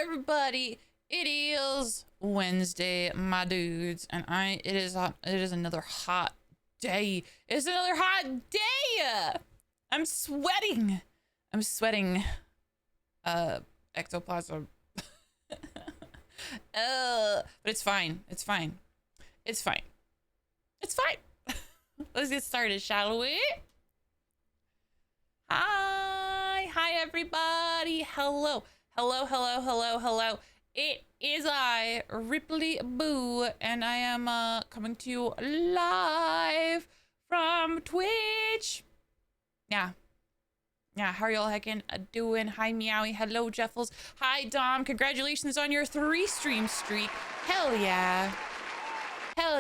everybody. It is Wednesday, my dudes, and it is another hot day. It's another hot day. I'm sweating. Ectoplasm. But it's fine. Let's get started, shall we? Hi everybody. Hello. It is I, Ripley Boo, and I am coming to you live from Twitch. Yeah, how are y'all heckin' doing? Hi Meowie, hello Jeffles, hi Dom, congratulations on your 3-stream streak. Hell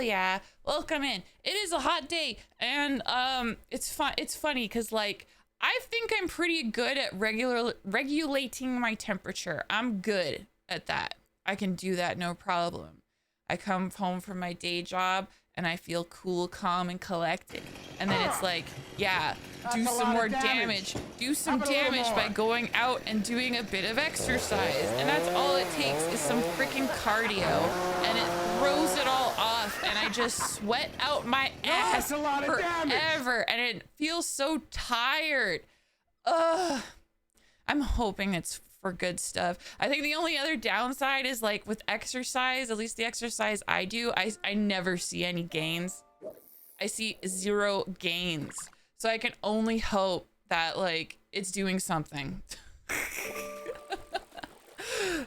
yeah, welcome in. It is a hot day, and it's funny because like I think I'm pretty good at regulating my temperature. I'm good at that. I can do that no problem. I come home from my day job and I feel cool, calm, and collected. And then it's like, yeah, do some more damage. Do some damage by going out and doing a bit of exercise. And that's all it takes is some freaking cardio. And it throws it all off. And I just sweat out my ass forever. And it feels so tired. Ugh. I'm hoping it's for good stuff. I think the only other downside is like with exercise, at least the exercise I do, I never see any gains. I see 0 gains. So I can only hope that like it's doing something.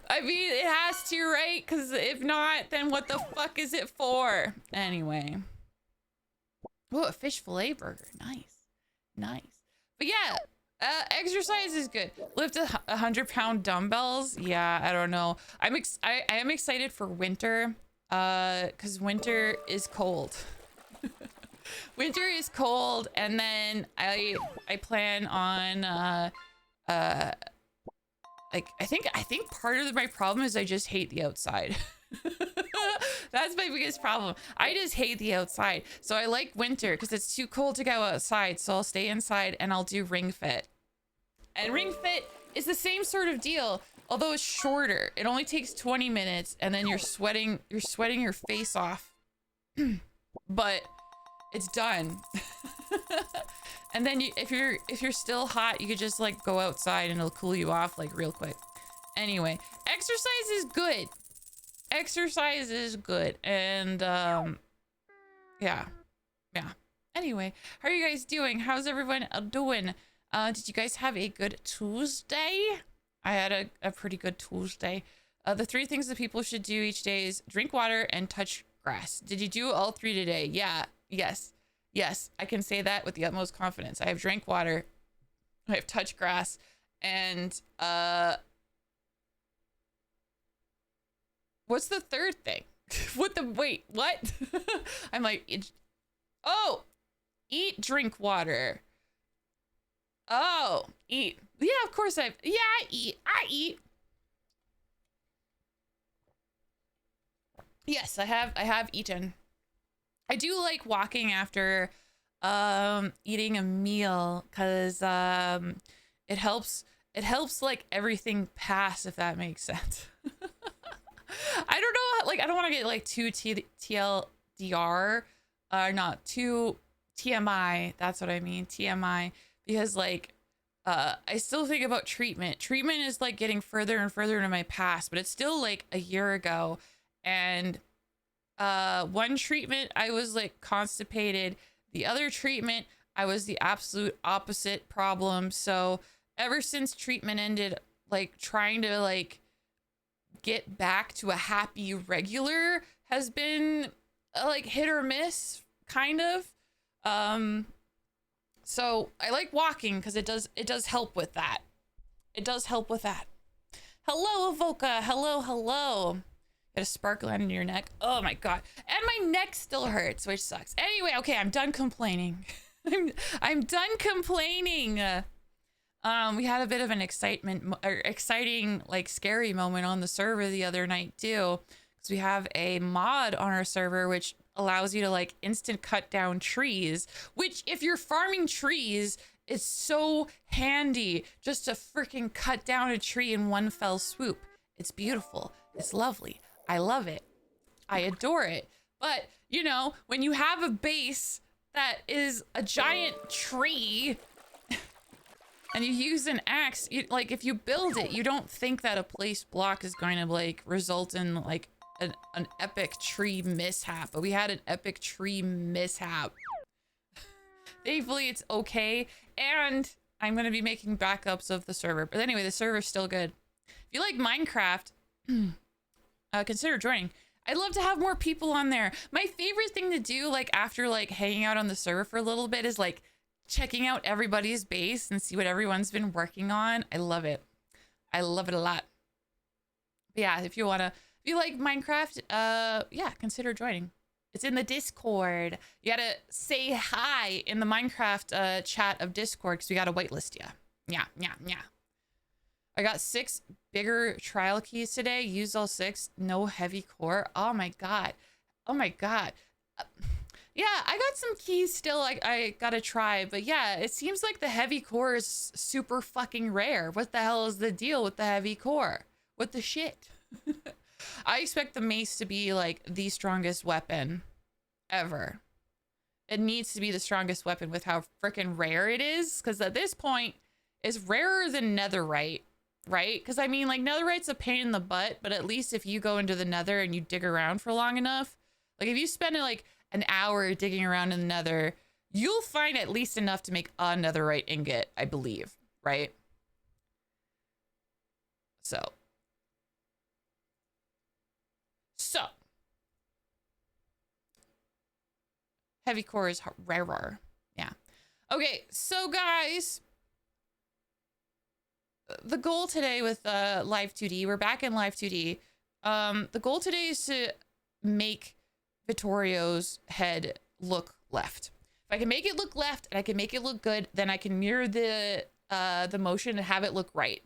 I mean, it has to, right? Because if not, then what the fuck is it for? Anyway. Oh, a fish fillet burger. Nice. But yeah. Exercise is good. Lift 100-pound dumbbells. Yeah, I don't know. I am excited for winter, because winter is cold. Winter is cold, and then I plan on like I think part of my problem is I just hate the outside. That's my biggest problem. I just hate the outside. So I like winter because it's too cold to go outside. So I'll stay inside and I'll do Ring Fit. And Ring Fit is the same sort of deal, although it's shorter. It only takes 20 minutes and then you're sweating your face off. But it's done. And then if you're still hot, you could just like go outside and it'll cool you off like real quick. Anyway, exercise is good. And yeah. Anyway, how are you guys doing? How's everyone doing? Did you guys have a good Tuesday? I had a pretty good Tuesday. The 3 things that people should do each day is drink water and touch grass. Did you do all 3 today? Yes, I can say that with the utmost confidence. I have drank water, I have touched grass, and what's the 3rd thing? Wait, what? I'm like, eat, drink water. Oh, eat. Yeah, of course I eat. Yes, I have eaten. I do like walking after eating a meal because it helps like everything pass, if that makes sense. I don't know, like I don't want to get like too TLDR, not too TMI. That's what I mean, TMI, because like I still think about treatment. Treatment is like getting further and further into my past, but it's still like a year ago. And one treatment I was like constipated. The other treatment I was the absolute opposite problem. So ever since treatment ended, like trying to like get back to a happy regular has been like hit or miss, kind of. So I like walking because it does help with that. Hello, Avoca. Hello. Got a sparkle in your neck. Oh my god. And my neck still hurts, which sucks. Anyway, okay, I'm done complaining. I'm done complaining. We had a bit of an exciting, like scary moment on the server the other night too, because we have a mod on our server which allows you to like instant cut down trees, which if you're farming trees, it's so handy just to freaking cut down a tree in one fell swoop. It's beautiful. It's lovely. I love it. I adore it. But, you know, when you have a base that is a giant tree and you use an axe, like if you build it, you don't think that a placed block is going to like result in like an epic tree mishap. But we had an epic tree mishap. Thankfully, it's okay. And I'm going to be making backups of the server. But anyway, the server's still good. If you like Minecraft, consider joining. I'd love to have more people on there. My favorite thing to do, like after like hanging out on the server for a little bit, is like checking out everybody's base and see what everyone's been working on. I love it. I love it a lot. But yeah, if you like Minecraft, yeah, consider joining. It's in the Discord. You gotta say hi in the Minecraft chat of Discord because we gotta whitelist you. Yeah. I got 6 bigger trial keys today. Used all 6. No heavy core. Oh my god. Yeah, I got some keys still I gotta try. But yeah, it seems like the heavy core is super fucking rare. What the hell is the deal with the heavy core? What the shit? I expect the mace to be like the strongest weapon ever. It needs to be the strongest weapon with how freaking rare it is. Because at this point, it's rarer than netherite. Right? Because I mean, like, netherite's a pain in the butt, but at least if you go into the nether and you dig around for long enough, like if you spend like an hour digging around in the nether, you'll find at least enough to make a netherite ingot, I believe, right? So heavy core is rarer. Yeah. Okay, so guys, the goal today with live 2D, we're back in live 2D. The goal today is to make Vittorio's head look left. If I can make it look left and I can make it look good, then I can mirror the motion and have it look right.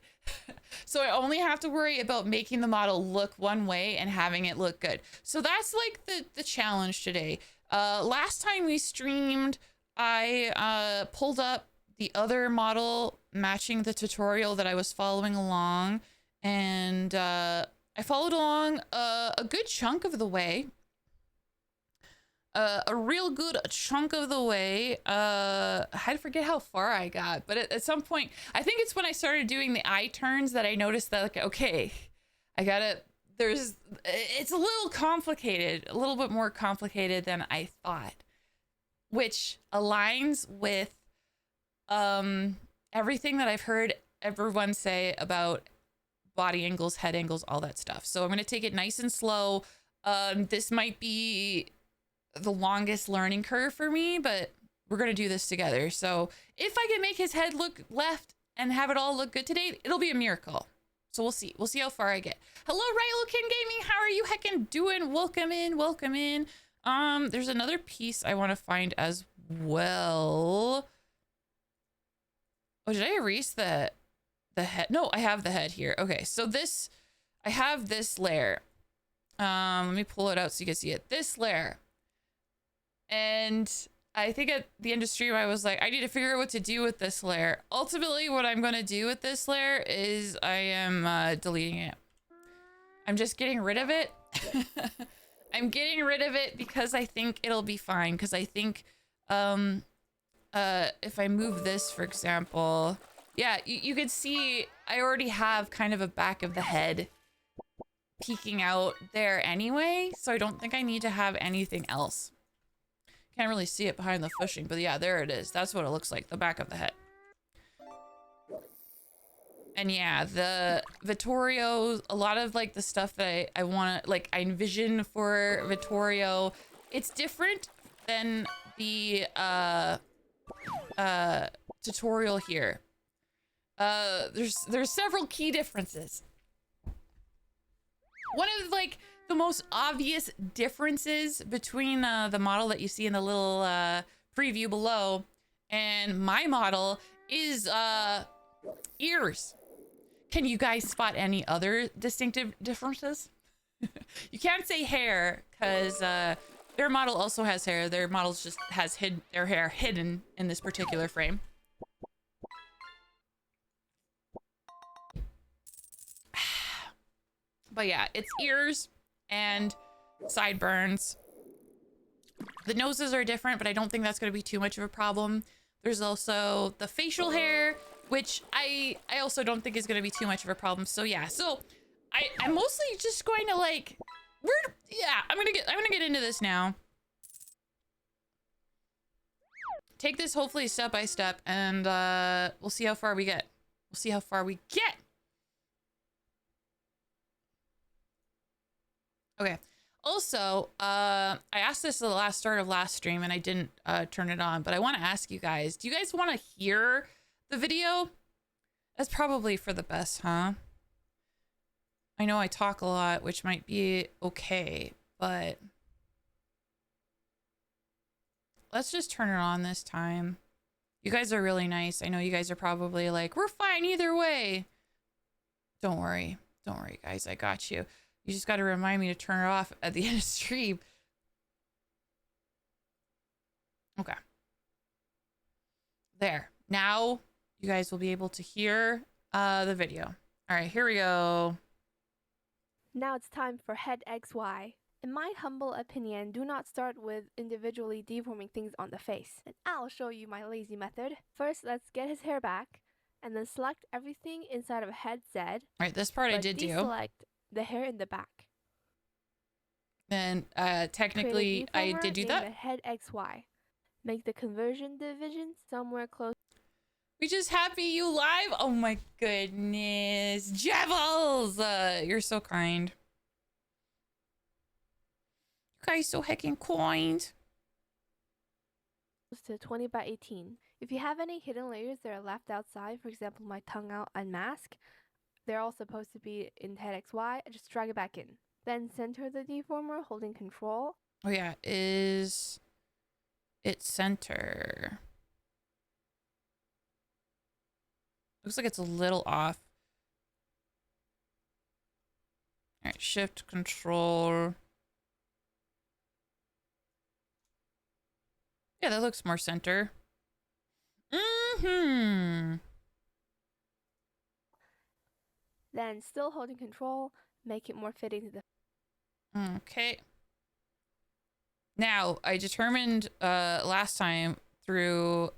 So I only have to worry about making the model look one way and having it look good. So that's like the challenge today. Last time we streamed, I pulled up the other model matching the tutorial that I was following along, and I followed along a good chunk of the way. A real good chunk of the way. I had to forget how far I got, but at some point, I think it's when I started doing the eye turns that I noticed that, like, okay, it's a little complicated, a little bit more complicated than I thought, which aligns with everything that I've heard everyone say about body angles, head angles, all that stuff. So I'm going to take it nice and slow. This might be the longest learning curve for me, but we're going to do this together. So if I can make his head look left and have it all look good today, it'll be a miracle. So we'll see. We'll see how far I get. Hello, Rylokin Gaming. How are you heckin' doing? Welcome in. Welcome in. There's another piece I want to find as well. Oh, did I erase the head? No, I have the head here. Okay, so I have this layer. Let me pull it out so you can see it. This layer. And I think at the end of stream, I was like, I need to figure out what to do with this layer. Ultimately, what I'm going to do with this layer is I am deleting it. I'm just getting rid of it. I'm getting rid of it because I think it'll be fine. Because I think if I move this, for example, yeah, you can see I already have kind of a back of the head peeking out there anyway. So I don't think I need to have anything else. Can't really see it behind the fishing, but yeah, there it is. That's what it looks like, the back of the head. And yeah, the Vittorio, a lot of like the stuff that I want to, like, I envision for Vittorio, it's different than the tutorial here. There's several key differences. One of like the most obvious differences between the model that you see in the little preview below and my model is ears. Can you guys spot any other distinctive differences? You can't say hair because their model also has hair. Their model just has their hair hidden in this particular frame. But yeah, it's ears and sideburns. The noses are different, but I don't think that's going to be too much of a problem. There's also the facial hair, which I also don't think is going to be too much of a problem. So yeah, so I'm mostly just going to like, I'm gonna get into this now. Take this hopefully step by step, and we'll see how far we get. We'll see how far we get. Okay. Also, I asked this at the start of last stream and I didn't turn it on, but I want to ask you guys, do you guys want to hear the video? That's probably for the best, huh? I know I talk a lot, which might be okay, but let's just turn it on this time. You guys are really nice. I know you guys are probably like, we're fine either way. Don't worry. Don't worry, guys. I got you. You just got to remind me to turn it off at the end of stream. Okay. There. Now you guys will be able to hear the video. All right, here we go. Now it's time for Head XY. In my humble opinion, do not start with individually deforming things on the face. And I'll show you my lazy method. First, let's get his hair back, and then select everything inside of Head Z. All right, this part I did do. Deselect the hair in the back. And technically, I did do that. Head XY. Make the conversion division somewhere close. We just happy you live. Oh my goodness, Jevels! You're so kind. You guys so heckin' kind. To 20 by 18. If you have any hidden layers that are left outside, for example, my tongue out and mask, they're all supposed to be in Head XY. Just drag it back in. Then center the deformer, holding Control. Oh yeah, is it center? Looks like it's a little off. All right, Shift Control. Yeah, that looks more center. Mm-hmm. Then, still holding Control, make it more fitting to the... Okay. Now, I determined last time through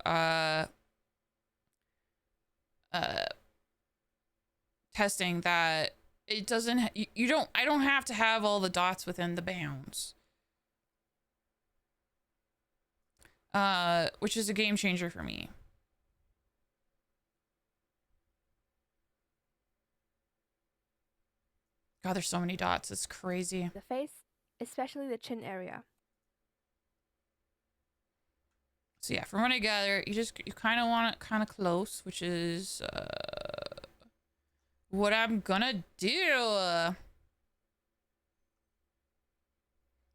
testing that it doesn't I don't have to have all the dots within the bounds. Which is a game changer for me. God, there's so many dots. It's crazy. The face, especially the chin area. So yeah, from what I gather, you kind of want it kind of close, which is what I'm gonna do.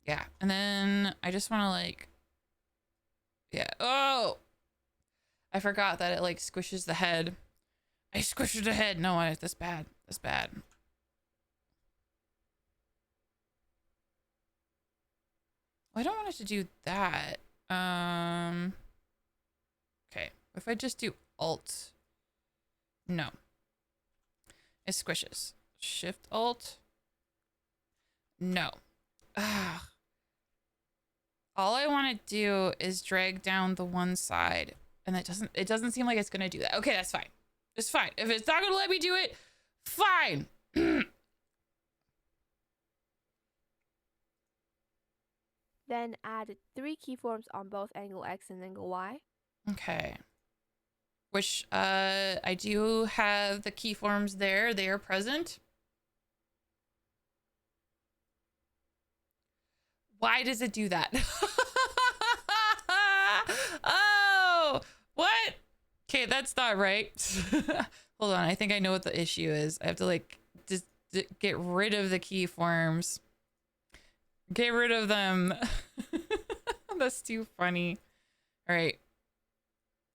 Yeah, and then I just want to like, yeah. Oh, I forgot that it like squishes the head. I squished the head. No, that's bad. That's bad. I don't want it to do that. Okay. If I just do Alt. No. It squishes. Shift Alt. No. Ugh. All I want to do is drag down the one side, and it doesn't seem like it's gonna do that. Okay, that's fine. It's fine. If it's not gonna let me do it, fine. Then add 3 keyforms on both angle X and angle Y. Okay. Which I do have the keyforms there. They are present. Why does it do that? Oh, what? Okay, that's not right. Hold on. I think I know what the issue is. I have to like just get rid of the keyforms. Get rid of them. That's too funny. All right.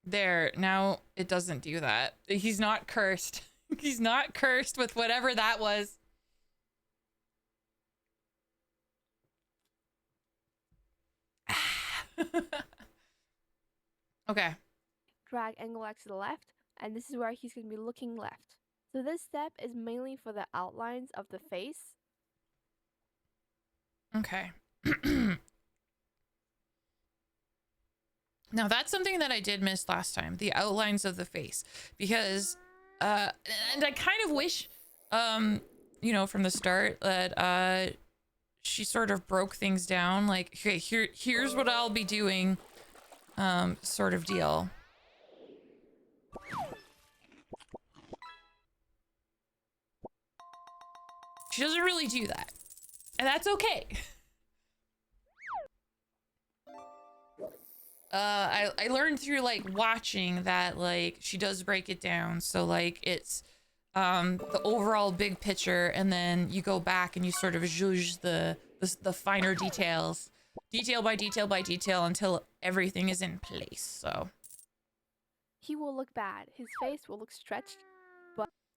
There. Now it doesn't do that. He's not cursed. He's not cursed with whatever that was. Okay. Drag angle X to the left, and this is where he's going to be looking left. So this step is mainly for the outlines of the face. Okay. Now that's something that I did miss last time, the outlines of the face, because and I kind of wish you know, from the start that she sort of broke things down, like, okay, here's what I'll be doing, sort of deal. She doesn't really do that, and that's okay. I learned through like watching that like she does break it down, so like it's the overall big picture, and then you go back and you sort of zhuzh the finer details, detail by detail by detail, until everything is in place. So He will look bad. His face will look stretched.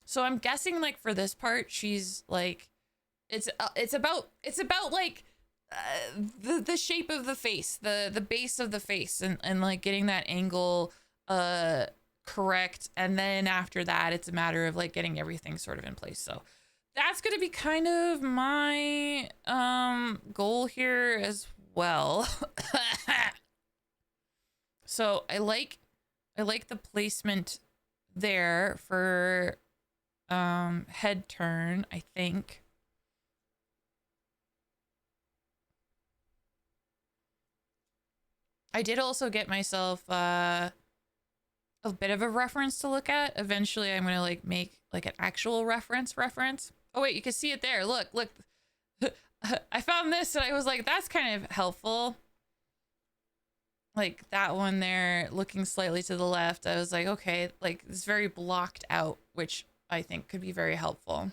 so I'm guessing like for this part she's like it's about like the shape of the face, the base of the face, and like getting that angle correct, and then after that it's a matter of like getting everything sort of in place. So that's gonna be kind of my goal here as well. So I like the placement there for head turn, I think. I did also get myself a bit of a reference to look at. Eventually I'm gonna like make like an actual reference. Oh wait, you can see it there. Look. I found this and I was like, that's kind of helpful. Like that one there looking slightly to the left. I was like, okay, like it's very blocked out, which I think could be very helpful.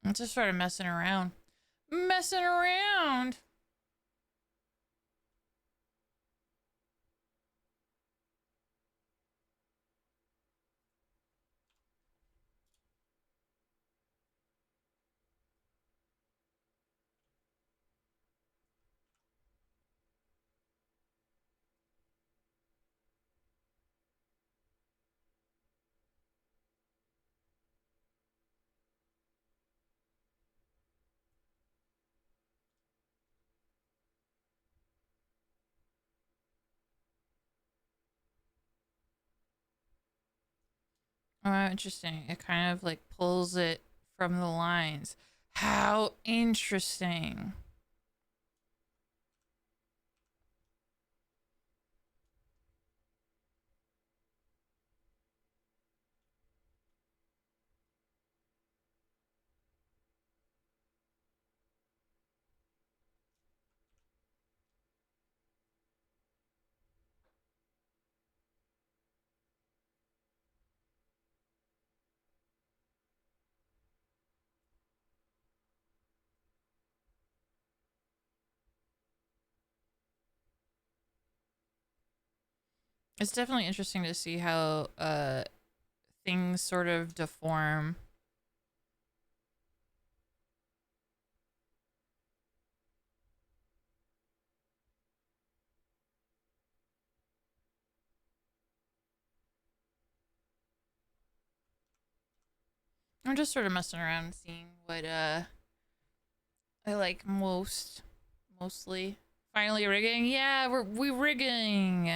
I'm just sort of messing around. Messing around. Oh, interesting. It kind of like pulls it from the lines. How interesting. It's definitely interesting to see how things sort of deform. I'm just sort of messing around and seeing what I like mostly. Finally rigging. Yeah, we rigging.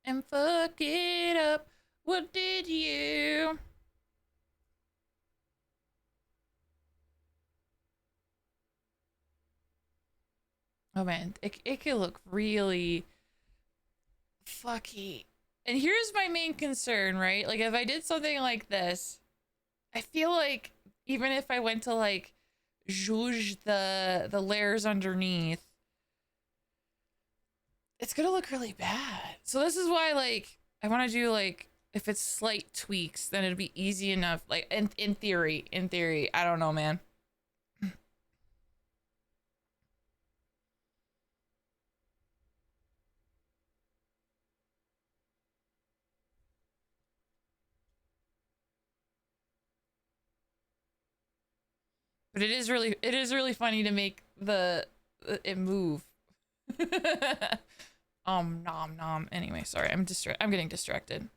And fuck it up. What did you? Oh man, it could look really fucky. And here's my main concern, right? Like if I did something like this, I feel like even if I went to like zhuzh the layers underneath, it's gonna look really bad. So this is why like I want to do like if it's slight tweaks, then it'd be easy enough. Like in theory, I don't know, man. But it is really funny to make the it move. Nom nom. Anyway, sorry, I'm getting distracted.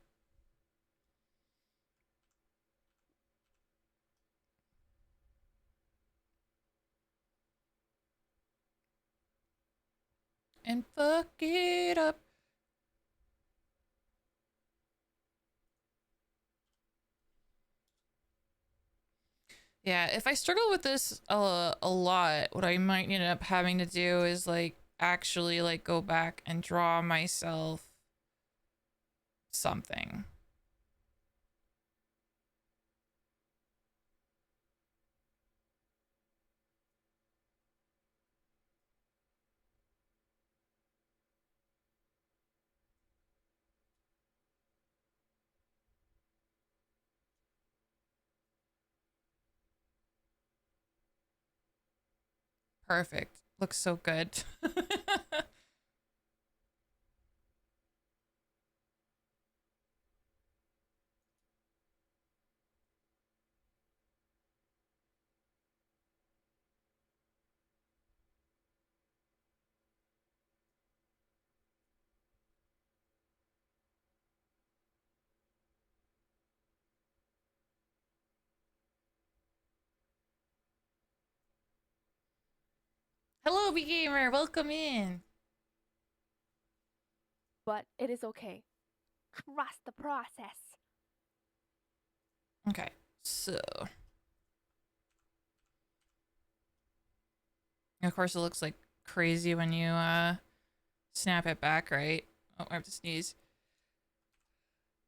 And fuck it up. Yeah, if I struggle with this a lot, what I might end up having to do is like actually like go back and draw myself something. Perfect. Looks so good. Hello, B Gamer. Welcome in. But it is okay. Trust the process. Okay, so of course it looks like crazy when you snap it back, right? Oh, I have to sneeze.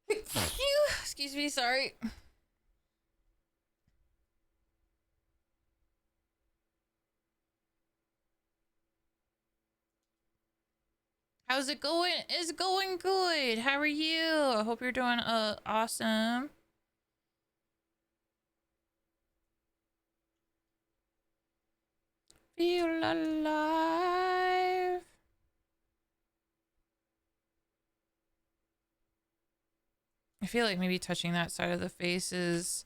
Excuse me, sorry. How's it going? It's going good. How are you? I hope you're doing awesome. Feel alive. I feel like maybe touching that side of the face is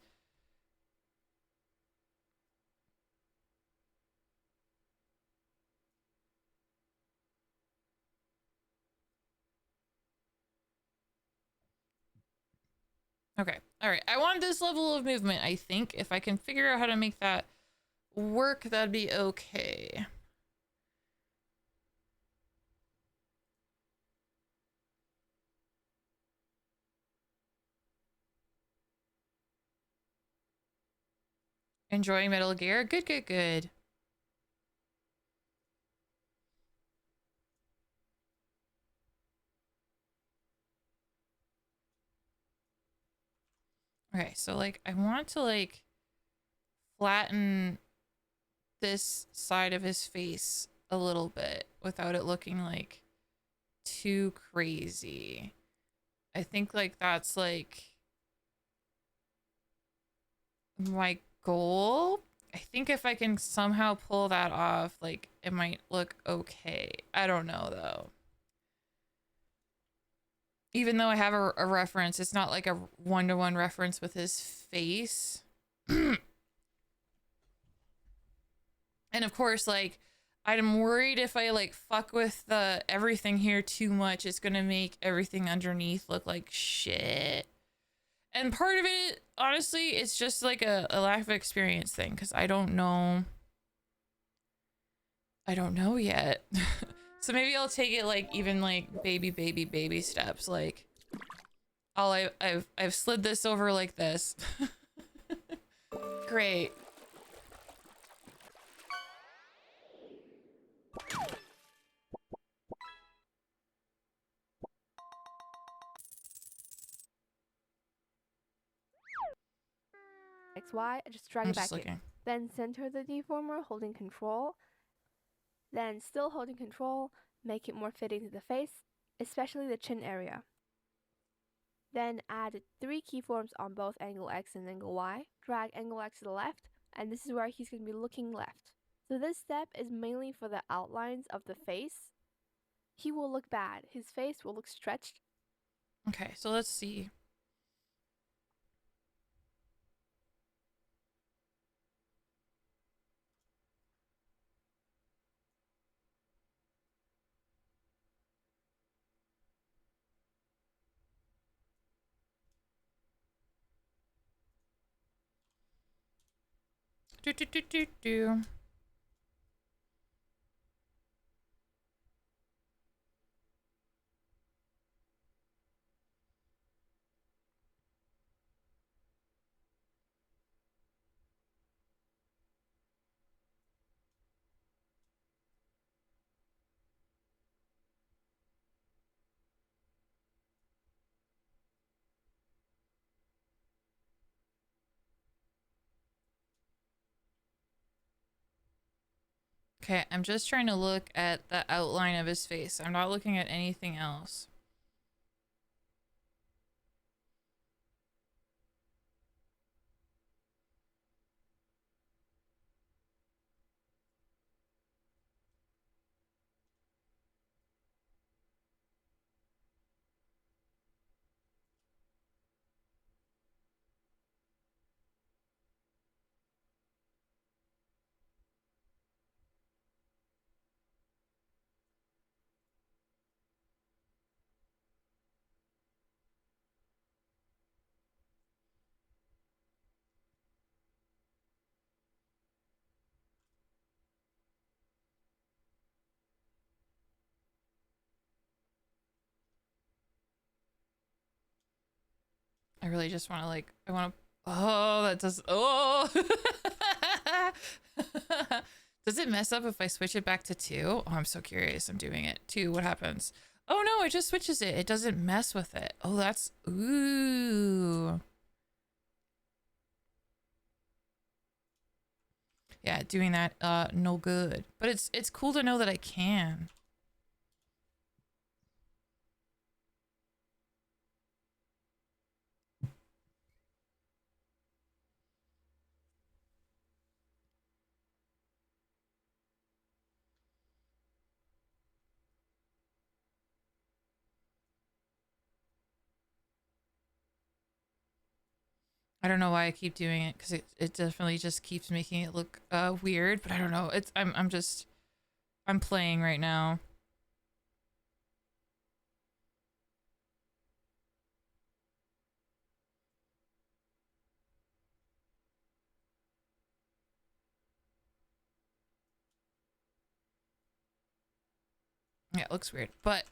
okay. All right. I want this level of movement, I think. If I can figure out how to make that work, that'd be okay. Enjoying Metal Gear? Good, good, good. Okay, so like I want to like flatten this side of his face a little bit without it looking like too crazy. I think like that's like my goal. I think if I can somehow pull that off, like it might look okay. I don't know though. Even though I have a reference, it's not like a one-to-one reference with his face. And of course, like I'm worried if I like fuck with the everything here too much, it's gonna make everything underneath look like shit. And part of it, honestly, it's just like a lack of experience thing because I don't know. I don't know yet. So maybe I'll take it like even like baby steps. Like I've slid this over like this. Great. XY, just drag I'm it just back in. looking. Then center the deformer, holding control. Then still holding control, make it more fitting to the face, especially the chin area. Then add 3 keyforms on both angle X and angle Y. Drag angle X to the left, and this is where he's going to be looking left. So this step is mainly for the outlines of the face. He will look bad. His face will look stretched. Okay, so let's see. Do do do do do. Okay, I'm just trying to look at the outline of his face. I'm not looking at anything else. I really just want to like, I want to, oh, that does, oh. Does it mess up if I switch it back to 2? Oh, I'm so curious. I'm doing it. 2, what happens? Oh no, it just switches it. It doesn't mess with it. Oh, that's, ooh. Yeah, doing that, no good. But it's cool to know that I can. I don't know why I keep doing it because it definitely just keeps making it look weird, but I don't know. It's I'm playing right now. Yeah, it looks weird, but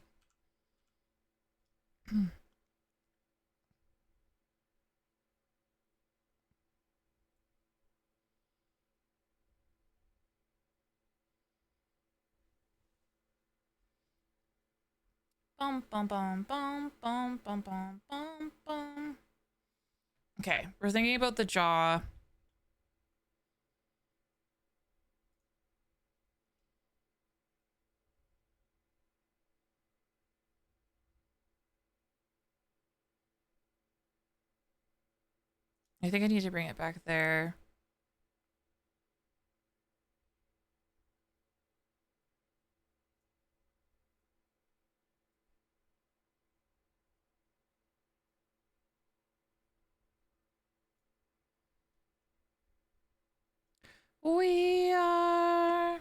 bum bum bum bum bum bum bum bum bum. Okay, we're thinking about the jaw. I think I need to bring it back there. We are.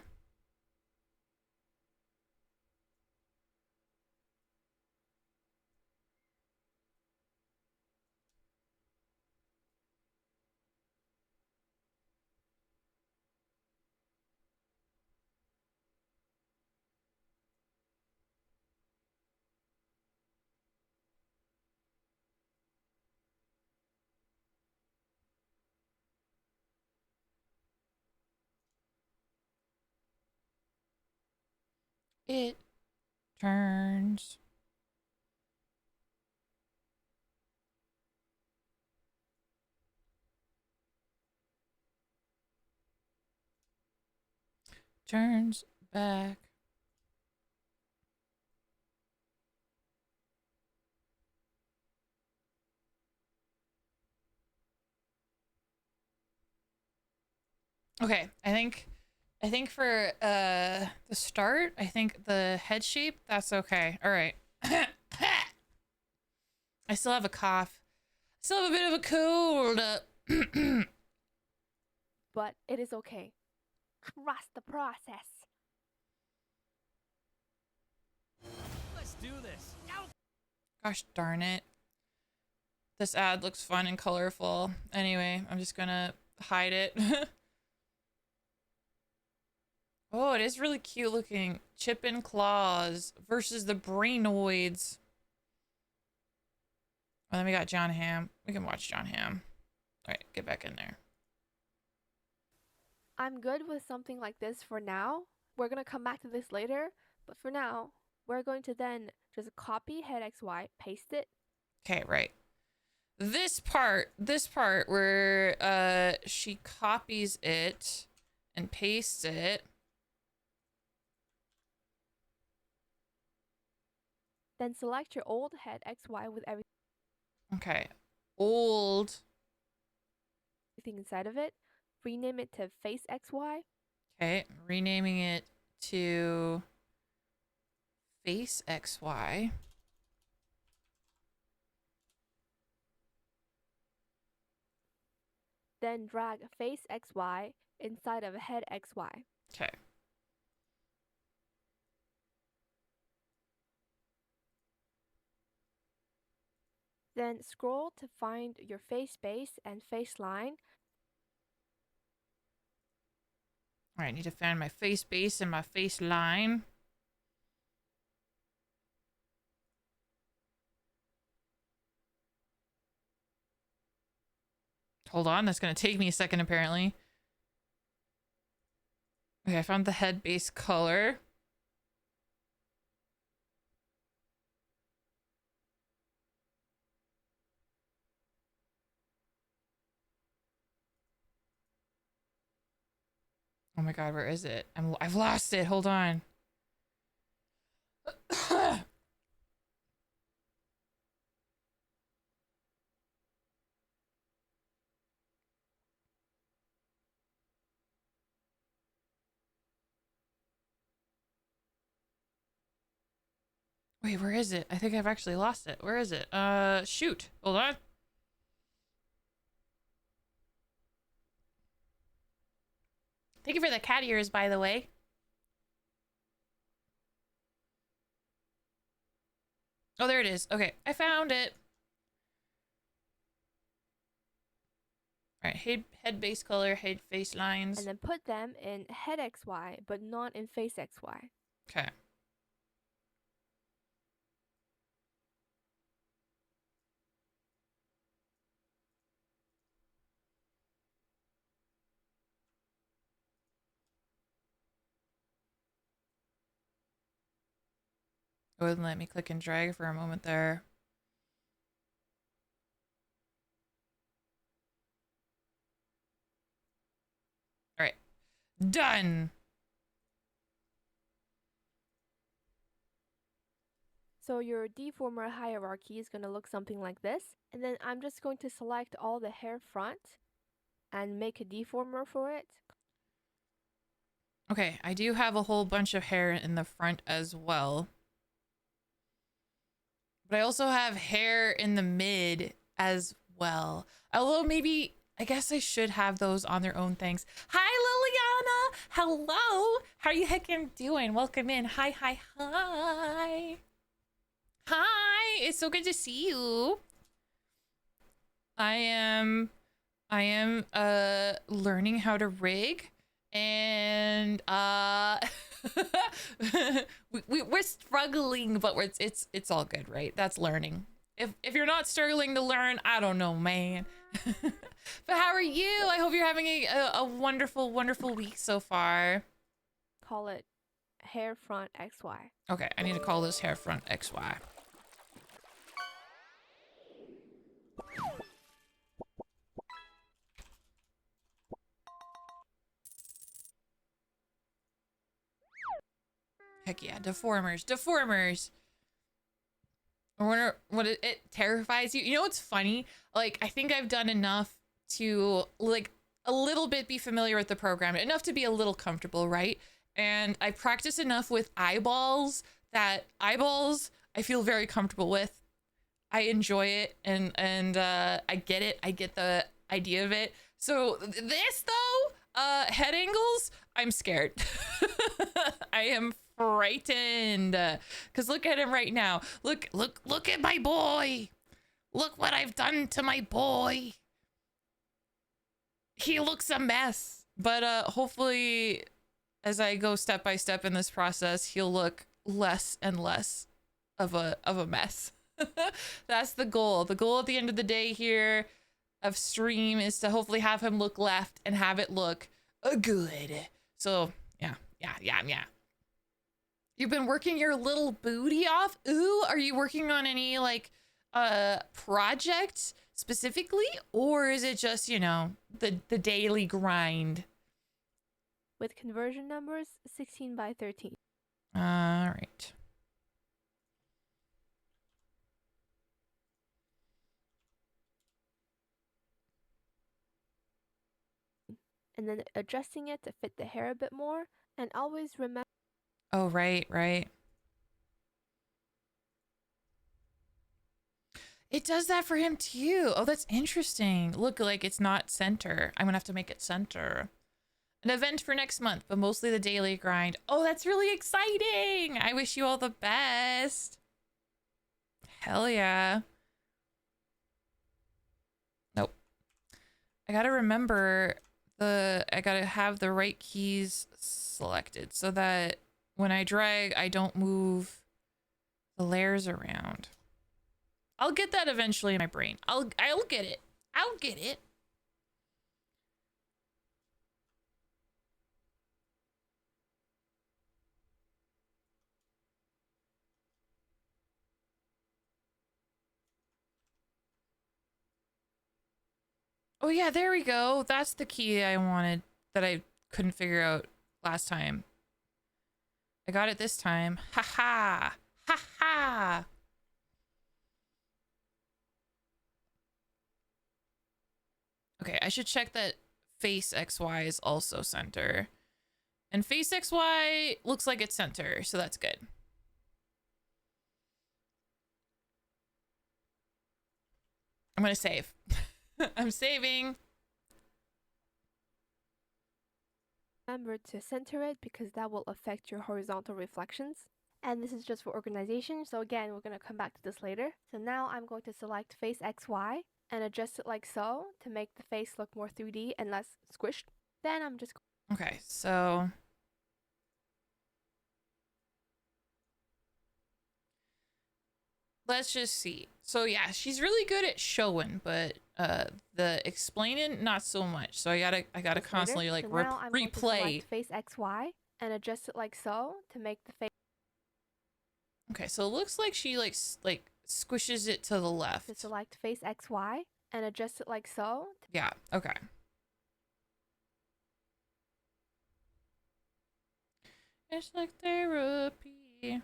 it turns. Turns back. Okay, I think for the start, I think the head shape, that's okay. All right. I still have a cough. Still have a bit of a cold. But it is okay. Trust the process. Let's do this. Gosh darn it. This ad looks fun and colorful. Anyway, I'm just gonna hide it. Oh, it is really cute looking. Chip and Claws versus the Brainoids. Oh, then we got John Hamm. We can watch John Hamm. All right, get back in there. I'm good with something like this for now. We're gonna come back to this later, but for now, we're going to then just copy head XY, paste it. Okay, right. This part where she copies it and pastes it. Then select your old head XY with everything Okay. Old. inside of it. Rename it to face XY. Okay, renaming it to face XY. Then drag face XY inside of head XY. Okay. Then scroll to find your face base and face line. All right, I need to find my face base and my face line. Hold on, that's gonna take me a second apparently. Okay, I found the head base color. Oh my god, where is it? I've lost it. Hold on. Wait, where is it? I think I've actually lost it. Where is it? Shoot. Hold on. Thank you for the cat ears, by the way. Oh, there it is. Okay, I found it. All right, head base color, head face lines. And then put them in head XY, but not in face XY. Okay. Go ahead and let me click and drag for a moment there. All right, done. So your deformer hierarchy is going to look something like this. And then I'm just going to select all the hair front and make a deformer for it. Okay, I do have a whole bunch of hair in the front as well. But I also have hair in the mid as well. Although maybe, I guess I should have those on their own things. Hi, Liliana. Hello. How are you heckin' doing? Welcome in. Hi, hi, hi. Hi. It's so good to see you. I am learning how to rig, and we're struggling, but it's all good, right? That's learning. If you're not struggling to learn, I don't know, man. But how are you? I hope you're having a wonderful week so far. Call it hair front XY. Okay, I need to call this hair front XY. Heck yeah, deformers, deformers. I wonder what it terrifies you. You know what's funny? Like, I think I've done enough to, like, a little bit be familiar with the program, enough to be a little comfortable, right? And I practice enough with eyeballs that eyeballs I feel very comfortable with. I enjoy it, and I get it. I get the idea of it. So this though, head angles, I'm scared. I am frightened. Cause look at him right now. Look at my boy. Look what I've done to my boy. He looks a mess. But hopefully, as I go step by step in this process, he'll look less and less of a mess. That's the goal. The goal at the end of the day here of stream is to hopefully have him look left and have it look good. So yeah. You've been working your little booty off. Ooh, are you working on any like project specifically, or is it just, you know, the daily grind? With conversion numbers 16 by 13. All right. And then adjusting it to fit the hair a bit more, and always remember. Oh, right. It does that for him too. Oh, that's interesting. Look, like it's not center. I'm gonna have to make it center. An event for next month, but mostly the daily grind. Oh, that's really exciting. I wish you all the best. Hell yeah. Nope. I gotta remember I gotta have the right keys selected so that when I drag, I don't move the layers around. I'll get that eventually in my brain. I'll get it. I'll get it. Oh yeah, there we go. That's the key I wanted that I couldn't figure out last time. I got it this time. Ha ha. Ha ha. Okay, I should check that face XY is also center. And face XY looks like it's center, so that's good. I'm gonna save. I'm saving. Remember to center it because that will affect your horizontal reflections. And this is just for organization, so again, we're going to come back to this later. So now I'm going to select face XY and adjust it like so to make the face look more 3D and less squished. Then I'm just... Okay, so... let's just see. So yeah, she's really good at showing, but the explaining not so much. So I gotta constantly like replay. Face XY and adjust it like so to make the face. Okay, so it looks like she like squishes it to the left. To select face XY and adjust it like so. Yeah. Okay. It's like therapy.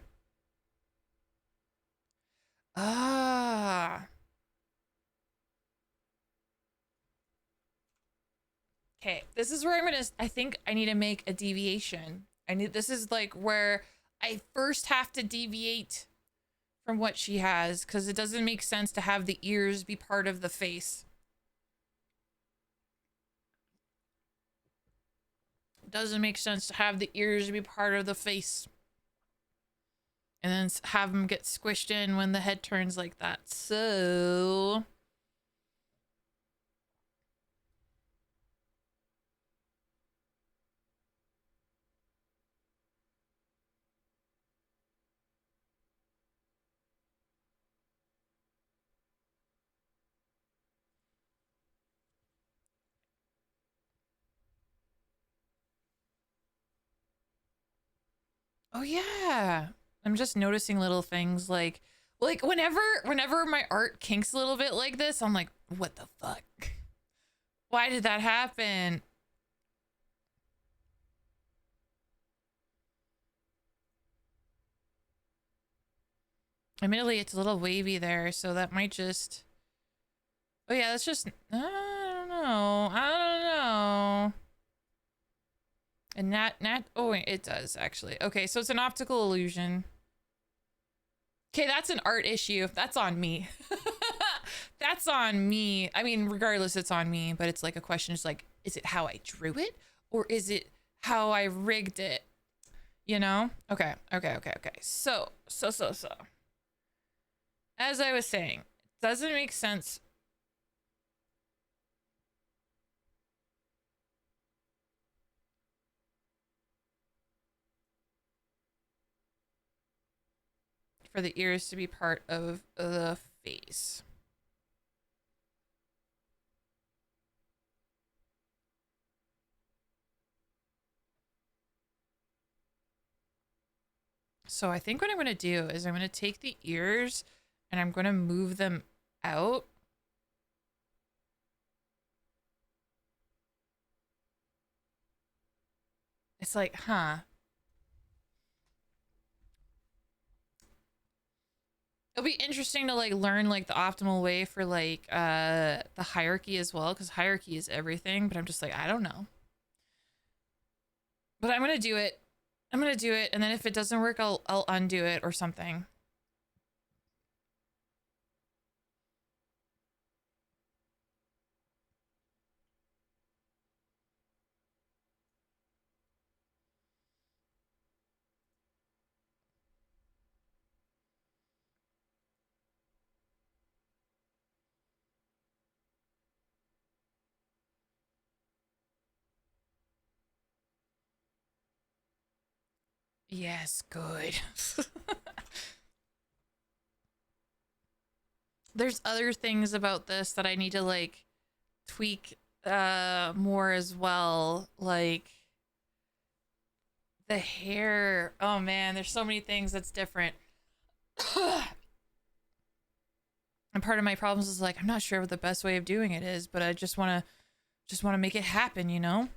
Ah. Okay, this is where I think I need to make a deviation. This is like where I first have to deviate from what she has, because it doesn't make sense to have the ears be part of the face. It doesn't make sense to have the ears be part of the face. And then have them get squished in when the head turns like that. So... Oh yeah. I'm just noticing little things like whenever my art kinks a little bit like this, I'm like, what the fuck? Why did that happen? Admittedly, it's a little wavy there, so that might just... Oh yeah, that's just... I don't know. I don't know. And oh wait, it does actually. Okay, so it's an optical illusion. Okay, that's an art issue. That's on me. That's on me. I mean, regardless, it's on me, but it's like a question is like, is it how I drew it? Or is it how I rigged it? You know? Okay. So. As I was saying, it doesn't make sense. For the ears to be part of the face. So I think what I'm going to do is I'm going to take the ears and I'm going to move them out. It's like, huh. It'll be interesting to like learn like the optimal way for like the hierarchy as well, because hierarchy is everything, but I'm just like, I don't know. But I'm gonna do it. I'm gonna do it, and then if it doesn't work, I'll undo it or something. Yes, good. There's other things about this that I need to like tweak more as well, like the hair. Oh man, there's so many things that's different. And part of my problems is like I'm not sure what the best way of doing it is, but I just want to make it happen, you know?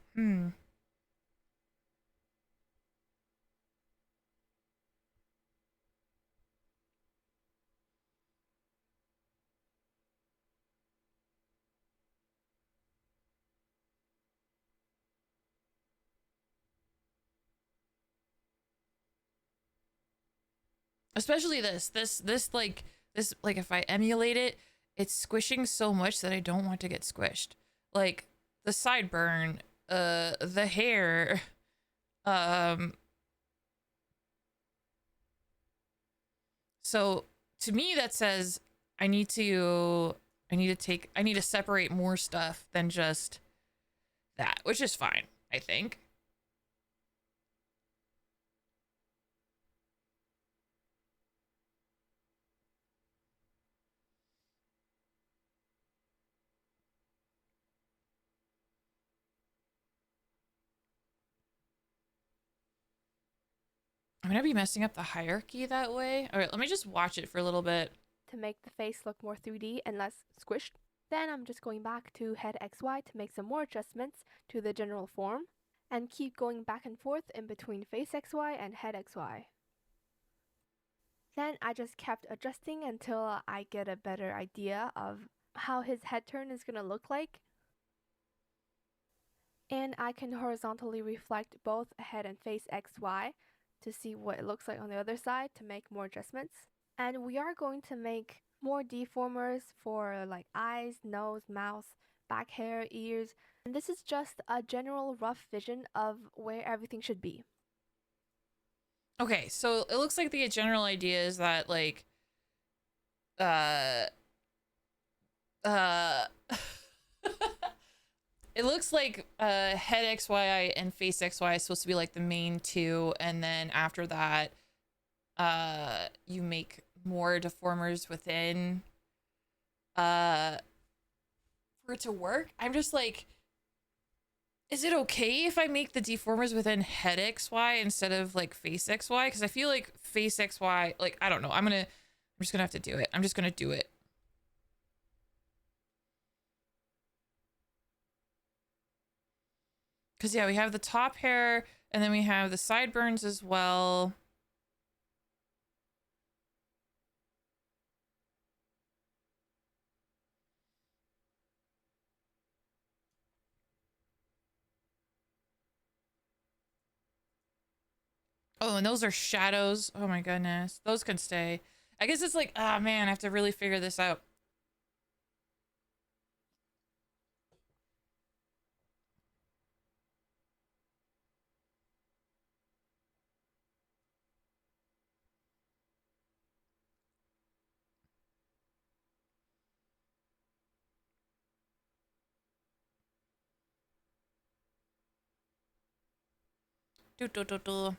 Especially this like if I emulate it, it's squishing so much that I don't want to get squished. Like the sideburn, the hair, um so to me that says I need to separate more stuff than just that, which is fine, I think. I'm gonna be messing up the hierarchy that way. All right, let me just watch it for a little bit. To make the face look more 3D and less squished. Then I'm just going back to head XY to make some more adjustments to the general form, and keep going back and forth in between face XY and head XY. Then I just kept adjusting until I get a better idea of how his head turn is going to look like. And I can horizontally reflect both head and face XY to see what it looks like on the other side to make more adjustments. And we are going to make more deformers for like eyes, nose, mouth, back hair, ears. And this is just a general rough vision of where everything should be. Okay, so it looks like the general idea is that like uh it looks like head XY and face XY is supposed to be like the main two, and then after that you make more deformers within for it to work. I'm just like Is it okay if I make the deformers within head XY instead of like face XY? Because I feel like face XY, like, I don't know. I'm just gonna have to do it. I'm just gonna do it. Because yeah, we have the top hair and then we have the sideburns as well. Oh, and those are shadows. Oh my goodness. Those can stay. I guess it's like, ah, man, I have to really figure this out. Do, do, do, do.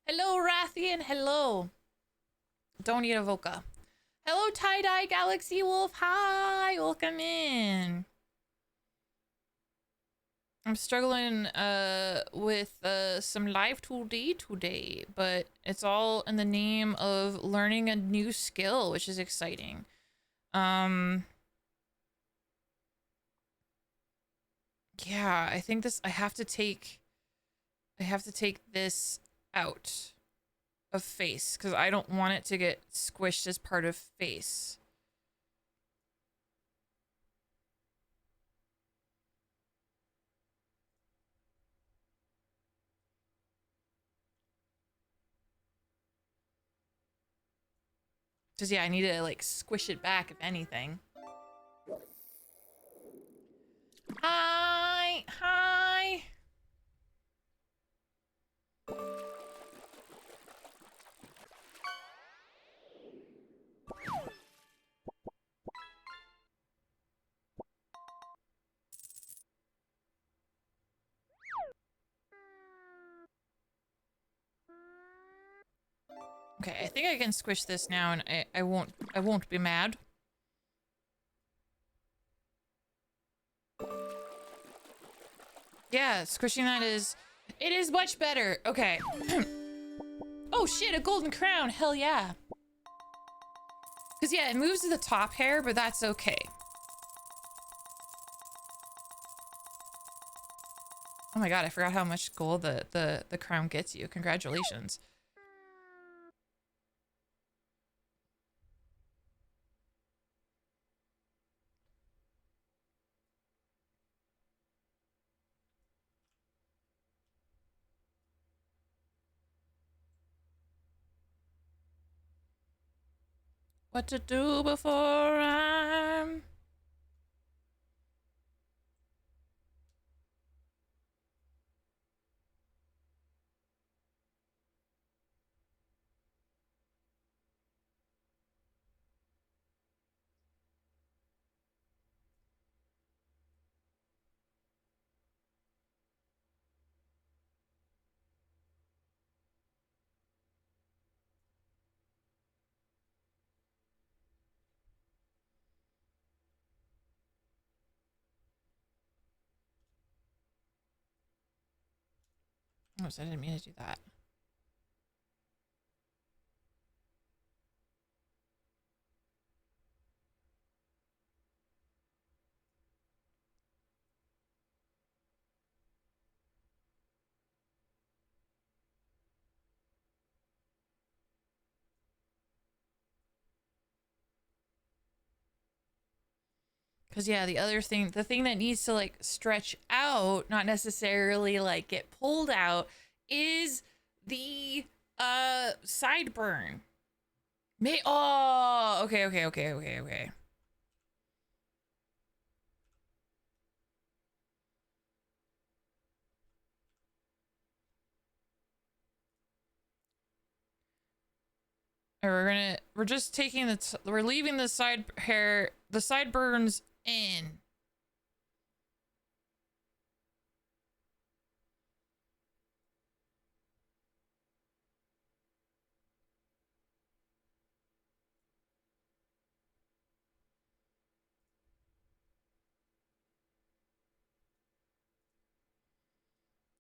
Hello, Rathian. Hello. Don't eat a Voca. Hello, Tie-Dye Galaxy Wolf. Hi. Welcome in. I'm struggling with some live today, but it's all in the name of learning a new skill, which is exciting. Yeah, I think I have to take this out of face because I don't want it to get squished as part of face. Because yeah, I need to like squish it back if anything. Hi, hi. Okay, I think I can squish this now and I won't be mad. Yeah, squishing that it is much better. Okay. Oh shit, a golden crown. Hell yeah. Cause yeah, it moves to the top hair, but that's okay. Oh my god, I forgot how much gold the crown gets you. Congratulations. What to do before I'm... Oh, so I didn't mean to do that. Cause yeah, the thing that needs to like stretch out, not necessarily like get pulled out, is the sideburn. Okay. And we're just taking we're leaving the the sideburns in.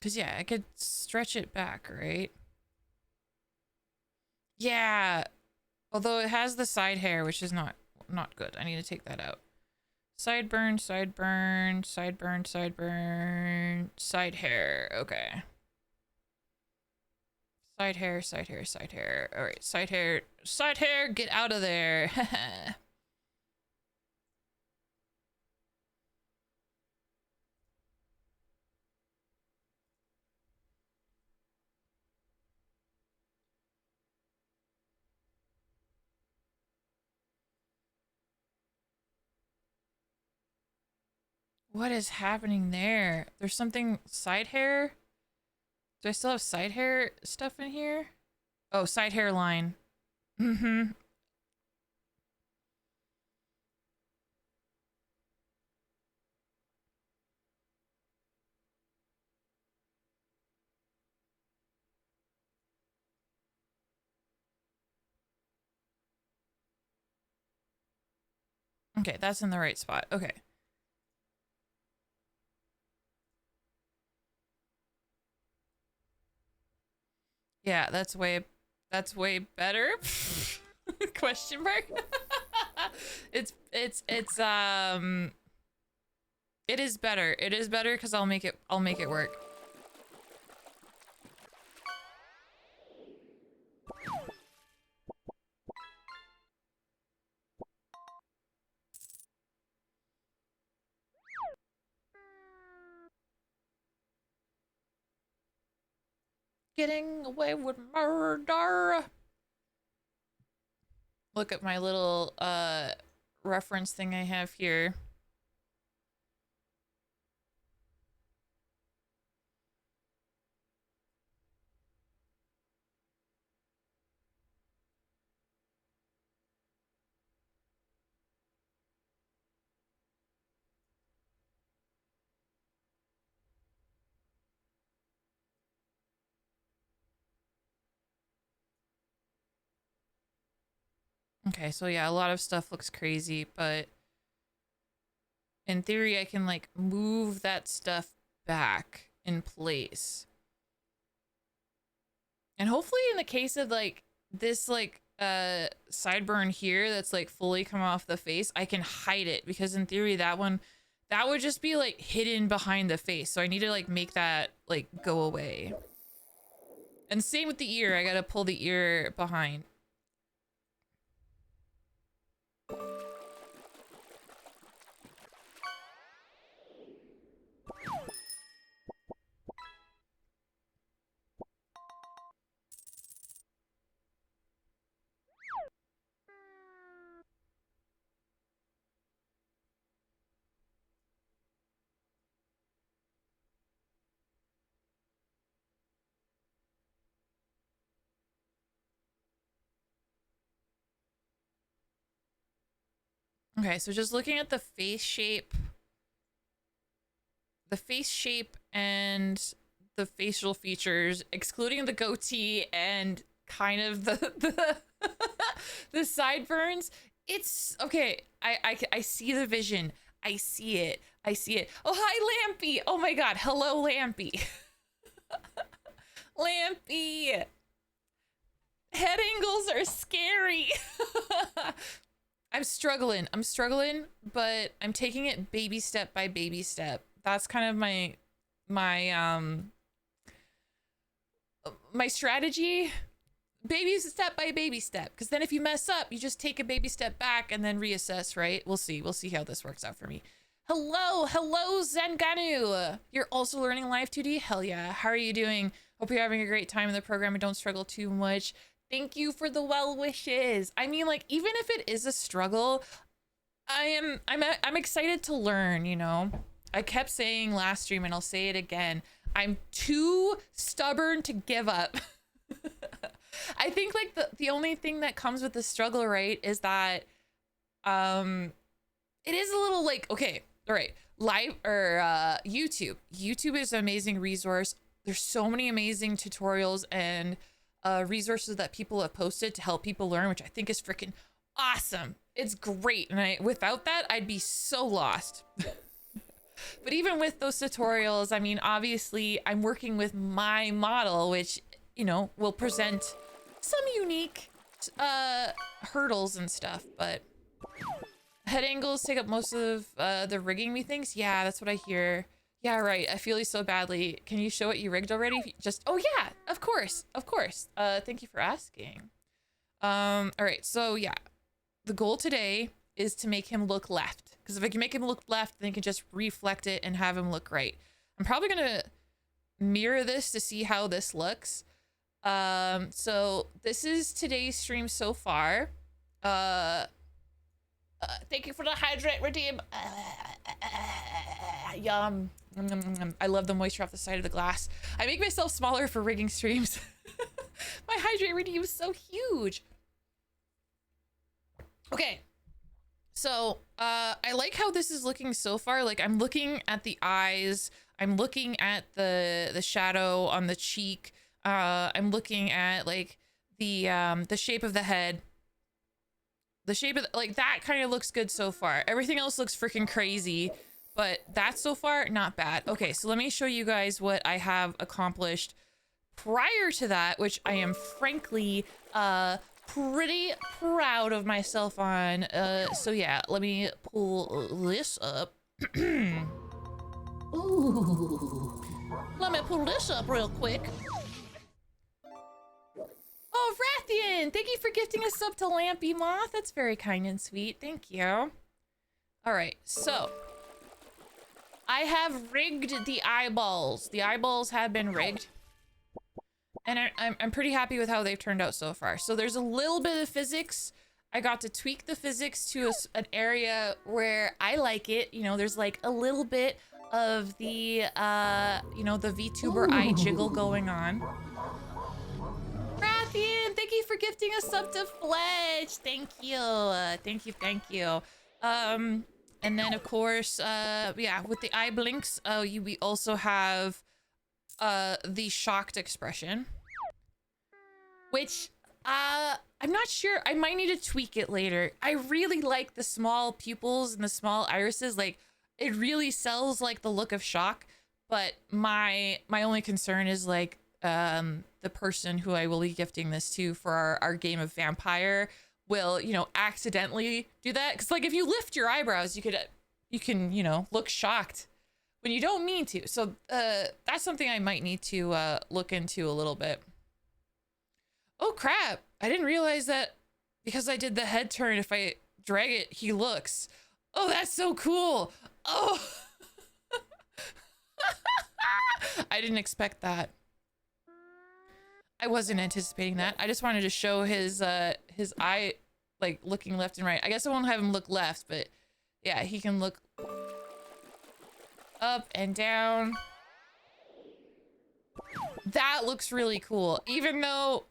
Cause yeah, I could stretch it back, right? Yeah. Although it has the side hair, which is not good. I need to take that out. Sideburn, sideburn, sideburn, sideburn, side hair. Okay. Side hair, side hair, side hair. All right, side hair, get out of there. What is happening there? There's something side hair? Do I still have side hair stuff in here? Oh, side hairline. Mm-hmm. Okay, that's in the right spot. Okay. Yeah, that's way better. Question mark. It's it is better. It is better because I'll make it work. Getting away with murder. Look at my little reference thing I have here. Okay, so yeah, a lot of stuff looks crazy, but in theory I can like move that stuff back in place. And hopefully in the case of like this like sideburn here that's like fully come off the face, I can hide it, because in theory that would just be like hidden behind the face. So I need to like make that like go away. And same with the ear, I gotta pull the ear behind. Okay, so just looking at the face shape and the facial features, excluding the goatee and kind of the the sideburns, it's okay. I see the vision. I see it. I see it. Oh, hi, Lampy. Oh my God. Hello, Lampy. Lampy. Head angles are scary. I'm struggling, but I'm taking it baby step by baby step. That's kind of my strategy. Baby step by baby step, because then if you mess up, you just take a baby step back and then reassess, right? We'll see how this works out for me. Hello Zenganu. You're also learning Live 2D? Hell yeah. How are you doing? Hope you're having a great time in the program and don't struggle too much. Thank you for the well wishes. I mean, like, even if it is a struggle, I'm excited to learn, you know? I kept saying last stream, and I'll say it again, I'm too stubborn to give up. I think like the only thing that comes with the struggle, right, is that it is a little like, okay, all right, live or YouTube is an amazing resource. There's so many amazing tutorials and resources that people have posted to help people learn, which I think is freaking awesome. It's great, and without that I'd be so lost. But even with those tutorials, I mean, obviously I'm working with my model, which, you know, will present some unique hurdles and stuff, but head angles take up most of the rigging methinks. Yeah, that's what I hear. Yeah, right. I feel you so badly. Can you show what you rigged already? Just, oh yeah, of course, of course. Thank you for asking. All right, so yeah, the goal today is to make him look left, because if I can make him look left, then I can just reflect it and have him look right. I'm probably gonna mirror this to see how this looks. So this is today's stream so far. Thank you for the hydrate redeem. Yum. I love the moisture off the side of the glass. I make myself smaller for rigging streams. My hydrate redeem is so huge. Okay. So, I like how this is looking so far. Like, I'm looking at the eyes. I'm looking at the shadow on the cheek. I'm looking at, like, the shape of the head. The shape of, like, that kind of looks good so far. Everything else looks freaking crazy, but that so far, not bad. Okay, so let me show you guys what I have accomplished prior to that, which I am frankly, pretty proud of myself on. So yeah, let me pull this up. Ooh. Let me pull this up real quick. Oh, Rathian, thank you for gifting a sub to Lampy Moth. That's very kind and sweet. Thank you. All right, so I have rigged the eyeballs. The eyeballs have been rigged. And I'm pretty happy with how they've turned out so far. So there's a little bit of physics. I got to tweak the physics to an area where I like it. You know, there's like a little bit of the, you know, the VTuber eye jiggle going on. Rathian, thank you for gifting a sub to Fledge. Thank you. Thank you, thank you. And then, of course, yeah, with the eye blinks, we also have the shocked expression, which I'm not sure. I might need to tweak it later. I really like the small pupils and the small irises. Like, it really sells like the look of shock, but my only concern is like the person who I will be gifting this to for our game of vampire will, you know, accidentally do that, because like if you lift your eyebrows, you can, you know, look shocked when you don't mean to. So that's something I might need to look into a little bit. Oh crap, I didn't realize that because I did the head turn, if I drag it, he looks. Oh, that's so cool. Oh. I didn't expect that. I wasn't anticipating that. I just wanted to show his eye, like looking left and right. I guess I won't have him look left, but yeah, he can look up and down. That looks really cool. Even though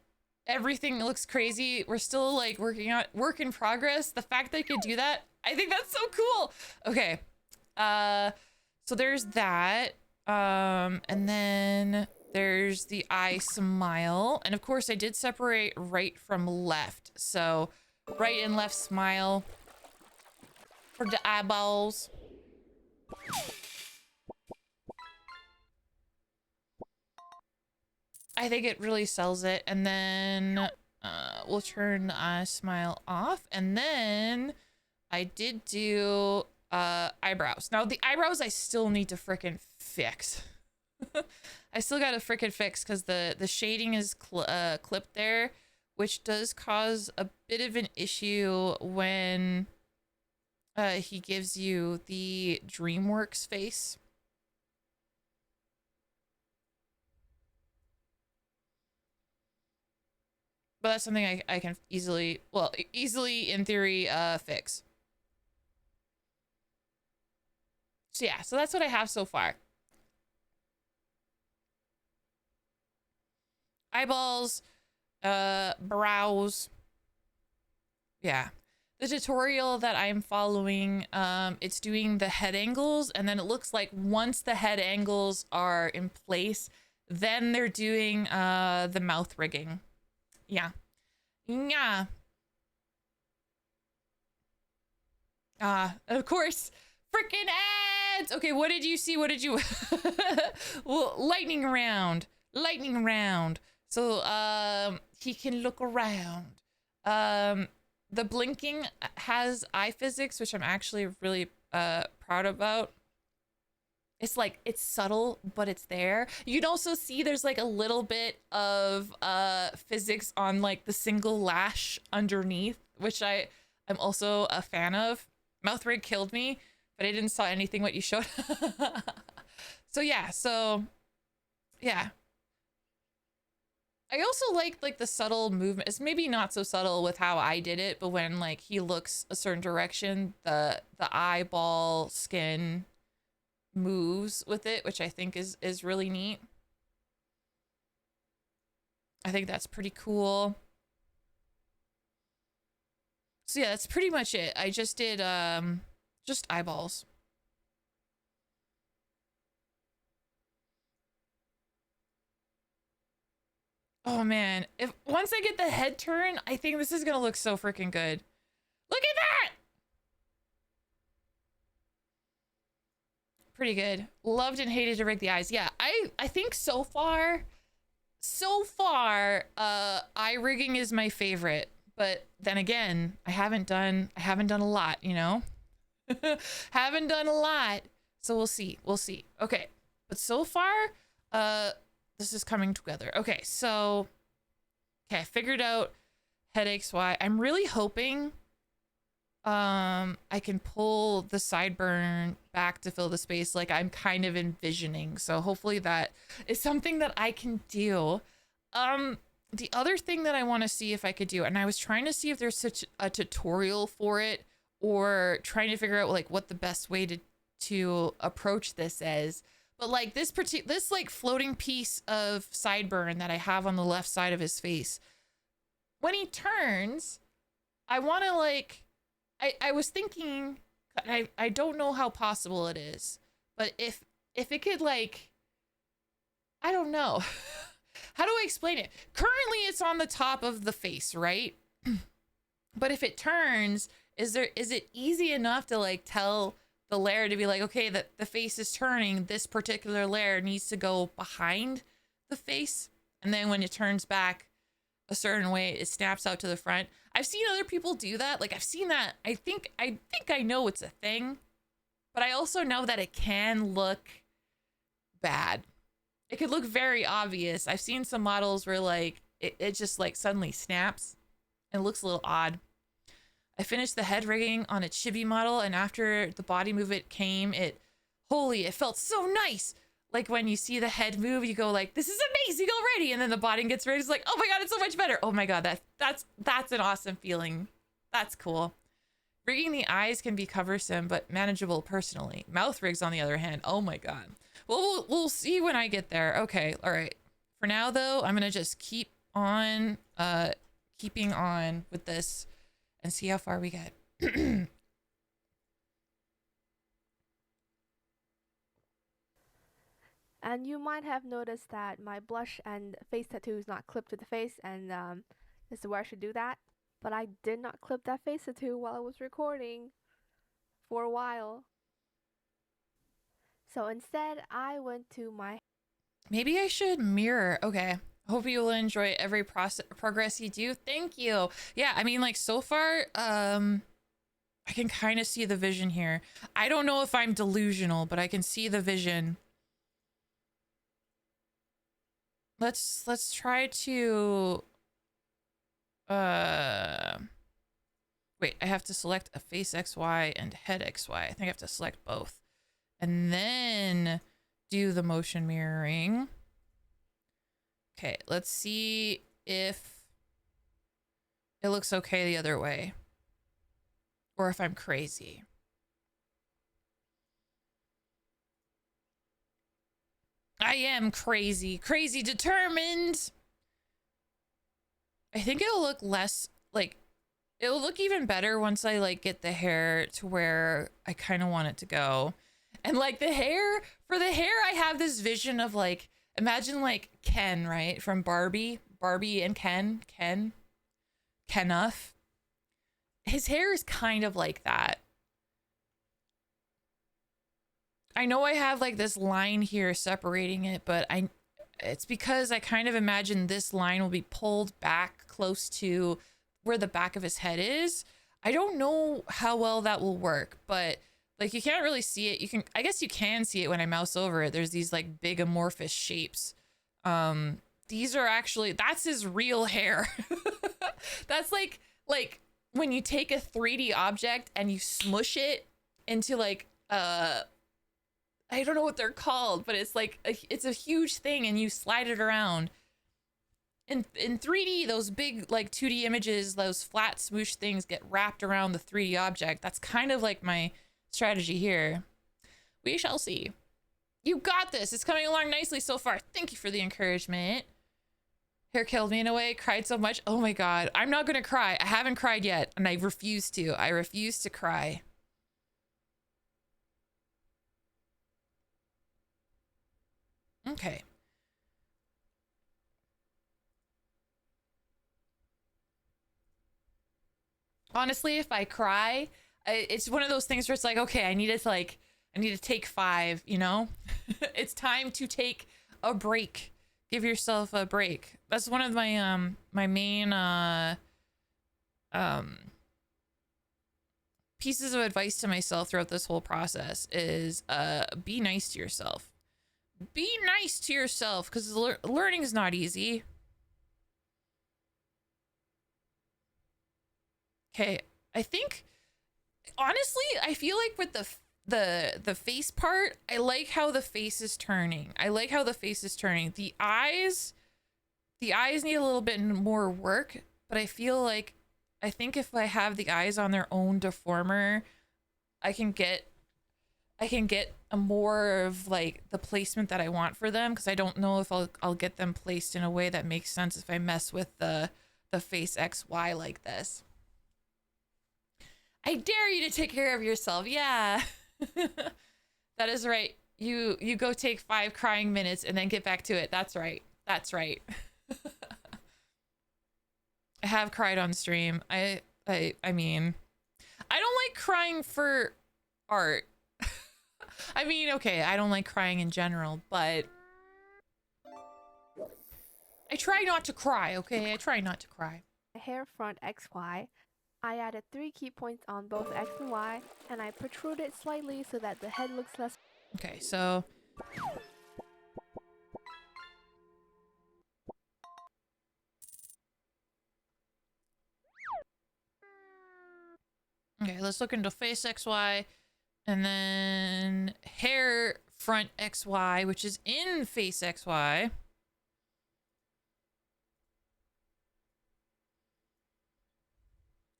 everything looks crazy, we're still like working on work in progress. The fact that I could do that, I think that's so cool. Okay. So there's that. And then there's the eye smile. And of course I did separate right from left. So right and left smile for the eyeballs. I think it really sells it. And then we'll turn the eye smile off. And then I did do eyebrows. Now the eyebrows I still need to frickin' fix. I still gotta frickin' fix because the shading is clipped there, which does cause a bit of an issue when he gives you the DreamWorks face. But that's something I can easily, well, easily in theory fix. So yeah, so that's what I have so far. Eyeballs, brows. Yeah. The tutorial that I'm following, it's doing the head angles, and then it looks like once the head angles are in place, then they're doing the mouth rigging. Yeah. Yeah. Of course, freaking What? Okay, what did you see? What did you... Well, lightning round. Lightning round. So, he can look around. The blinking has eye physics, which I'm actually really proud about. It's like, it's subtle, but it's there. You can also see there's like a little bit of physics on like the single lash underneath, which I'm also a fan of. Mouth rig killed me, but I didn't saw anything what you showed. So yeah, I also like the subtle movement. It's maybe not so subtle with how I did it, but when like he looks a certain direction, the eyeball skin moves with it, which I think is really neat. I think that's pretty cool. So yeah, that's pretty much it. I just did just eyeballs. Oh man, if once I get the head turn, I think this is gonna look so freaking good. Look at that! Pretty good. Loved and hated to rig the eyes. Yeah, I think so far, eye rigging is my favorite. But then again, I haven't done a lot, you know? Haven't done a lot. So we'll see. We'll see. Okay. But so far, this is coming together. Okay, so I figured out headaches why. I'm really hoping I can pull the sideburn back to fill the space like I'm kind of envisioning. So hopefully that is something that I can do. The other thing that I want to see if I could do, and I was trying to see if there's such a tutorial for it, or trying to figure out like what the best way to approach this is. But like this like floating piece of sideburn that I have on the left side of his face, when he turns, I want to like, I was thinking, I don't know how possible it is, but if it could like, I don't know. How do I explain it? Currently it's on the top of the face, right? But if it turns, is it easy enough to like tell the layer to be like, okay, the face is turning, this particular layer needs to go behind the face, and then when it turns back a certain way, it snaps out to the front. I've seen other people do that. Like I've seen that. I think I know it's a thing, but I also know that it can look bad. It could look very obvious. I've seen some models where like it just like suddenly snaps and looks a little odd. I finished the head rigging on a chibi model, and after the body movement came, it felt so nice. Like when you see the head move, you go like, this is amazing already. And then the body gets ready. It's like, oh my God, it's so much better. Oh my God, that's an awesome feeling. That's cool. Rigging the eyes can be cumbersome, but manageable personally. Mouth rigs, on the other hand, oh my God. Well, we'll see when I get there. Okay, all right. For now, though, I'm going to just keep on keeping on with this and see how far we get. And you might have noticed that my blush and face tattoo is not clipped to the face, and this is where I should do that. But I did not clip that face tattoo while I was recording for a while. So instead, I went to my... Maybe I should mirror. Okay. Hope you will enjoy every progress you do. Thank you. Yeah, I mean, like, so far, I can kind of see the vision here. I don't know if I'm delusional, but I can see the vision. Let's try to... Wait, I have to select a face XY and head XY. I think I have to select both. And then do the motion mirroring. Okay, let's see if it looks okay the other way. Or if I'm crazy. I am crazy. Crazy determined. I think it'll look less, like, it'll look even better once I, like, get the hair to where I kind of want it to go. And, like, the hair, for the hair, I have this vision of, like, imagine, like, Ken, right? From Barbie. Barbie and Kenneth. His hair is kind of like that. I know I have like this line here separating it, but it's because I kind of imagine this line will be pulled back close to where the back of his head is. I don't know how well that will work, but like you can't really see it. I guess you can see it when I mouse over it. There's these like big amorphous shapes. These are actually, that's his real hair. That's like when you take a 3D object and you smush it into like I don't know what they're called, but it's like it's a huge thing and you slide it around. In 3D, those big like 2D images, those flat smoosh things get wrapped around the 3D object. That's kind of like my strategy here. We shall see. You got this. It's coming along nicely so far. Thank you for the encouragement. Hair killed me in a way. Cried so much. Oh my god. I'm not gonna cry. I haven't cried yet, and I refuse to. I refuse to cry. Okay. Honestly, if I cry, it's one of those things where it's like, okay, I need to take 5, you know? It's time to take a break. Give yourself a break. That's one of my my main pieces of advice to myself throughout this whole process is be nice to yourself. Be nice to yourself, because learning is not easy. Okay, I think honestly, I feel like with the face part, I like how the face is turning. The eyes need a little bit more work, but I think if I have the eyes on their own deformer, I can get a more of like the placement that I want for them, because I don't know if I'll get them placed in a way that makes sense if I mess with the face XY like this. I dare you to take care of yourself. Yeah. That is right. You go take 5 crying minutes and then get back to it. That's right. That's right. I have cried on stream. I mean, I don't like crying for art. I mean, okay, I don't like crying in general, but I try not to cry, okay? I try not to cry. Hair front XY. I added 3 key points on both X and Y, and I protrude it slightly so that the head looks less. Okay, so okay, let's look into face XY and then hair front XY, which is in face XY.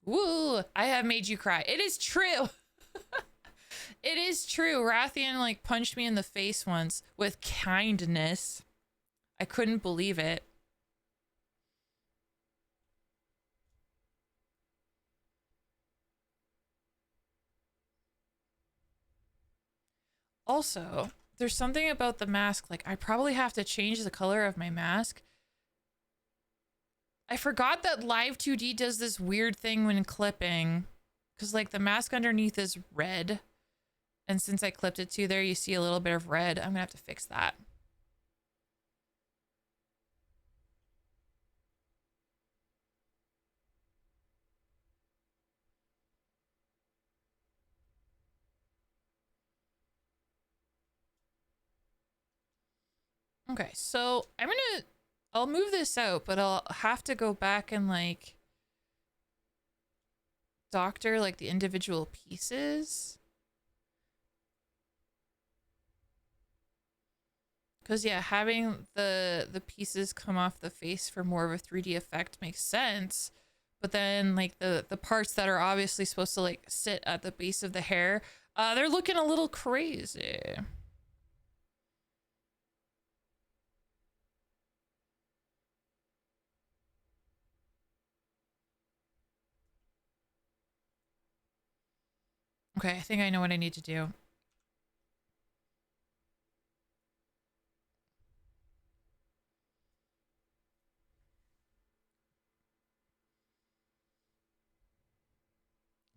Woo! I have made you cry. It is true. It is true. Rathian like punched me in the face once with kindness. I couldn't believe it. Also, there's something about the mask. Like, I probably have to change the color of my mask. I forgot that Live 2D does this weird thing when clipping. Because, like, the mask underneath is red. And since I clipped it to there, you see a little bit of red. I'm going to have to fix that. Okay, so I'll move this out, but I'll have to go back and like doctor like the individual pieces. Because yeah, having the pieces come off the face for more of a 3D effect makes sense. But then like the parts that are obviously supposed to like sit at the base of the hair, they're looking a little crazy. Okay, I think I know what I need to do.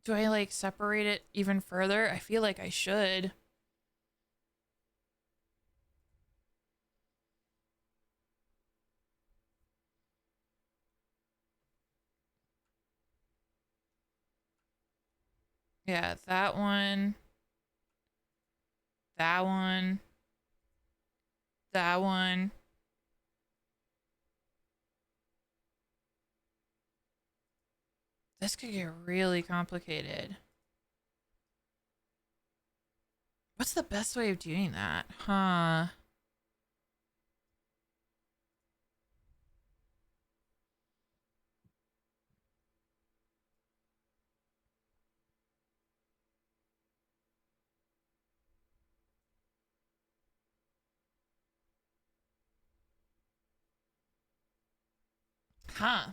Do I like separate it even further? I feel like I should. Yeah, that one. That one. That one. This could get really complicated. What's the best way of doing that? Huh. Huh.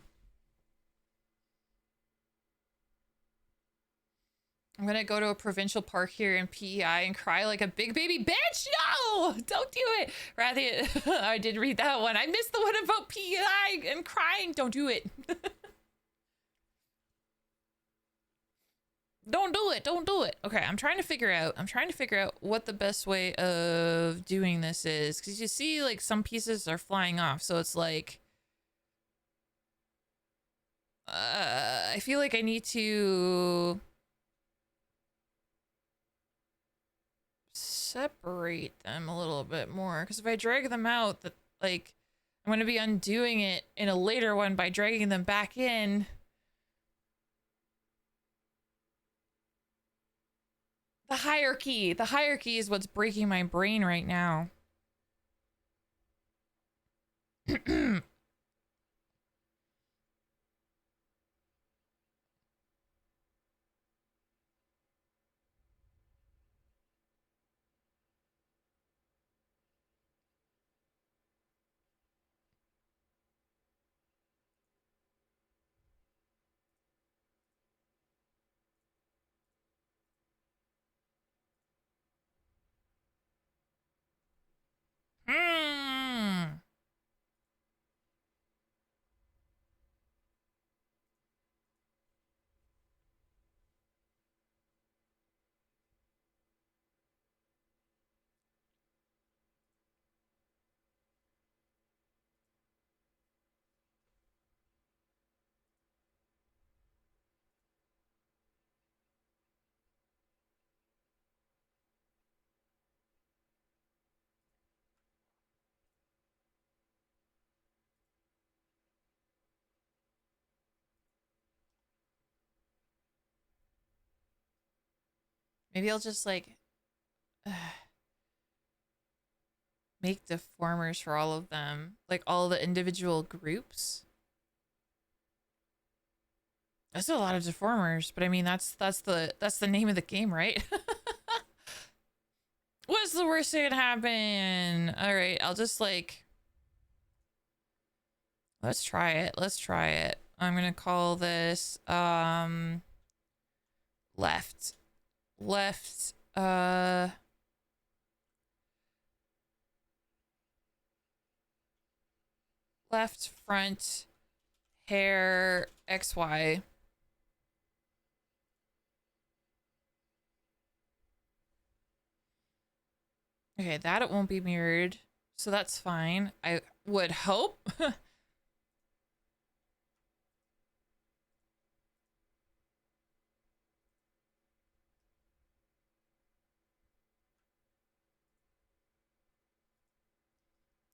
I'm gonna go to a provincial park here in PEI and cry like a big baby bitch. No, don't do it. Rather, I did read that one. I missed the one about PEI and crying. Don't do it. Don't do it. Don't do it. Okay, I'm trying to figure out what the best way of doing this is, because you see like some pieces are flying off, so it's like I feel like I need to separate them a little bit more, because if I drag them out, that like I'm going to be undoing it in a later one by dragging them back in. The hierarchy is what's breaking my brain right now. Hmm. Maybe I'll just like make deformers for all of them, like all the individual groups. That's a lot of deformers, but I mean that's the name of the game, right? What's the worst that could happen? All right, I'll just like let's try it. Let's try it. I'm gonna call this left, left, left front hair XY. Okay, that it won't be mirrored, so that's fine. I would hope.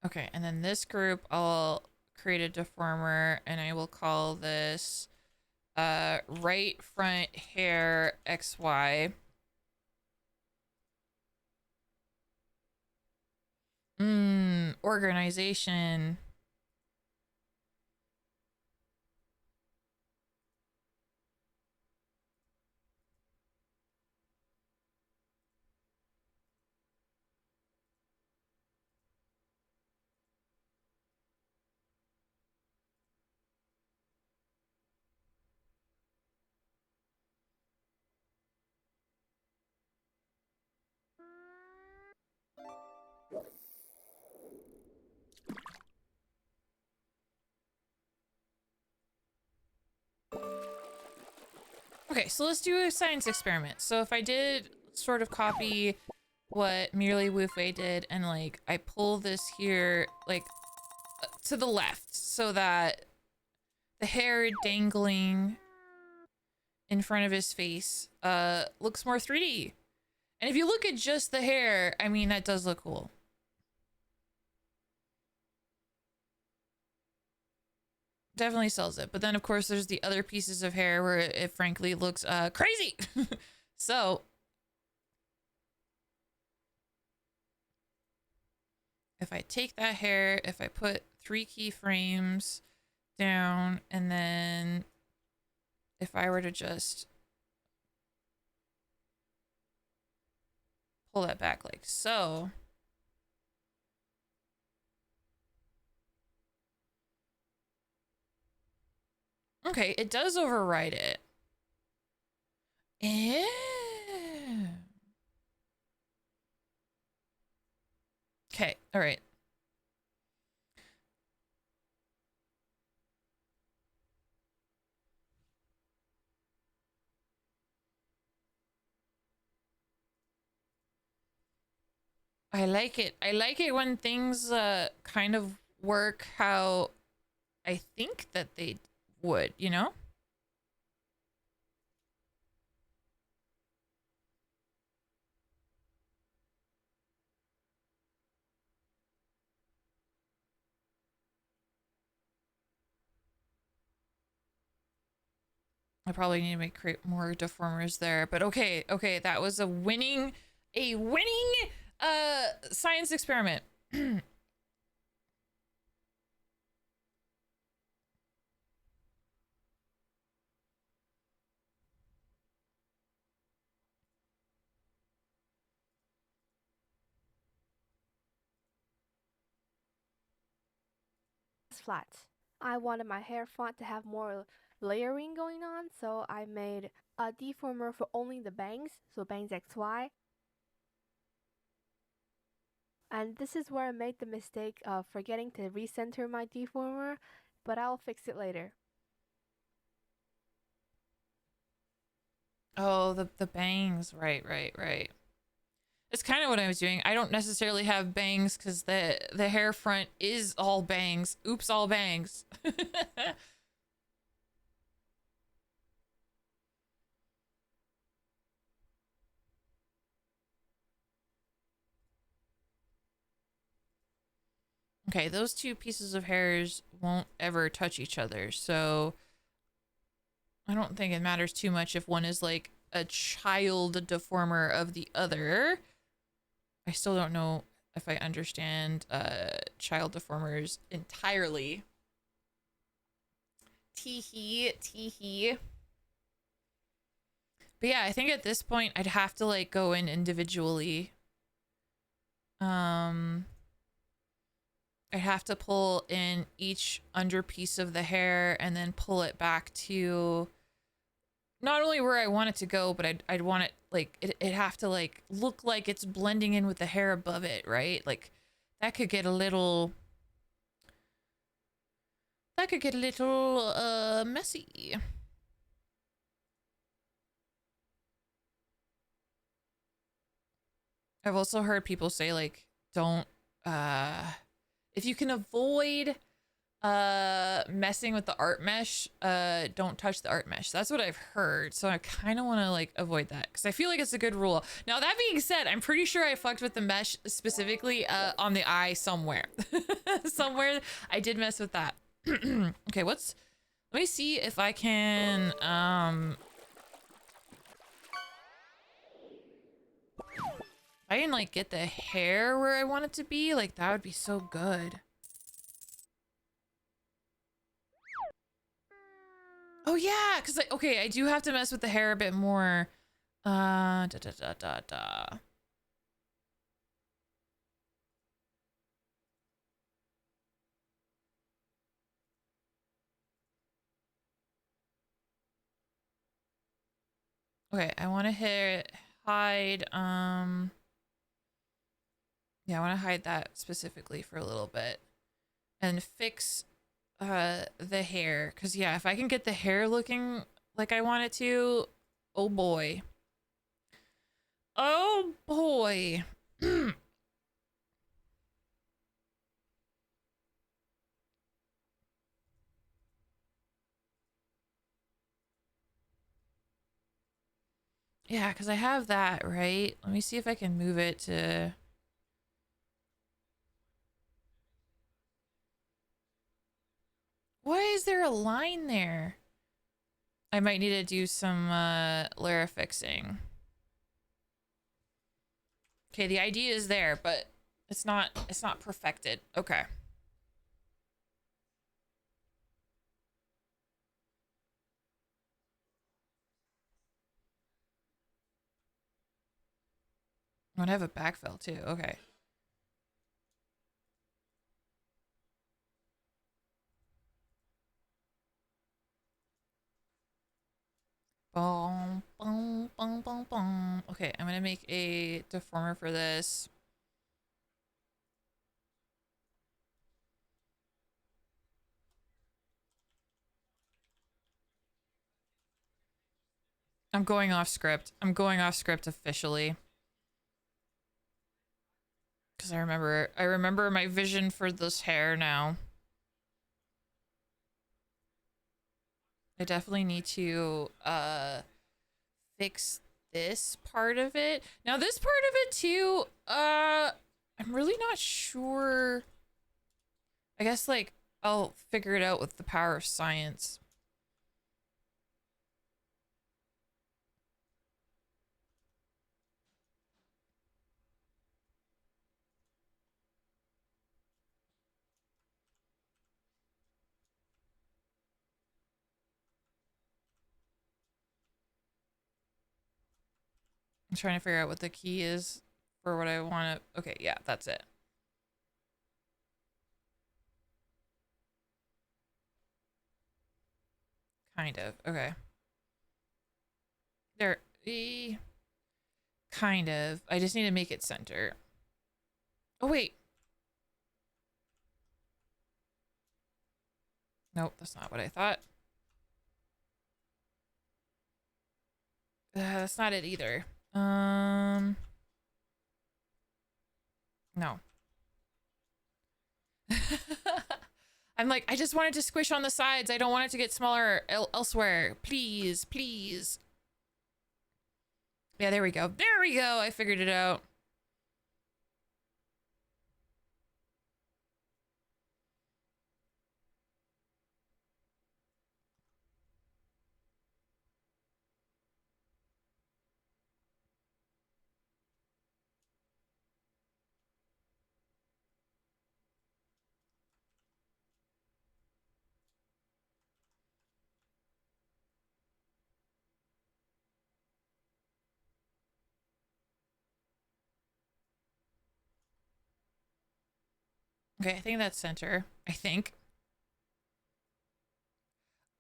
Okay, and then this group, I'll create a deformer, and I will call this right front hair XY. Organization. Okay, so let's do a science experiment. So if I did sort of copy what Merely Wufei did, and like I pull this here like to the left so that the hair dangling in front of his face looks more 3D. And if you look at just the hair, I mean, that does look cool. Definitely sells it. But then, of course, there's the other pieces of hair where it frankly looks crazy. So, if I take that hair, if I put 3 keyframes down, and then if I were to just pull that back like so. Okay, it does override it. Ew. Okay, all right. I like it. I like it when things kind of work how I think that they would, you know? I probably need to create more deformers there, but okay, okay, that was a winning science experiment. Flat. I wanted my hair font to have more layering going on, so I made a deformer for only the bangs, so bangs XY. And this is where I made the mistake of forgetting to recenter my deformer, but I'll fix it later. Oh, the bangs. Right, right, right. It's kind of what I was doing. I don't necessarily have bangs because the hair front is all bangs. Oops, all bangs. Okay, those two pieces of hairs won't ever touch each other, so I don't think it matters too much if one is like a child deformer of the other. I still don't know if I understand child deformers entirely. Tee-hee, tee-hee. But yeah, I think at this point I'd have to like go in individually. I'd have to pull in each under piece of the hair and then pull it back to not only where I want it to go, but I'd want it like it'd have to like look like it's blending in with the hair above it, right? Like that could get a little messy. I've also heard people say like don't if you can avoid messing with the art mesh, don't touch the art mesh. That's what I've heard, so I kind of want to like avoid that because I feel like it's a good rule. Now that being said, I'm pretty sure I fucked with the mesh specifically on the eye somewhere. Somewhere I did mess with that. Okay, let me see if I can I can like get the hair where I want it to be, like that would be so good. Oh yeah, because okay, I do have to mess with the hair a bit more. Da da da da da. Okay, I want to hide. Yeah, I want to hide that specifically for a little bit, and fix the hair. Cause yeah, if I can get the hair looking like I want it to, oh boy. Oh boy. Yeah, because I have that, right? Let me see if I can move it to... Why is there a line there? I might need to do some Lara fixing. Okay, the idea is there, but it's not perfected. Okay. I'm gonna have a backfill too. Okay. Boom, boom, boom, boom, boom. Okay, I'm gonna make a deformer for this. I'm going off script. I'm going off script officially. Because I remember my vision for this hair now. I definitely need to fix this part of it. Now this part of it too, I'm really not sure. I guess like I'll figure it out with the power of science. I'm trying to figure out what the key is for what I want to... Okay, yeah, that's it. Kind of. Okay. There. Kind of. I just need to make it center. Oh, wait. Nope, that's not what I thought. That's not it either. No. I'm like, I just want it to squish on the sides. I don't want it to get smaller elsewhere. Please, please. Yeah, there we go. There we go. I figured it out. Okay, I think that's center. I think.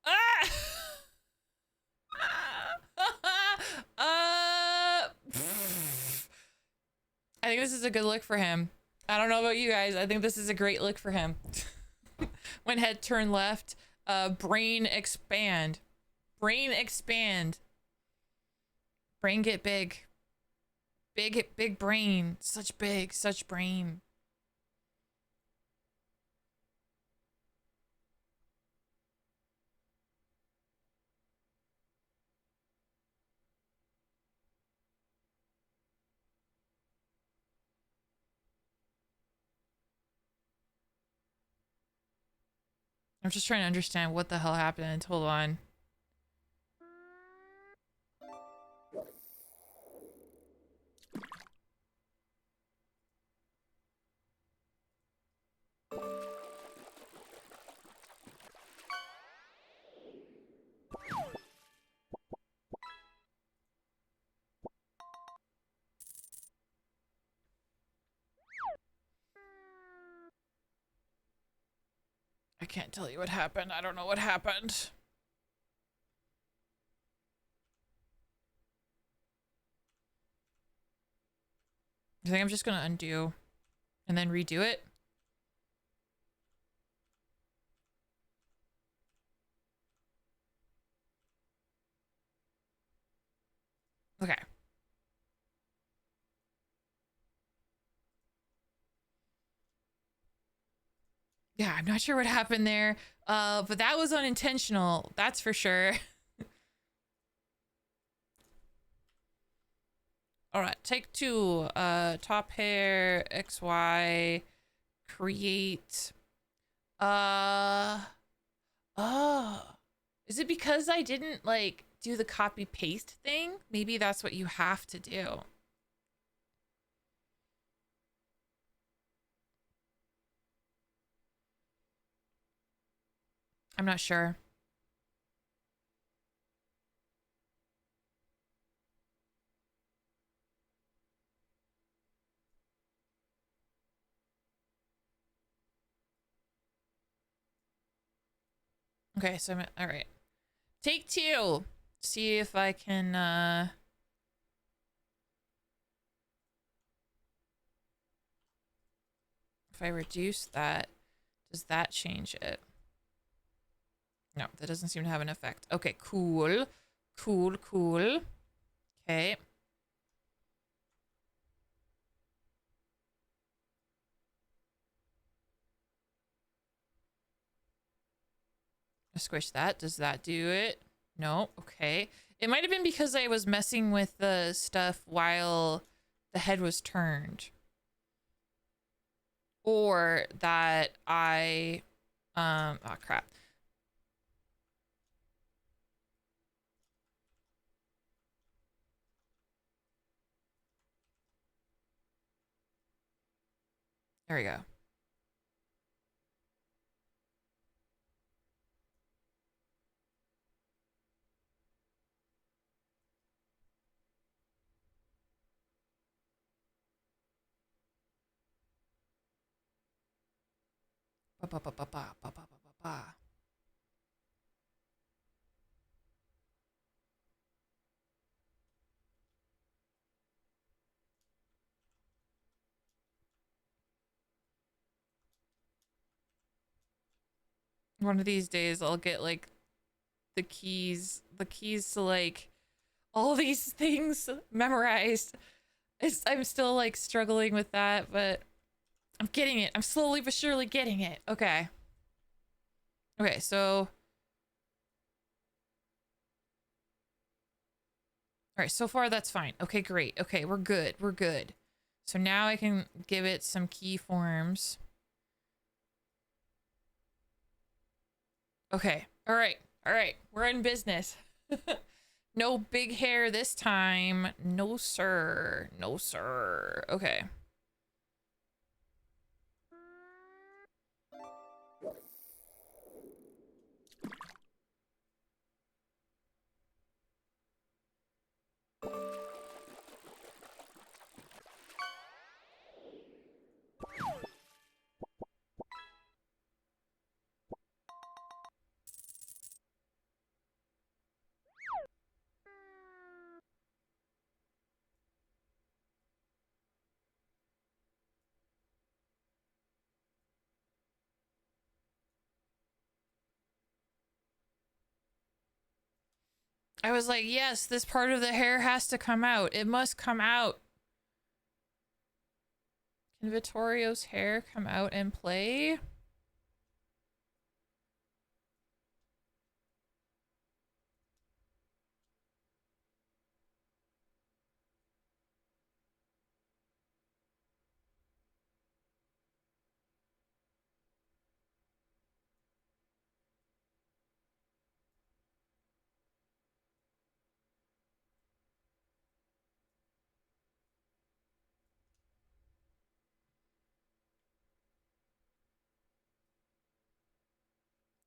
Ah! I think this is a good look for him. I don't know about you guys. I think this is a great look for him. When head turn left, brain expand. Brain expand. Brain get big. Big brain. Such brain. I'm just trying to understand what the hell happened. Hold on. I can't tell you what happened. I don't know what happened. I think I'm just gonna undo and then redo it. Okay. Yeah, I'm not sure what happened there. But that was unintentional. That's for sure. All right, take 2. Top hair, XY, create. Oh. Is it because I didn't like do the copy paste thing? Maybe that's what you have to do. I'm not sure. Okay, so all right. Take 2. See if I can if I reduce that, does that change it? No, that doesn't seem to have an effect. Okay, cool. Cool, cool. Okay. Squish that. Does that do it? No. Okay. It might have been because I was messing with the stuff while the head was turned. Or that I oh crap. There we go. Ba ba ba ba ba ba ba ba ba. One of these days I'll get like the keys to like all these things memorized. I'm still like struggling with that, but I'm getting it. I'm slowly but surely getting it. Okay. Okay, so all right, so far that's fine. Okay, great. Okay, we're good. We're good. So now I can give it some key forms. Okay. All right. All right. We're in business. No big hair this time. No, sir. No, sir. Okay. I was like, yes, this part of the hair has to come out. It must come out. Can Vittorio's hair come out and play?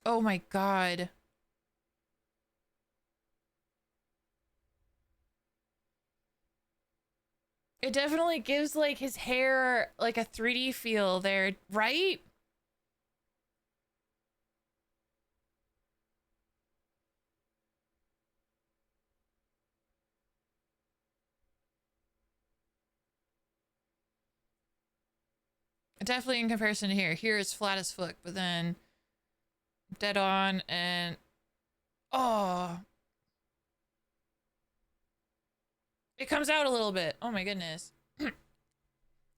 Oh my god. It definitely gives like his hair like a 3D feel there, right? Definitely in comparison to here. Here it's flat as fuck, but then dead on and oh, it comes out a little bit. Oh my goodness.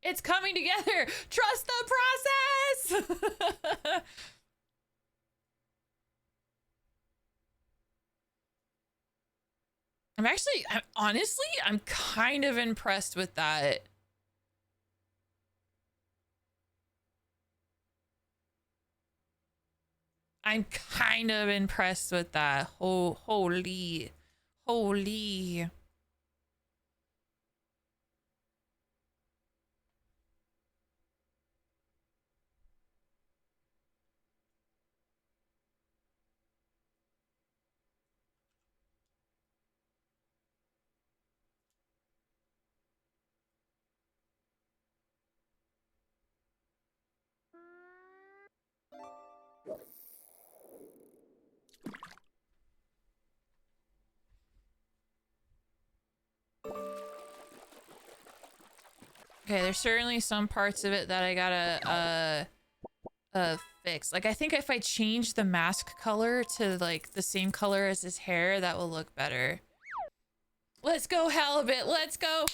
It's coming together. Trust the process. Honestly, I'm kind of impressed with that. I'm kind of impressed with that. Holy. Okay, there's certainly some parts of it that I gotta fix. Like, I think if I change the mask color to like the same color as his hair, that will look better. Let's go, Halibut, let's go.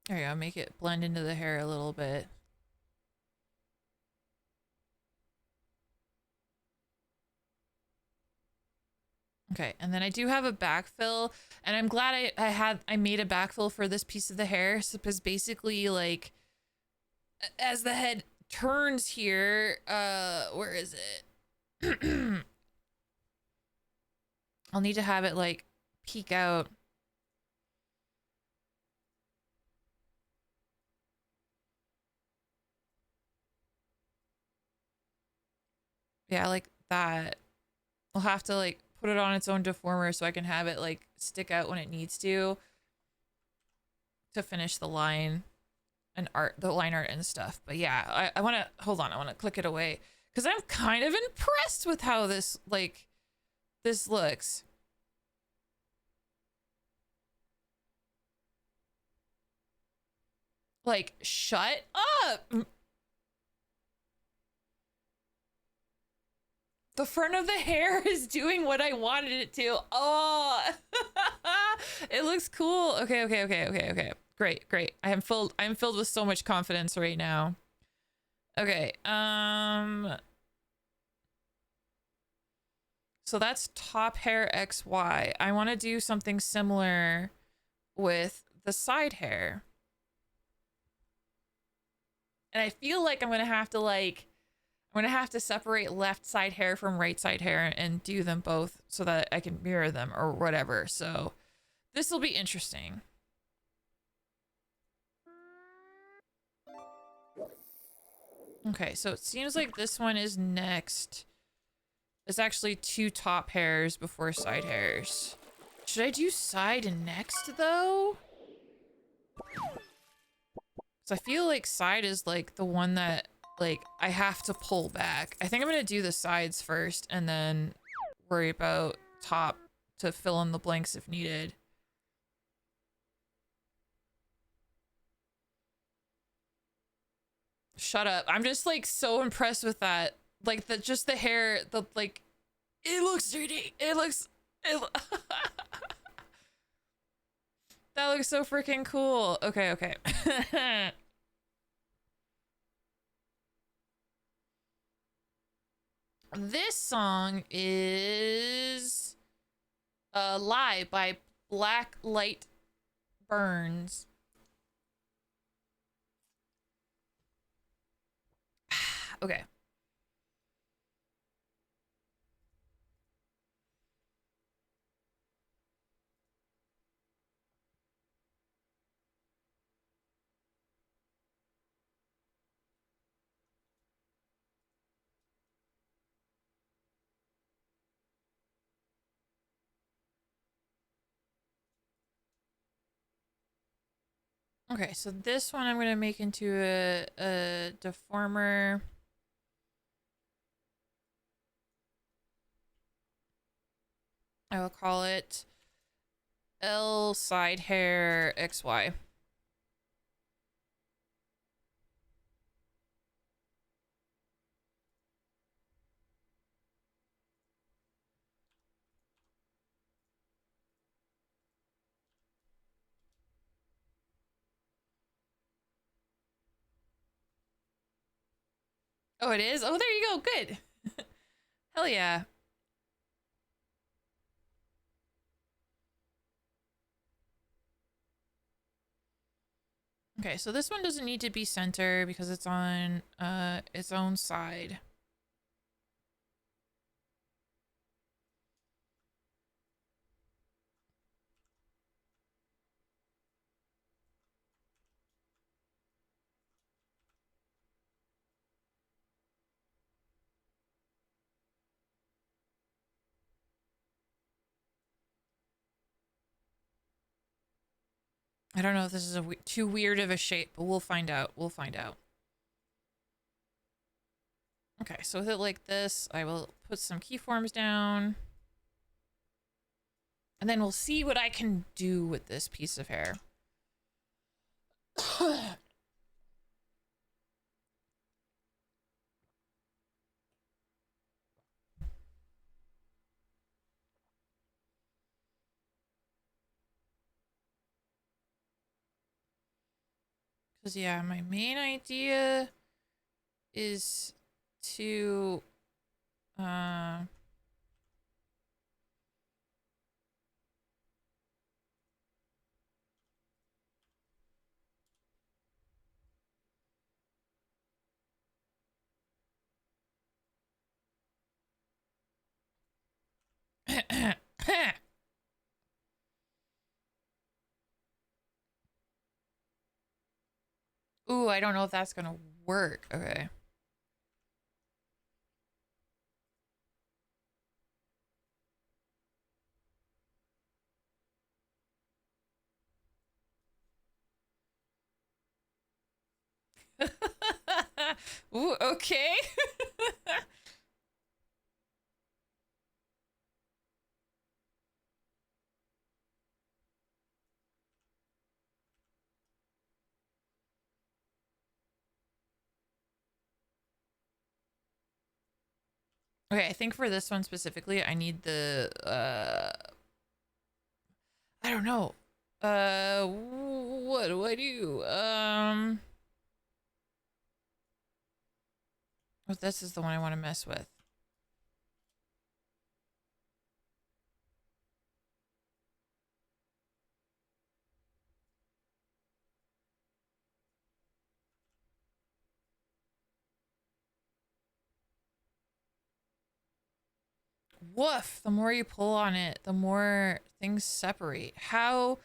There you go, make it blend into the hair a little bit. Okay, and then I do have a backfill, and I'm glad I made a backfill for this piece of the hair, because basically, like, as the head turns here, where is it? I'll need to have it like peek out. Yeah, like that. I'll have to like put it on its own deformer so I can have it like stick out when it needs to finish the line and the line art and stuff. But yeah, I want to hold on. I want to click it away because I'm kind of impressed with how this looks. Like, shut up. The front of the hair is doing what I wanted it to. Oh, it looks cool. Okay. Great. I'm filled with so much confidence right now. Okay. So that's top hair XY. I want to do something similar with the side hair. And I feel like I'm going to have to separate left side hair from right side hair and do them both so that I can mirror them or whatever. So this will be interesting. Okay, so it seems like this one is next. It's actually 2 top hairs before side hairs. Should I do side next though? Because I feel like side is like the one that like I have to pull back. I think I'm gonna do the sides first and then worry about top to fill in the blanks if needed. Shut up. I'm just like so impressed with that. Like just the hair, like it looks dirty. That looks so freaking cool. Okay. This song is Lie by Black Light Burns. Okay. Okay, so this one I'm gonna make into a deformer. I will call it L side hair XY. Oh, it is? Oh, there you go. Good. Hell yeah. Okay, so this one doesn't need to be center because it's on its own side. I don't know if this is too weird of a shape, but we'll find out. We'll find out. Okay, so with it like this, I will put some keyforms down. And then we'll see what I can do with this piece of hair. Because, yeah, my main idea is to... Ooh, I don't know if that's gonna work. Okay. Ooh, okay. Okay, I think for this one specifically, I need the, I don't know. What do I do? Oh, this is the one I want to mess with. Woof, the more you pull on it, the more things separate. How,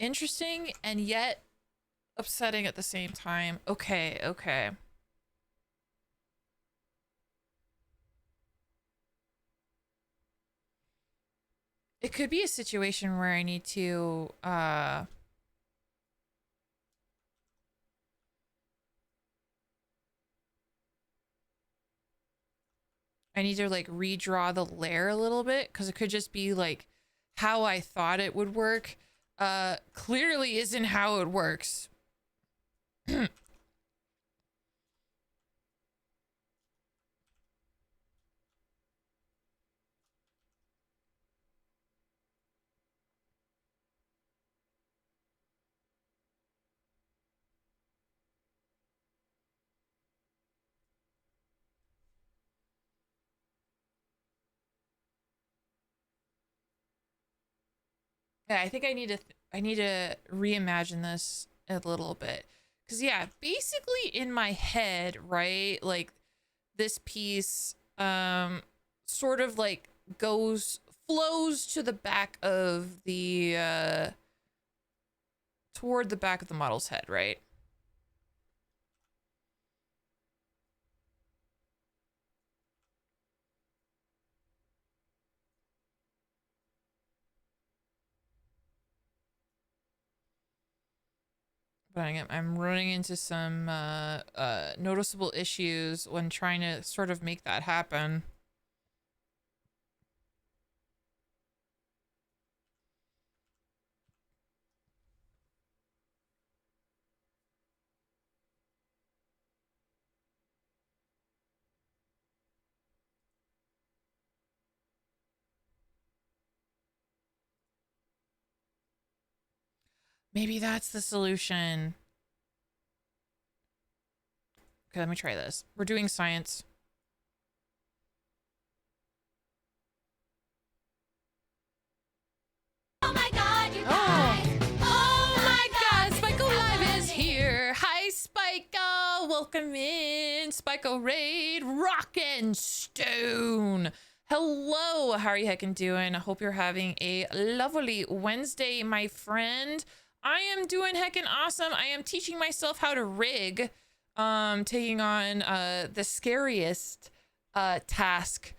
interesting and yet upsetting at the same time. Okay, okay. It could be a situation where I need to, I need to like redraw the layer a little bit because it could just be like how I thought it would work. Clearly isn't how it works. Yeah, I think I need to reimagine this a little bit. Cause yeah, basically in my head, right? Like this piece sort of like flows to the back of the toward the back of the model's head, right? But I'm running into some noticeable issues when trying to sort of make that happen. Maybe that's the solution. Okay, let me try this. We're doing science. Oh my god, you guys! Oh my god, Spyco Live is here. Hi, Spyco. Welcome in. Spyco Raid, Rockin' Stone. Hello, how are you heckin' doing? I hope you're having a lovely Wednesday, my friend. I am doing heckin' awesome. I am teaching myself how to rig, taking on the scariest task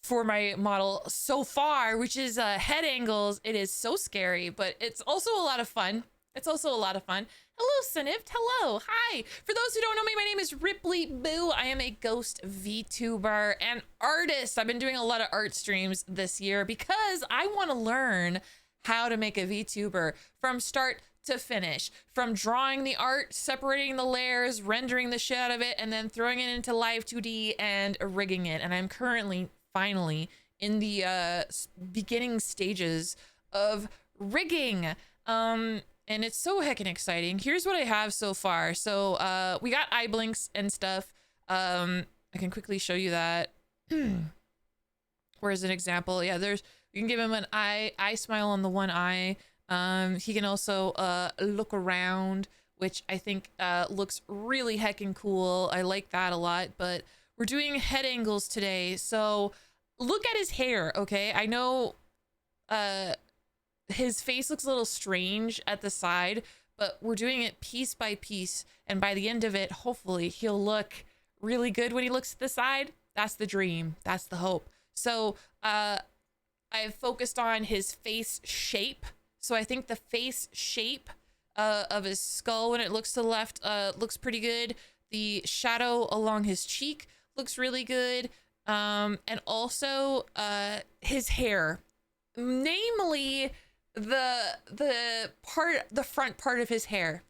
for my model so far, which is head angles. It is so scary, but it's also a lot of fun. Hello, Sinift. Hello. Hi. For those who don't know me, my name is Ripley Boo. I am a ghost VTuber and artist. I've been doing a lot of art streams this year because I want to learn how to make a VTuber from start to finish, from drawing the art, separating the layers, rendering the shit out of it, and then throwing it into live 2D and rigging it. And I'm currently finally in the beginning stages of rigging, and it's so heckin' exciting. Here's what I have so far. So we got eye blinks and stuff. I can quickly show you that. Where's an example? Yeah, you can give him an eye smile on the one eye. He can also look around, which I think looks really heckin' cool. I like that a lot. But we're doing head angles today, so look at his hair, okay? I know his face looks a little strange at the side, but we're doing it piece by piece, and by the end of it, hopefully he'll look really good when he looks at the side. That's the dream. That's the hope. So I've focused on his face shape. So I think the face shape of his skull when it looks to the left looks pretty good. The shadow along his cheek looks really good. And also his hair, namely the front part of his hair.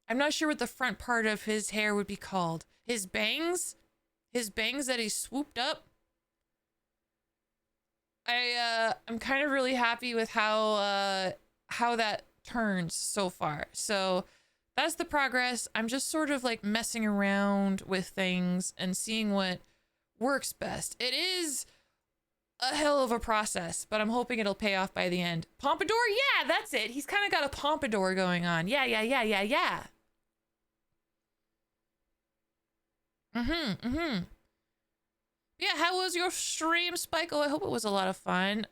I'm not sure what the front part of his hair would be called. His bangs that he swooped up. I'm kind of really happy with how that turns so far. So that's the progress. I'm just sort of like messing around with things and seeing what works best. It is a hell of a process, but I'm hoping it'll pay off by the end. Pompadour? Yeah, that's it. He's kind of got a pompadour going on. Yeah. Yeah, how was your stream, Spike? Oh, I hope it was a lot of fun.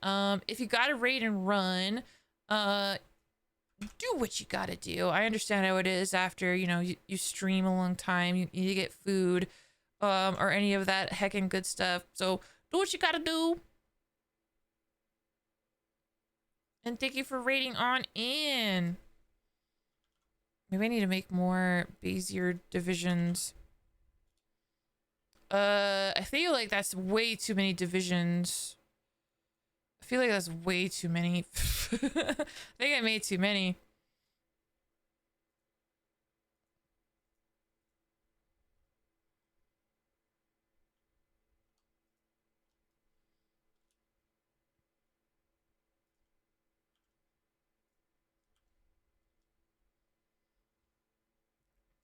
If you got to raid and run, do what you gotta do. I understand how it is after, you stream a long time, you get food, or any of that heckin' good stuff. So do what you gotta do. And thank you for raiding on in. Maybe I need to make more Bezier divisions. I feel like that's way too many divisions. I feel like that's way too many. I think I made too many.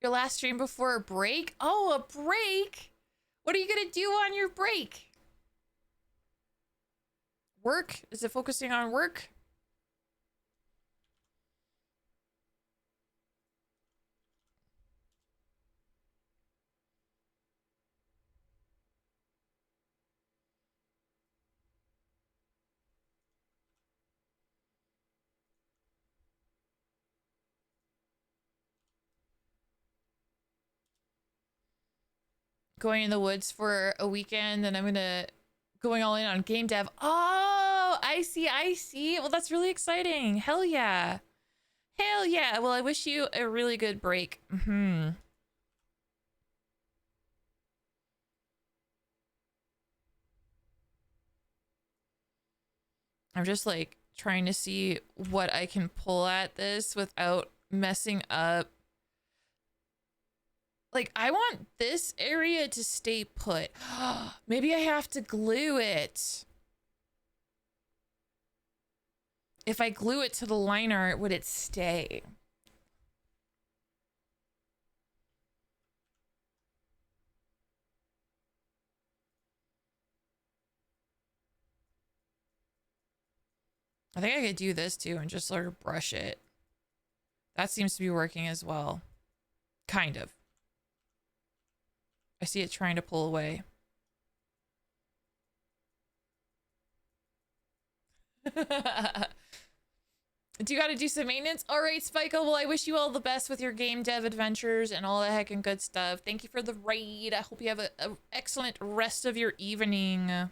Your last stream before a break? Oh, a break? What are you gonna do on your break? Work? Is it focusing on work? Going in the woods for a weekend, and I'm going all in on game dev. Oh, I see. Well, that's really exciting. Hell yeah. Well, I wish you a really good break. I'm just like trying to see what I can pull at this without messing up. Like, I want this area to stay put. Maybe I have to glue it. if I glue it to the line art, would it stay? I think I could do this too and just sort of brush it. That seems to be working as well. Kind of. I see it trying to pull away. Do you got to do some maintenance? All right, Spiko. Well, I wish you all the best with your game dev adventures and all the heckin' good stuff. Thank you for the raid. I hope you have a excellent rest of your evening. I'm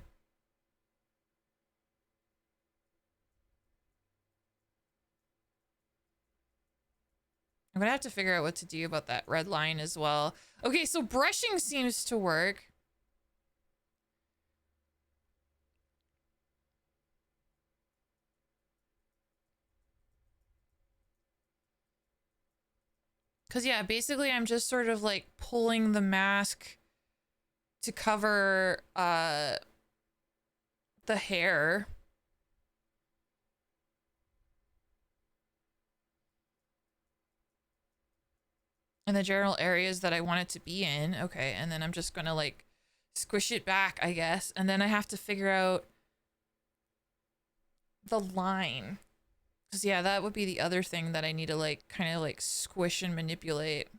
gonna have to figure out what to do about that red line as well. Okay, so brushing seems to work. Because, yeah, basically I'm just sort of like pulling the mask to cover the hair. And the general areas that I want it to be in. Okay, and then I'm just gonna like squish it back, I guess. And then I have to figure out the line. Because, yeah, that would be the other thing that I need to like kind of like squish and manipulate.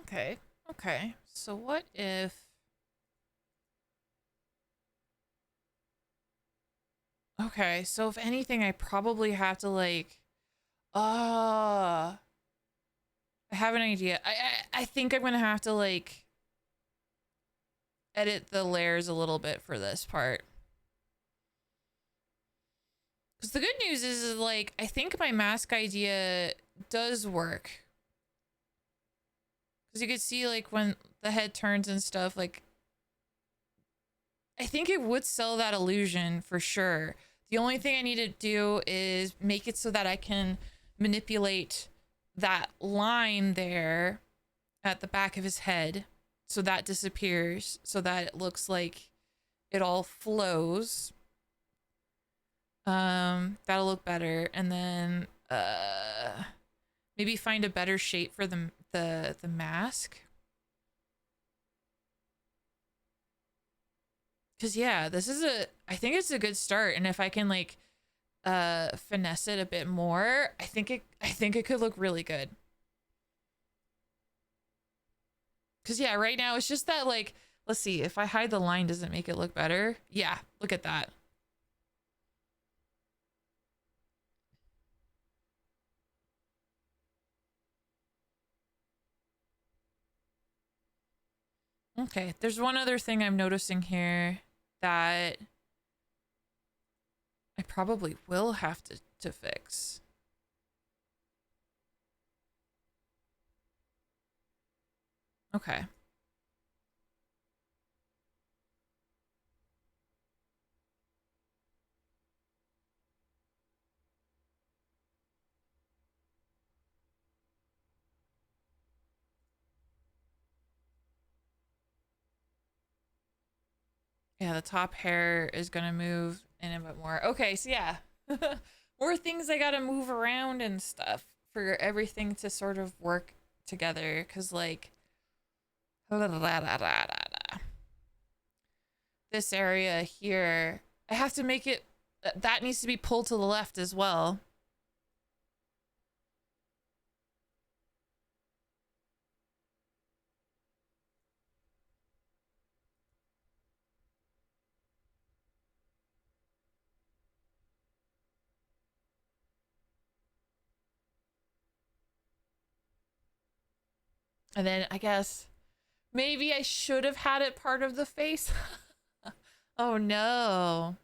Okay, okay. So what if... Okay, so if anything, I probably have to like... I have an idea. I think I'm gonna have to like edit the layers a little bit for this part. Because the good news is like, I think my mask idea does work. Because you could see like when the head turns and stuff, like, I think it would sell that illusion for sure. The only thing I need to do is make it so that I can manipulate that line there at the back of his head. So that disappears, so that it looks like it all flows. That'll look better. And then maybe find a better shape for the mask. Cause yeah, this is I think it's a good start. And if I can like finesse it a bit more, I think it could look really good. Cause yeah, right now it's just that like, let's see, if I hide the line, does it make it look better? Yeah, look at that. Okay, there's one other thing I'm noticing here that I probably will have to fix. Okay. Yeah, the top hair is gonna move in a bit more. Okay, so yeah. More things I gotta move around and stuff for everything to sort of work together. Cause like this area here, I have to make it that needs to be pulled to the left as well. And then I guess maybe I should have had it part of the face. Oh no.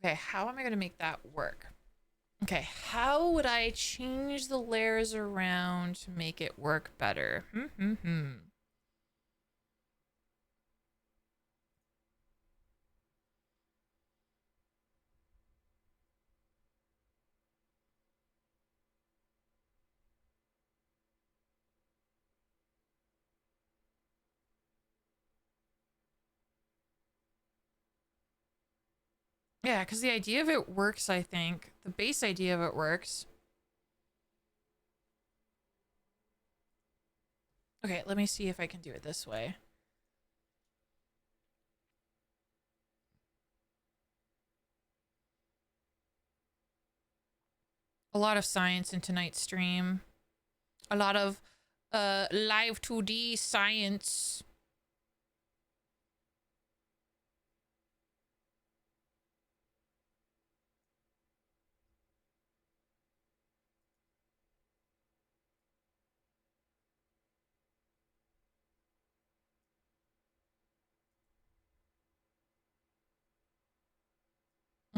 Okay, how am I gonna make that work? Okay, how would I change the layers around to make it work better? Yeah, because the idea of it works, I think. The base idea of it works. Okay, let me see if I can do it this way. A lot of science in tonight's stream. A lot of live 2D science.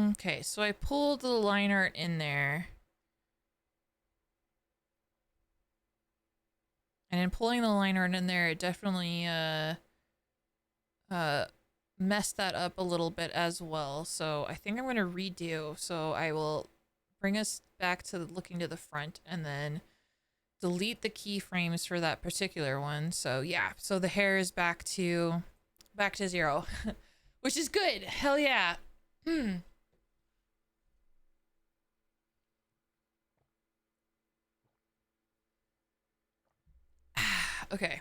Okay, so I pulled the line art in there. And in pulling the line art in there, it definitely messed that up a little bit as well. So I think I'm going to redo. So I will bring us back to looking to the front and then delete the keyframes for that particular one. So yeah, so the hair is back to 0, which is good. Hell yeah. Okay.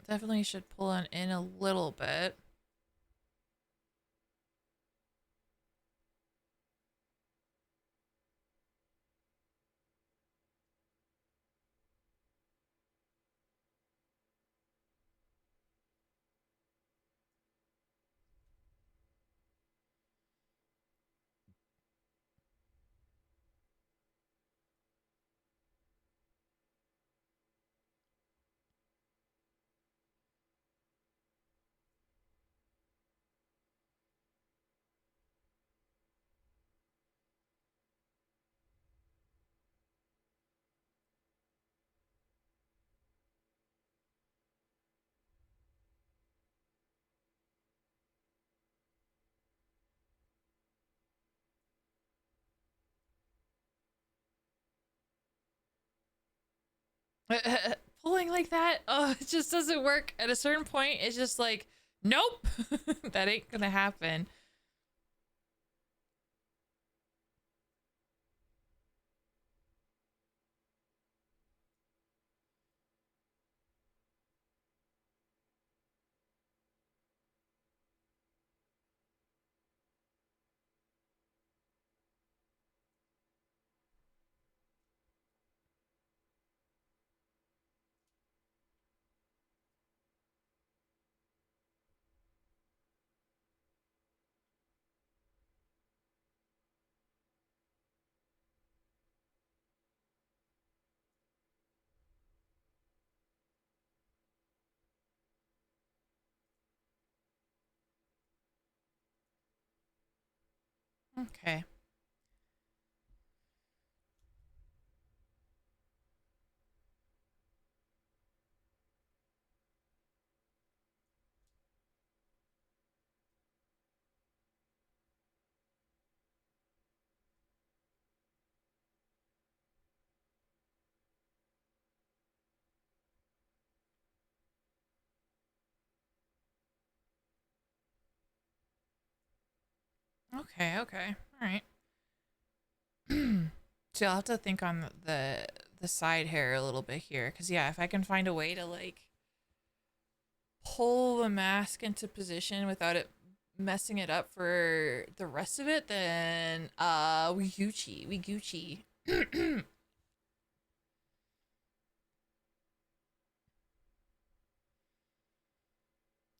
Definitely should pull it in a little bit. Pulling like that, oh, it just doesn't work. At a certain point, it's just like, nope, that ain't gonna happen. Okay. Okay, okay. All right. So I'll have to think on the side hair a little bit here, cuz yeah, if I can find a way to like pull the mask into position without it messing it up for the rest of it, then we Gucci. We Gucci.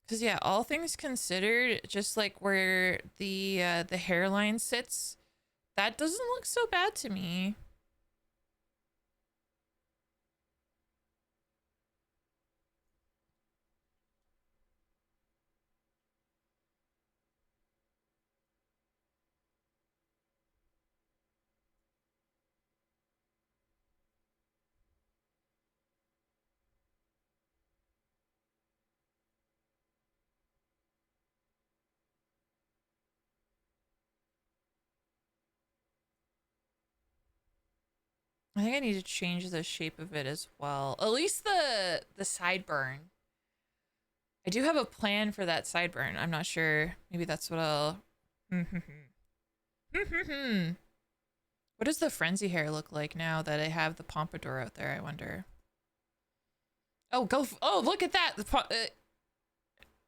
Cuz yeah, all things considered, just like where the hairline sits, that doesn't look so bad to me. I think I need to change the shape of it as well. At least the sideburn. I do have a plan for that sideburn. I'm not sure. Maybe that's what I'll. What does the frenzy hair look like now that I have the pompadour out there? I wonder. Oh, go! Oh, look at that! It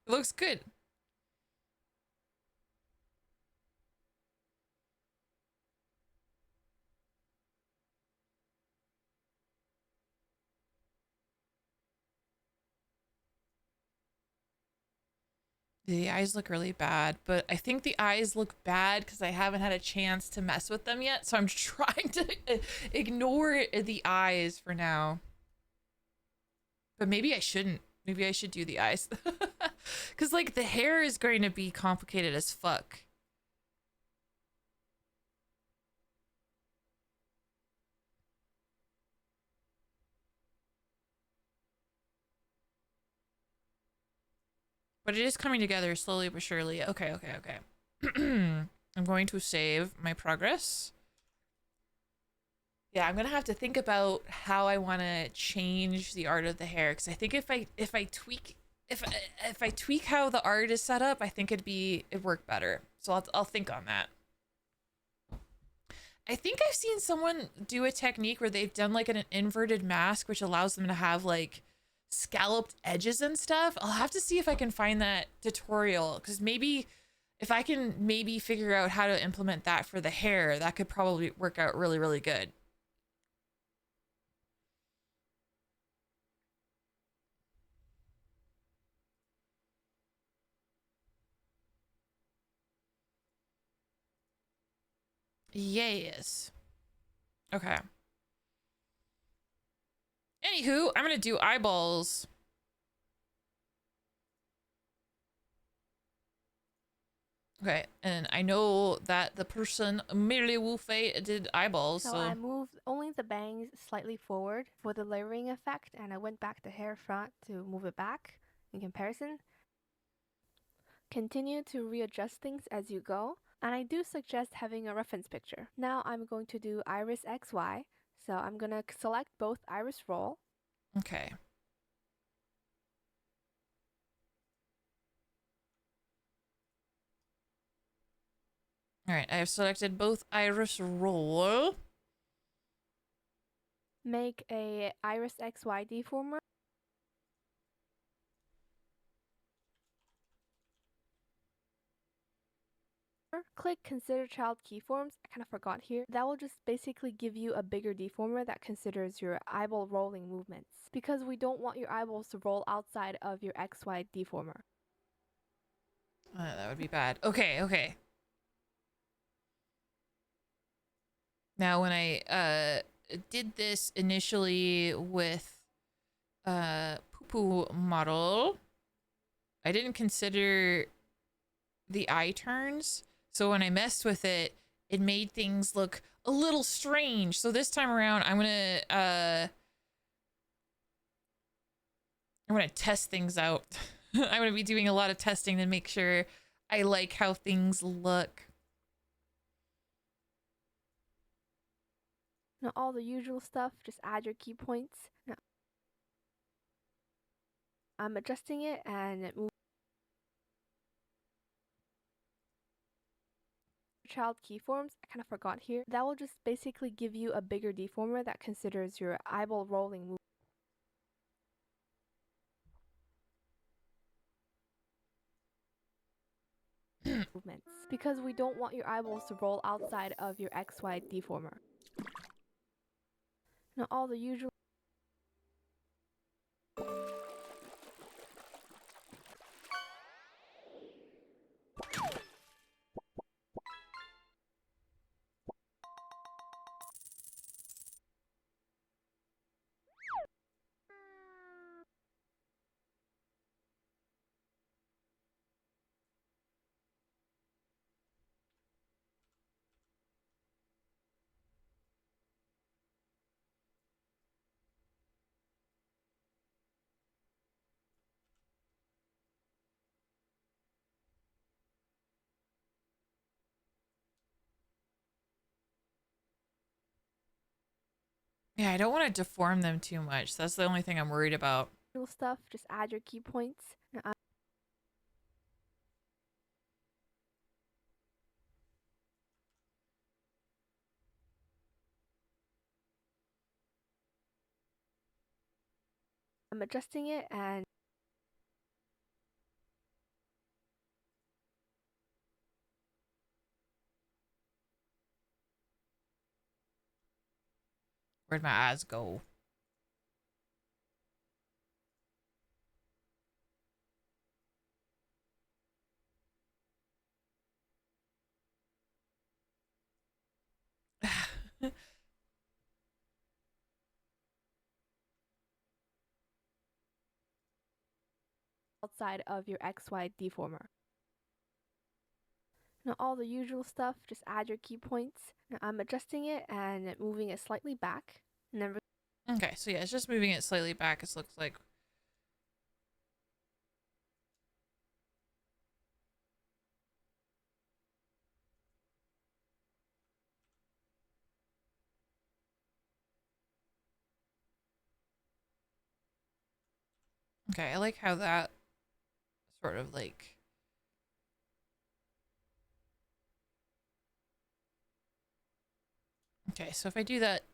looks good. The eyes look really bad, but I think the eyes look bad because I haven't had a chance to mess with them yet. So I'm trying to ignore the eyes for now. But maybe I shouldn't. Maybe I should do the eyes. Because, like, the hair is going to be complicated as fuck. But it is coming together slowly but surely. Okay, okay, okay. I'm going to save my progress. Yeah, I'm gonna have to think about how I want to change the art of the hair, because I think if I tweak if I tweak how the art is set up, I think it'd work better. So I'll think on that. I think I've seen someone do a technique where they've done like an inverted mask, which allows them to have like scalloped edges and stuff. I'll have to see if I can find that tutorial, because maybe if I can maybe figure out how to implement that for the hair, that could probably work out really, really good. Yes. Okay. Anywho, I'm gonna do eyeballs. Okay, and I know that the person merely Wolfei did eyeballs, So I moved only the bangs slightly forward for the layering effect, and I went back the hair front to move it back in comparison. Continue to readjust things as you go, and I do suggest having a reference picture. Now I'm going to do iris XY, so I'm gonna select both iris roll. Okay. All right, I have selected both iris roll. Make a iris XY deformer. Click consider child keyforms. I kind of forgot here. That will just basically give you a bigger deformer that considers your eyeball rolling movements, because we don't want your eyeballs to roll outside of your XY deformer. That would be bad. Okay, okay. Now, when I did this initially with Poo Poo model, I didn't consider the eye turns. So when I messed with it, it made things look a little strange. So this time around, I'm gonna test things out. I'm gonna be doing a lot of testing to make sure I like how things look. Now all the usual stuff, just add your key points. Now, I'm adjusting it and it moves child keyforms. I kind of forgot here. That will just basically give you a bigger deformer that considers your eyeball rolling movements because we don't want your eyeballs to roll outside of your XY deformer. Now all the usual Yeah, I don't want to deform them too much. That's the only thing I'm worried about. stuff, just add your key points. Now, I'm adjusting it and Where'd my eyes go? outside of your XY deformer. Now all the usual stuff, just add your key points. Now I'm adjusting it and moving it slightly back. And then Okay, so yeah, it's just moving it slightly back, it looks like. Okay, I like how that sort of like... Okay, so if I do that...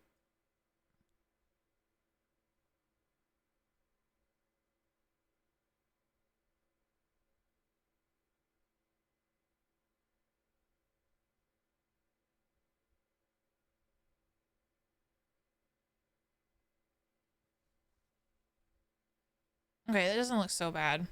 Okay, that doesn't look so bad.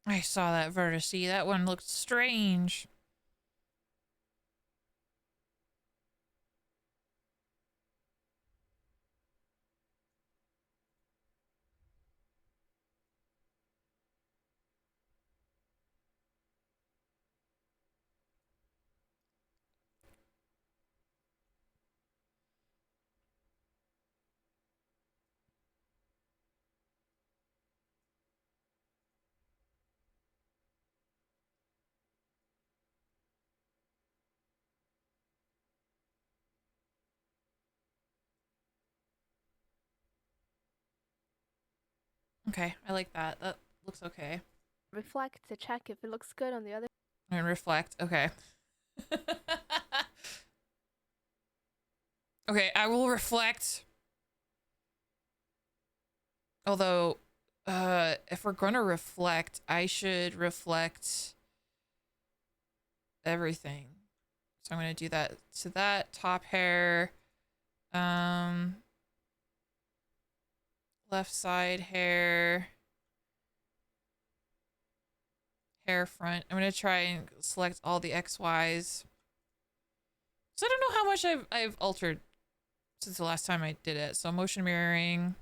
I saw that vertice. That one looked strange. Okay, I like that. That looks okay. reflect to check if it looks good on the other. And reflect. Okay. Okay, I will reflect. Although, if we're gonna reflect, I should reflect everything. So I'm going to do that to that top hair. Left side hair. Hair front. I'm going to try and select all the XYs. So I don't know how much I've altered since the last time I did it. So motion mirroring.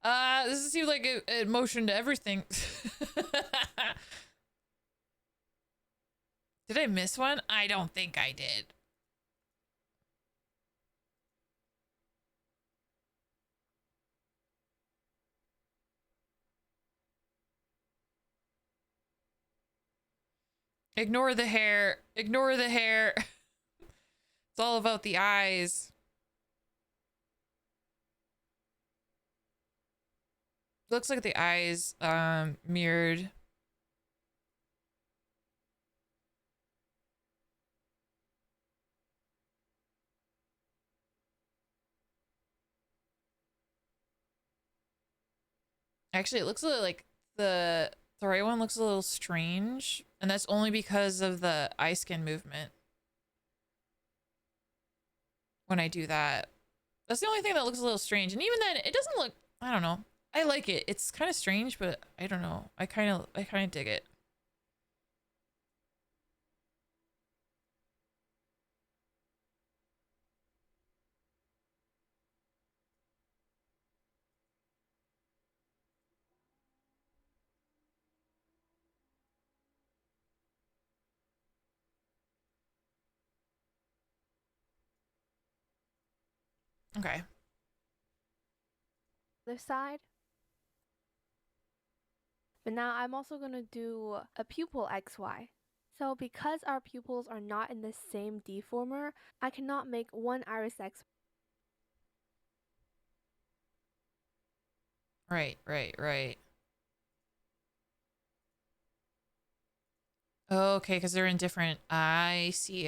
This seems like it motioned everything. Did I miss one? I don't think I did. Ignore the hair. Ignore the hair. It's all about the eyes. Looks like the eyes mirrored. Actually, it looks a little like the right one looks a little strange, and that's only because of the eye skin movement. When I do that, that's the only thing that looks a little strange. And even then, it doesn't look. I don't know. I like it. It's kind of strange, but I don't know. I kind of dig it. Okay. Other side. But now I'm also going to do a pupil XY. So because our pupils are not in the same deformer, I cannot make one iris X. Right. Okay, because they're in different. I see.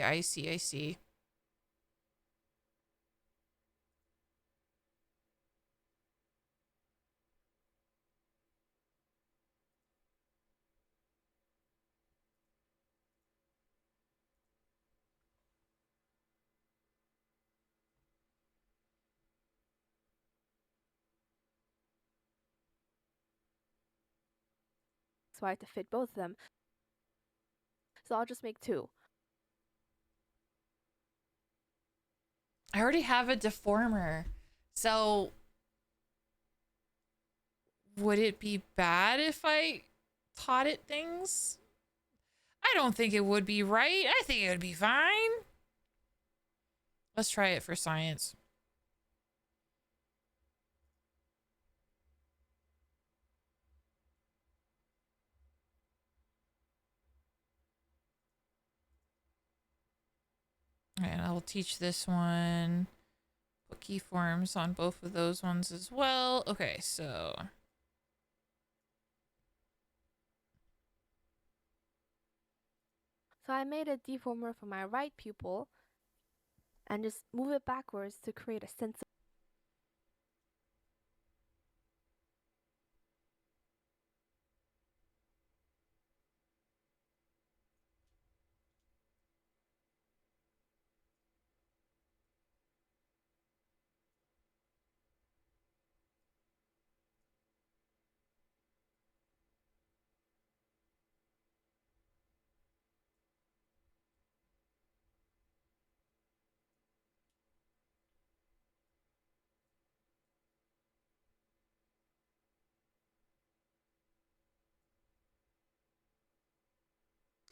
XY to fit both of them. So I'll just make two. I already have a deformer, so would it be bad if I taught it things? I don't think it would be right. I think it would be fine. Let's try it for science. And I'll teach this one. Put keyforms on both of those ones as well. Okay, so So I made a deformer for my right pupil and just move it backwards to create a sense of.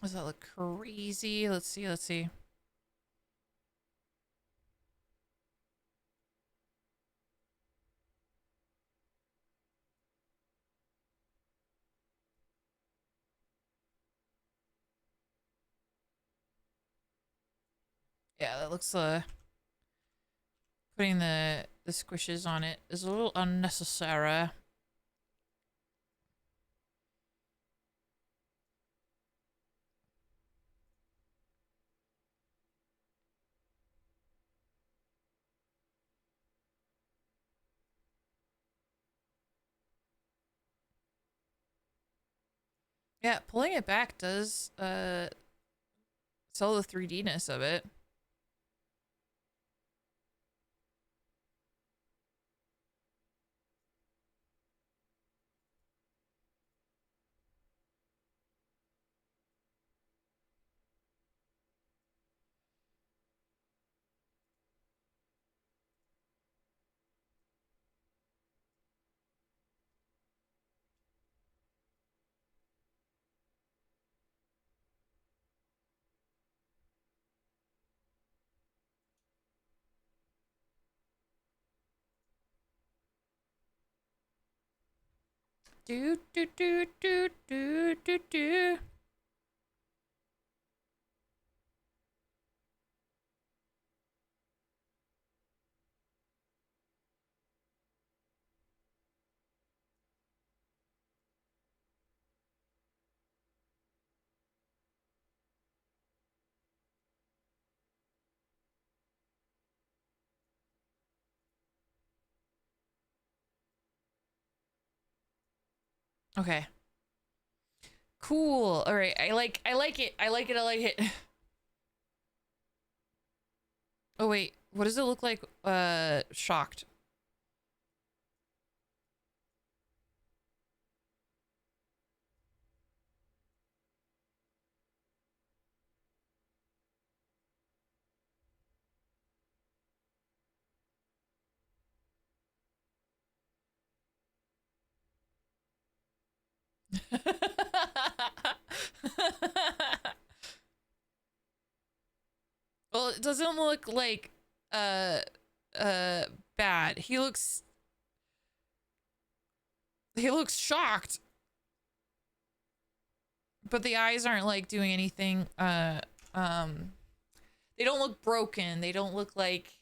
does that look crazy? Let's see. Yeah, that looks putting the squishes on it is a little unnecessary. Yeah, pulling it back does sell the 3D-ness of it. Do do do do do do do. Okay. Cool. All right. I like it. I like it. I like it. Oh wait. What does it look like shocked? Well, it doesn't look like uh bad. He looks shocked. But the eyes aren't like doing anything they don't look broken. They don't look like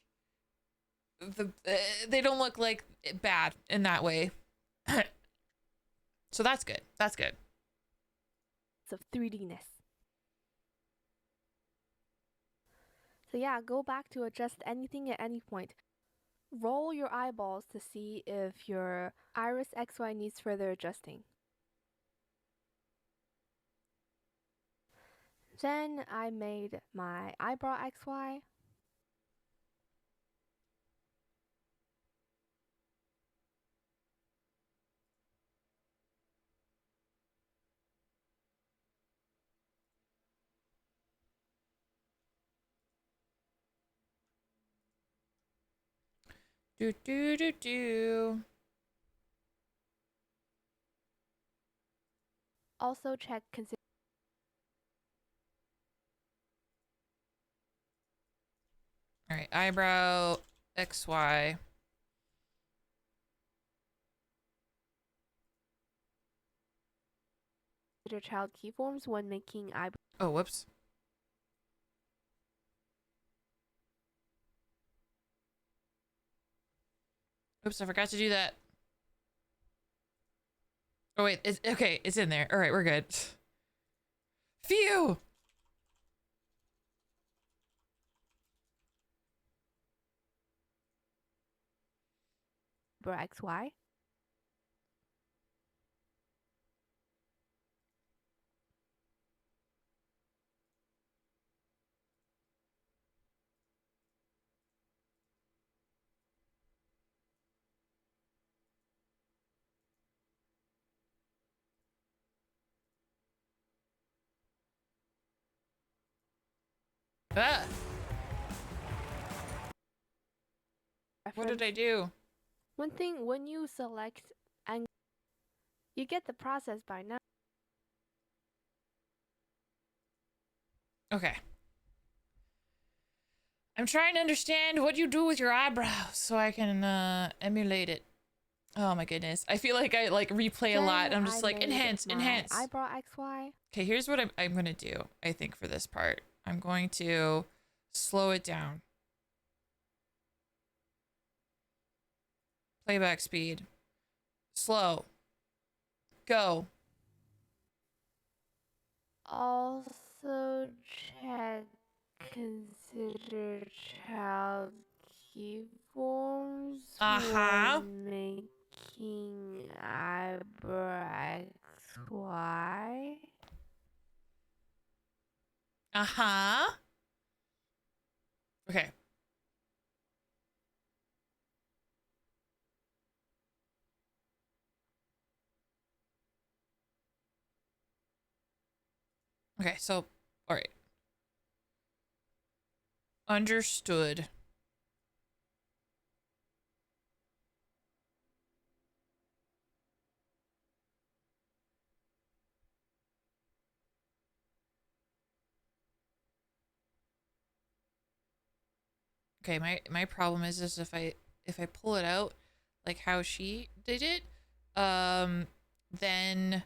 they don't look like bad in that way. So that's good. That's good. Of 3D-ness. So yeah, go back to adjust anything at any point. Roll your eyeballs to see if your iris XY needs further adjusting. Then I made my eyebrow XY. Do do do do. Also check All right, eyebrow XY. consider child keyforms when making eyebrow. Oh, whoops. Oops, I forgot to do that. Oh wait, it's okay, it's in there. All right, we're good. Phew. XY. Ah, what did I do? One thing, when you select and you get the process by now. Okay. I'm trying to understand what you do with your eyebrows so I can emulate it. Oh my goodness. I feel like I like replay a lot. I'm just like enhance. Eyebrow XY. Okay, here's what I'm gonna do, I think, for this part. I'm going to slow it down. Playback speed. Slow. Go. Also check consider child keyforms Uh-huh. when making eyebrow XY. Uh-huh. Okay. Okay, so, all right. Understood. Okay, my problem is if I pull it out like how she did it, then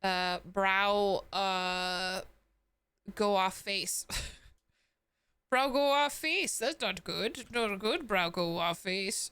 brow go off face. Brow go off face. That's not good. Not a good brow go off face.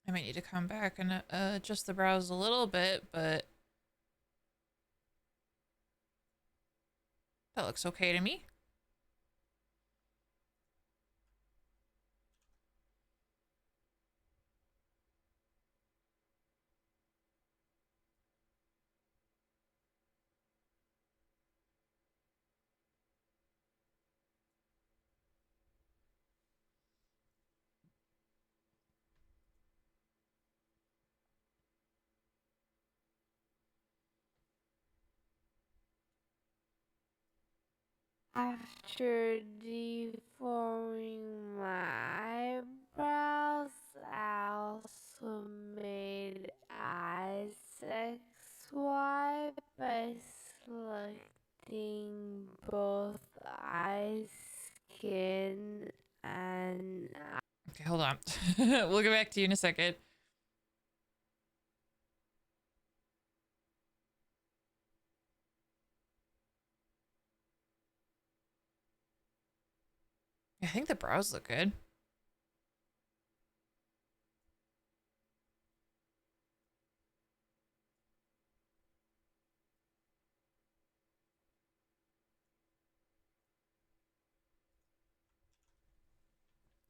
I might need to come back and adjust the brows a little bit, but that looks okay to me. After deforming my eyebrows, I also made eyes XY by selecting both eye skin and Okay, hold on. We'll get back to you in a second. I think the brows look good.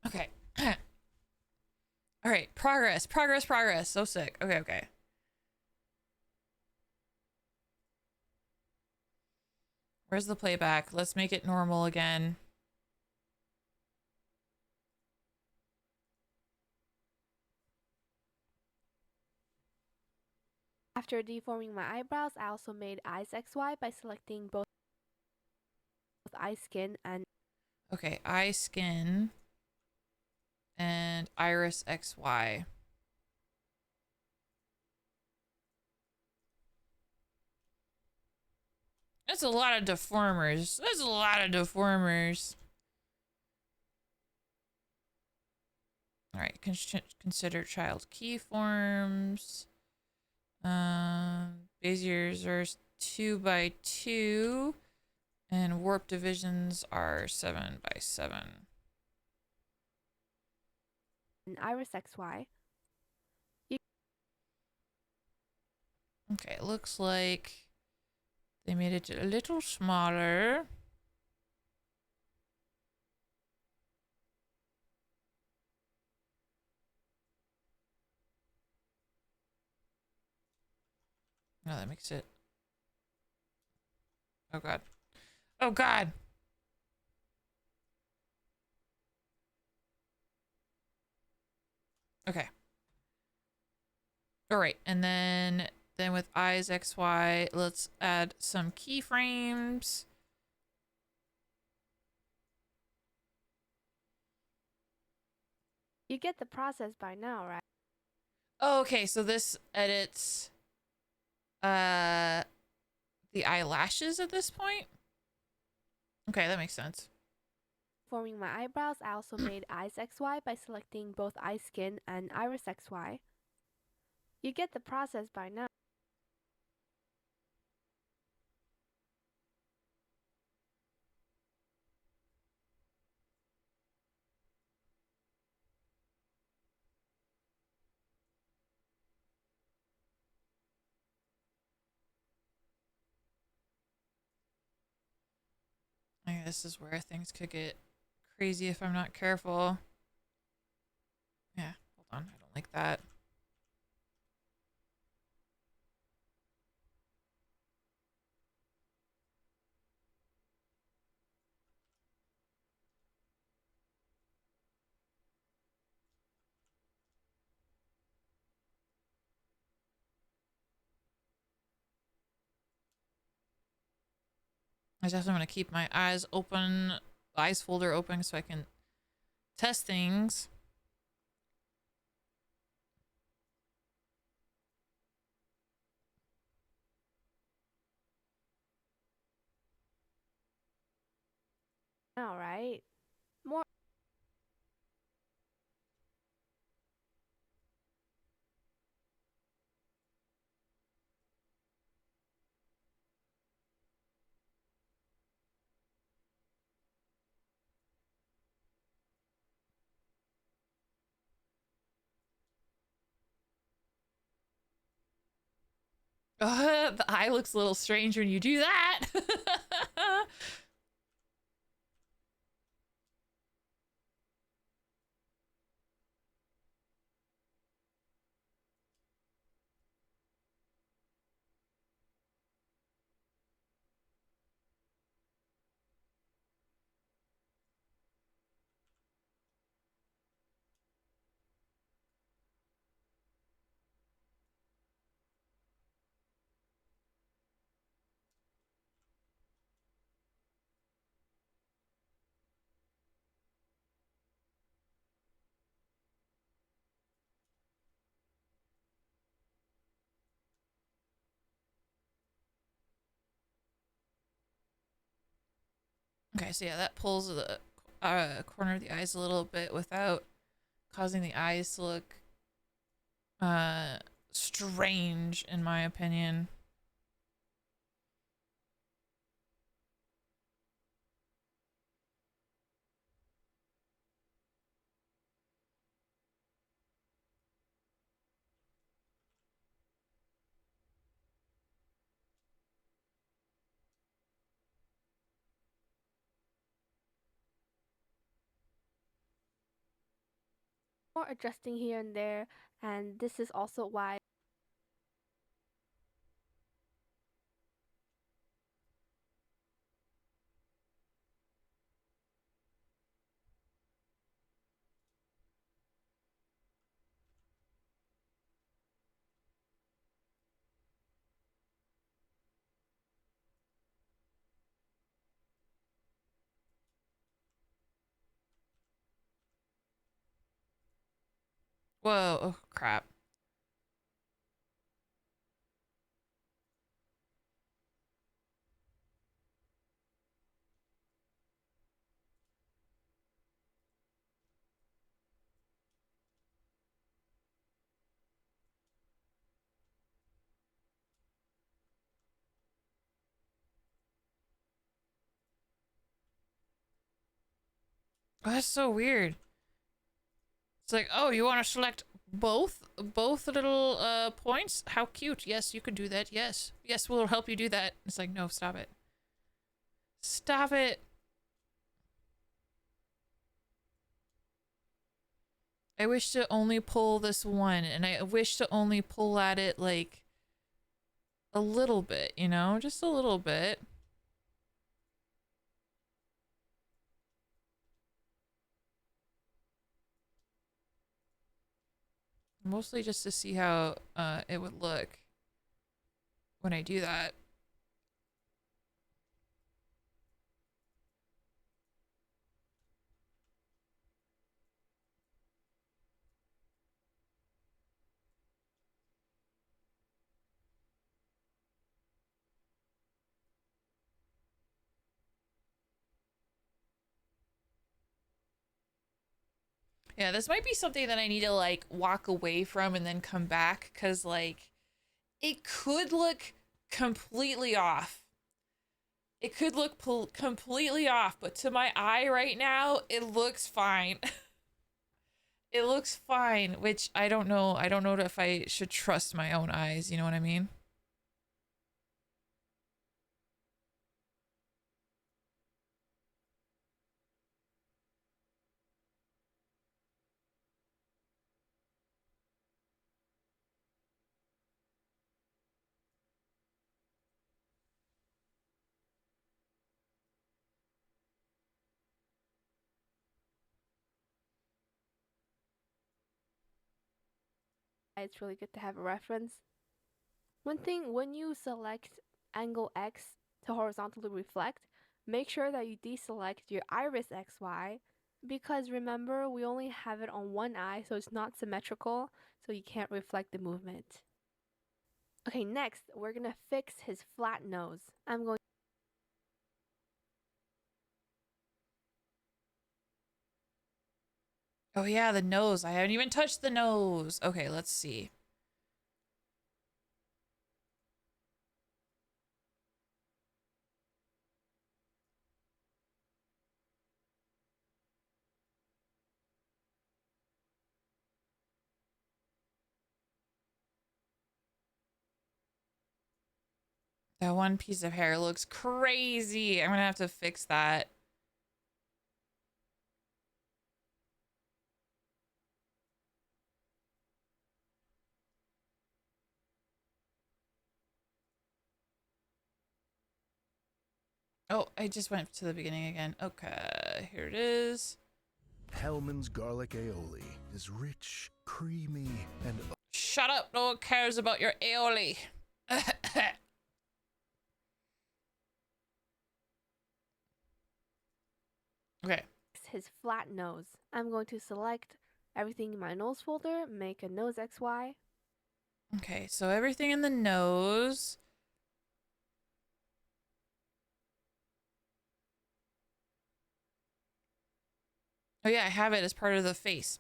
Okay. All right, progress, progress, progress. So sick. Okay, okay. Where's the playback? Let's make it normal again. after deforming my eyebrows, I also made eyes XY by selecting both eye skin and Okay, eye skin and iris XY. That's a lot of deformers. That's a lot of deformers. All right, consider child keyforms. Beziers are 2 by 2, and warp divisions are 7 by 7. iris XY. Okay, it looks like they made it a little smaller. No, that makes it. Oh god. Oh god. Okay. All right, and then with eyes XY, let's add some keyframes. You get the process by now, right? Oh, okay, so this edits the eyelashes at this point. Okay, that makes sense. Forming my eyebrows, I also made eyes XY by selecting both eye skin and iris XY. You get the process by now. I think this is where things could get crazy if I'm not careful. Yeah, hold on, I don't like that. I definitely want to keep my eyes open, eyes folder open so I can test things. All right. More. The eye looks a little strange when you do that. Okay, so yeah, that pulls the corner of the eyes a little bit without causing the eyes to look uh strange, in my opinion. More adjusting here and there, and this is also why. Whoa, oh crap. Oh, that's so weird. It's like, oh, you want to select both little points? How cute. Yes, you can do that. Yes. Yes, we'll help you do that. It's like, no, stop it. Stop it. I wish to only pull this one, and I wish to only pull at it like a little bit, you know? Just a little bit. Mostly just to see how it would look when I do that. Yeah, this might be something that I need to like walk away from and then come back, because like it could look completely off. It could look completely off, but to my eye right now, it looks fine. It looks fine, which I don't know. I don't know if I should trust my own eyes. You know what I mean? It's really good to have a reference. One thing, when you select angle X to horizontally reflect, make sure that you deselect your iris XY, because remember, we only have it on one eye, so it's not symmetrical, so you can't reflect the movement. Okay, next, we're gonna fix his flat nose. I'm going Oh yeah, the nose. I haven't even touched the nose. Okay, let's see. That one piece of hair looks crazy. I'm gonna have to fix that. Oh, I just went to the beginning again. Okay, here it is. Hellman's garlic aioli is rich, creamy, and Shut up. No one cares about your aioli. Okay. to his flat nose. I'm going to select everything in my nose folder, make a nose XY. Okay, so everything in the nose. Oh yeah, I have it as part of the face.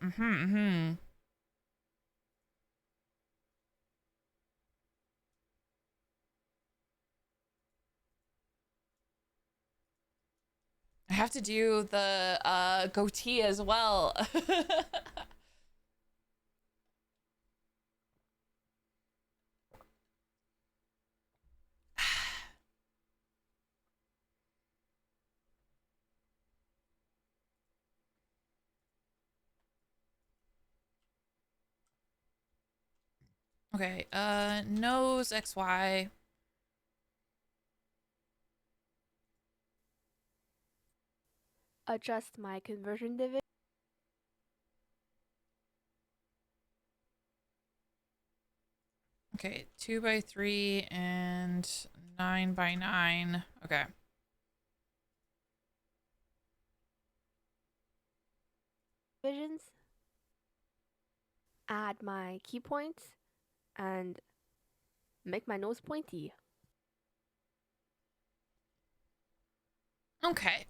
I have to do the goatee as well. Okay, nose XY. Adjust my conversion division. Okay, 2x3 and 9x9. Okay. Divisions. Add my key points and make my nose pointy. Okay.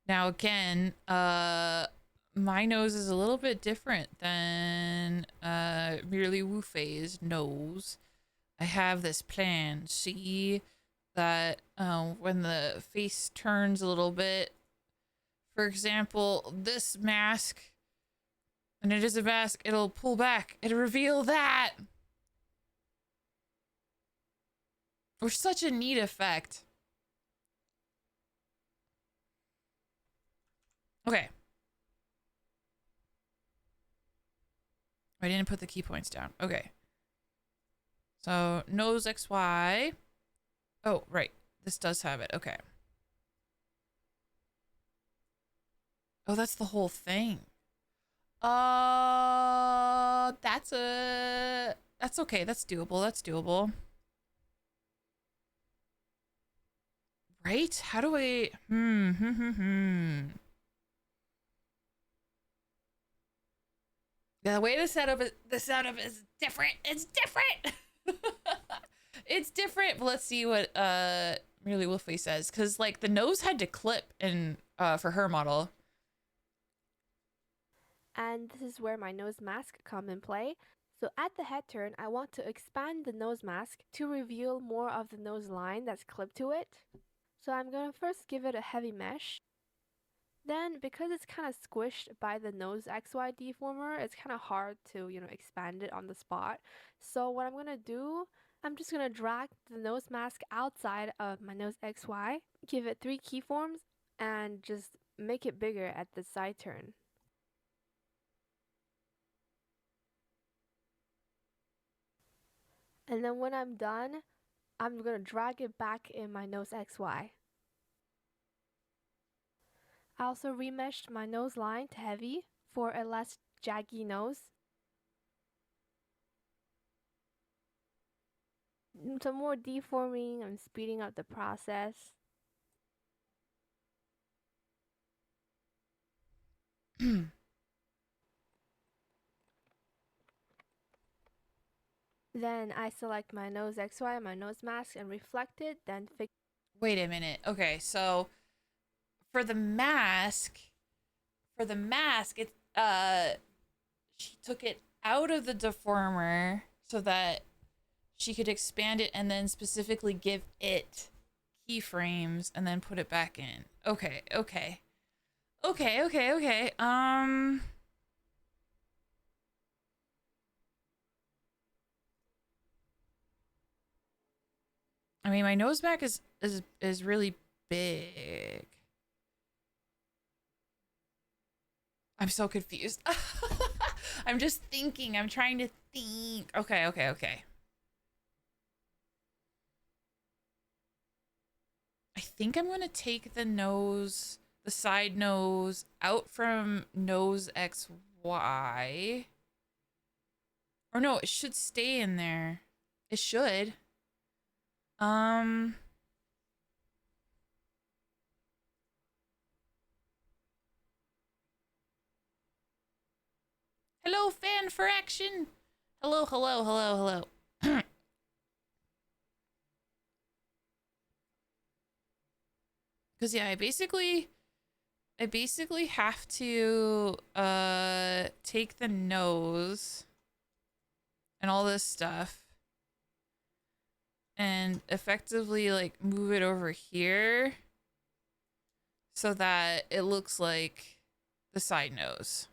Now again, my nose is a little bit different than merely Wu Fei's nose. I have this plan. See that when the face turns a little bit, for example, this mask, and it is a mask, it'll pull back. It'll reveal that. Which is such a neat effect. Okay. I didn't put the key points down. Okay. So nose XY. Oh, right. This does have it. Okay. Oh, that's the whole thing. That's okay. That's doable. That's doable. Right? How do I The way the setup is different. It's different. It's different. But let's see what really Wolfie says, cuz like the nose had to clip in for her model. And this is where my nose mask come in play. So at the head turn, I want to expand the nose mask to reveal more of the nose line that's clipped to it. So I'm going to first give it a heavy mesh. Then, because it's kind of squished by the nose XY deformer, it's kind of hard to, expand it on the spot. So what I'm going to do, I'm just going to drag the nose mask outside of my nose XY, give it 3 keyforms, and just make it bigger at the side turn. And then when I'm done, I'm going to drag it back in my nose XY. I also remeshed my nose line to heavy for a less jaggy nose. Some more deforming and speeding up the process. Then I select my nose XY, my nose mask, and reflect it, then fix. Wait a minute. Okay, so for the mask, it she took it out of the deformer so that she could expand it and then specifically give it keyframes and then put it back in. Okay. I mean, my nose back is really big. I'm so confused. I'm just thinking. I'm trying to think. Okay. I think I'm gonna take the side nose out from nose XY. Or no, it should stay in there. It should. Hello, fan for action. Hello. Cause yeah, I basically have to take the nose and all this stuff and effectively like move it over here so that it looks like the side nose.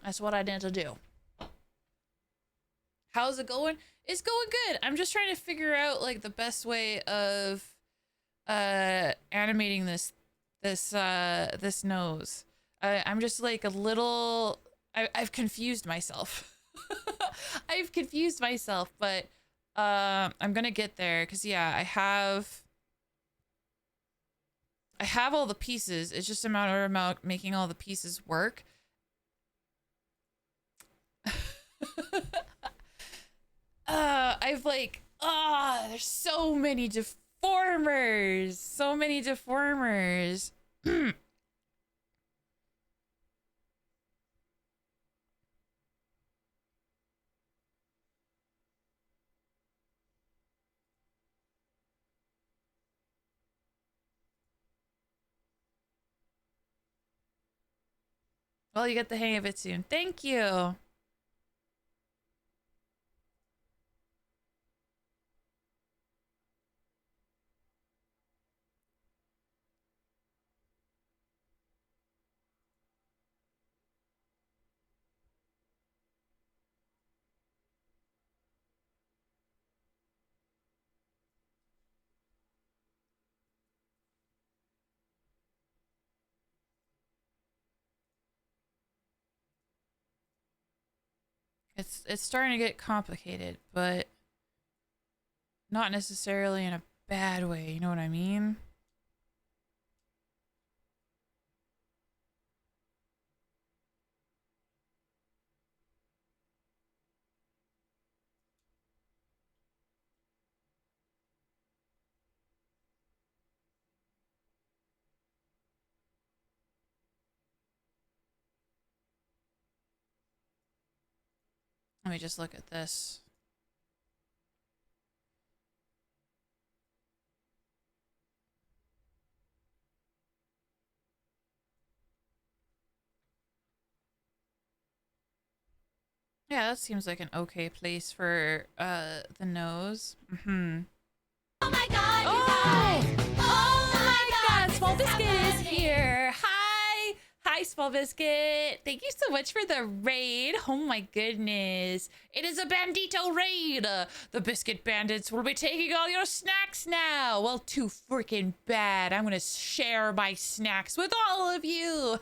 That's what I need to do. How's it going? It's going good. I'm just trying to figure out like the best way of animating this nose. I'm just like a little I've confused myself. I've confused myself, but I'm gonna get there because yeah, I have all the pieces. It's just a matter of making all the pieces work. I've like, there's so many deformers. So many deformers. Well, you get the hang of it soon. Thank you. It's starting to get complicated, but not necessarily in a bad way, you know what I mean? Let me just look at this. Yeah, that seems like an okay place for the nose. Mm-hmm. Oh my god, you guys! Oh my god, this Small is so Biscuit is funny. here. Hi. Hi, Small Biscuit. Thank you so much for the raid. Oh my goodness. It is a bandito raid. The Biscuit Bandits will be taking all your snacks now. Well, too freaking bad. I'm going to share my snacks with all of you.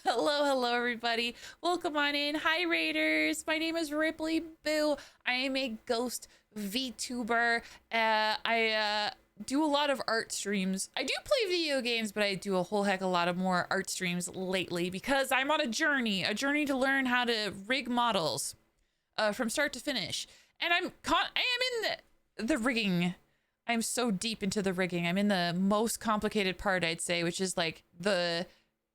Hello, everybody. Welcome on in. Hi, Raiders. My name is Ripley Boo. I am a ghost VTuber. I do a lot of art streams. I do play video games, but I do a whole heck of a lot of more art streams lately because I'm on a journey to learn how to rig models from start to finish. And I am in the rigging. I'm so deep into the rigging. I'm in the most complicated part, I'd say, which is like the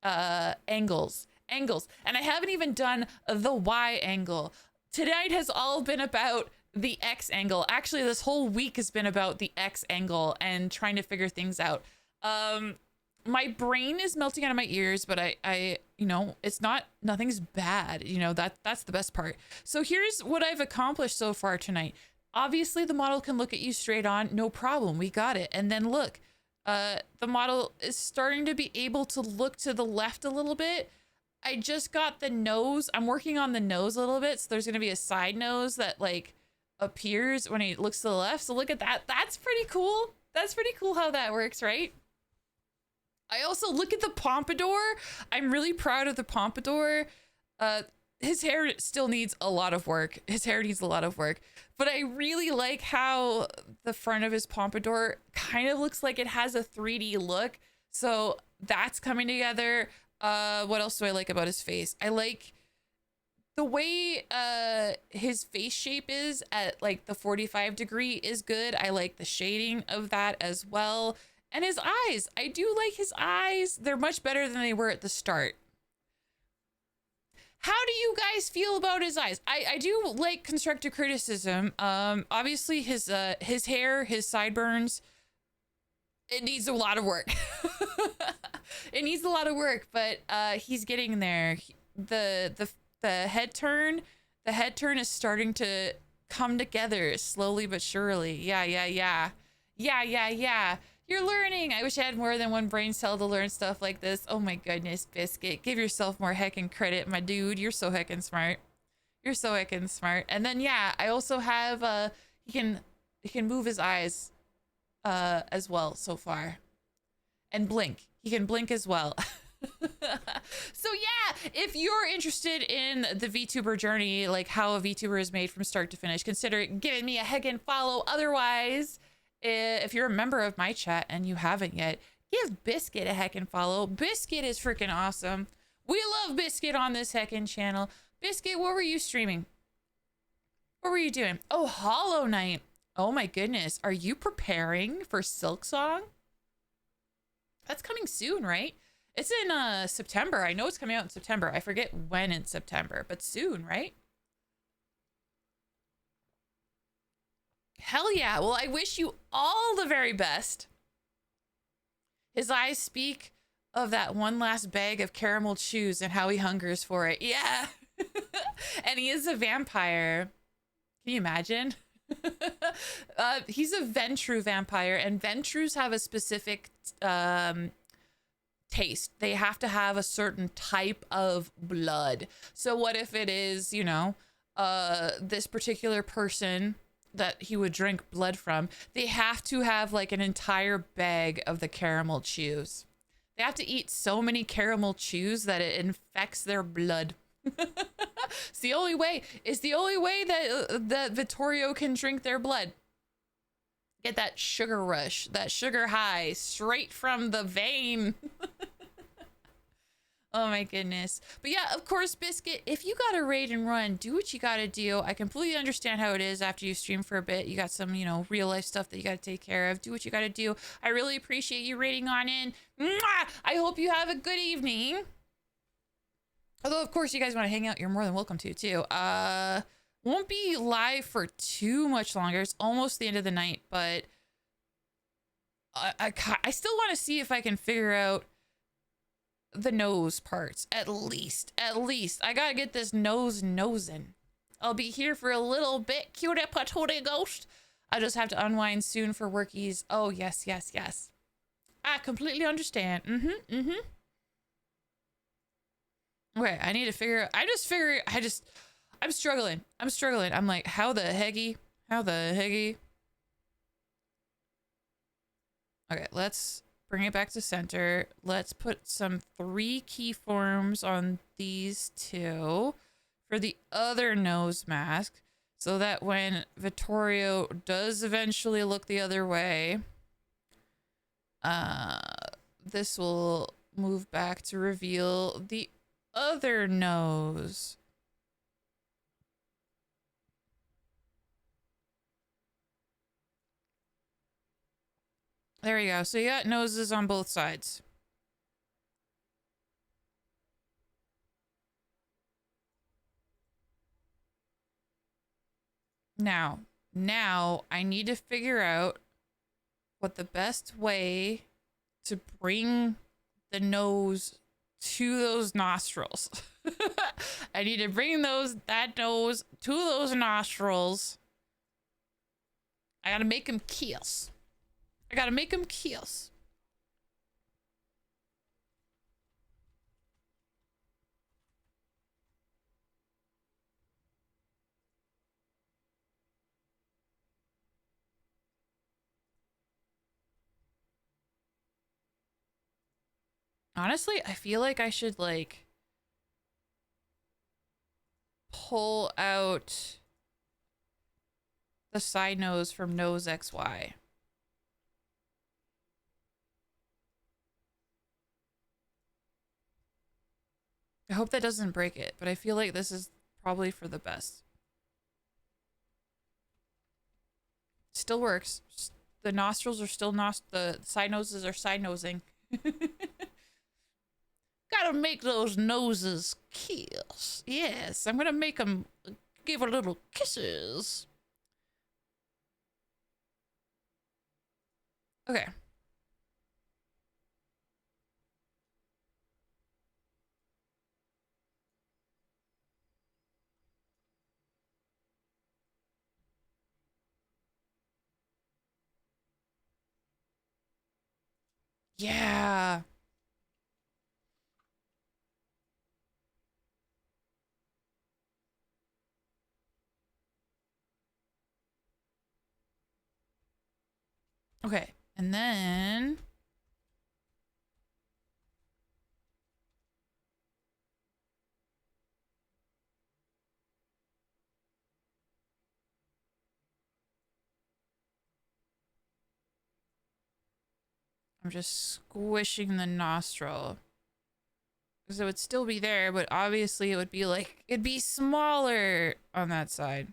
angles. And I haven't even done the Y angle. Tonight has all been about the X angle. Actually, this whole week has been about the X angle and trying to figure things out. My brain is melting out of my ears, but I you know, nothing's bad. You know, that's the best part. So here's what I've accomplished so far tonight. Obviously, the model can look at you straight on, no problem. We got it. And then look, the model is starting to be able to look to the left a little bit. I just got the nose. I'm working on the nose a little bit. So there's going to be a side nose that like appears when he looks to the left. So look at that. That's pretty cool. That's pretty cool how that works, right? I also look at the pompadour. I'm really proud of the pompadour. His hair still needs a lot of work. But I really like how the front of his pompadour kind of looks like it has a 3D look. So that's coming together. What else do I like about his face? I like the way his face shape is at like the 45 degree is good. I like the shading of that as well. And his eyes, I do like his eyes. They're much better than they were at the start. How do you guys feel about his eyes? I do like constructive criticism. Obviously his hair, his sideburns, it needs a lot of work. It needs a lot of work, but he's getting there. The head turn is starting to come together slowly but surely. Yeah. You're learning. I wish I had more than one brain cell to learn stuff like this. Oh my goodness, Biscuit. Give yourself more heckin' credit, my dude. You're so heckin' smart. And then yeah, I also have he can move his eyes as well so far. And blink. He can blink as well. So yeah, if you're interested in the VTuber journey, like how a VTuber is made from start to finish, consider giving me a heckin' follow. Otherwise, if you're a member of my chat and you haven't yet, give Biscuit a heckin' follow. Biscuit is freaking awesome. We love Biscuit on this heckin' channel. Biscuit, what were you streaming? What were you doing? Oh, Hollow Knight. Oh my goodness. Are you preparing for Silksong? That's coming soon, right? It's in September. I know it's coming out in September. I forget when in September, but soon, right? Hell yeah. Well, I wish you all the very best. His eyes speak of that one last bag of caramel chews and how he hungers for it. Yeah. And he is a vampire. Can you imagine? He's a Ventrue vampire, and Ventrues have a specific taste. They have to have a certain type of blood. So what if it is, you know, this particular person that he would drink blood from, they have to have like an entire bag of the caramel chews. They have to eat so many caramel chews that it infects their blood. It's the only way. It's the only way that Vittorio can drink their blood. Get that sugar rush, that sugar high straight from the vein. Oh my goodness. But yeah, of course, Biscuit, if you got to raid and run, do what you got to do. I completely understand how it is after you stream for a bit. You got some, you know, real life stuff that you got to take care of. Do what you got to do. I really appreciate you raiding on in. Mwah! I hope you have a good evening. Although, of course, you guys want to hang out, you're more than welcome to, too. Won't be live for too much longer. It's almost the end of the night, but I still want to see if I can figure out the nose parts. At least. I gotta get this nosing. I'll be here for a little bit. Cutie patootie ghost. I just have to unwind soon for workies. Oh, yes. I completely understand. Okay, I need to figure I'm struggling. I'm like, how the hecky? Okay, let's bring it back to center. Let's put some 3 keyforms on these 2 for the other nose mask so that when Vittorio does eventually look the other way, this will move back to reveal the other nose. There we go. So you got noses on both sides. Now I need to figure out what the best way to bring the nose to those nostrils. I need to bring that nose to those nostrils. I gotta make him kiss. Honestly, I feel like I should like pull out the side nose from nose XY. I hope that doesn't break it, but I feel like this is probably for the best. Still works. The nostrils are still the side noses are side nosing. Gotta make those noses kiss. Yes, I'm gonna make them give a little kisses. Okay. Yeah. Okay. And then I'm just squishing the nostril. Because it would still be there, but obviously it would be like, it'd be smaller on that side.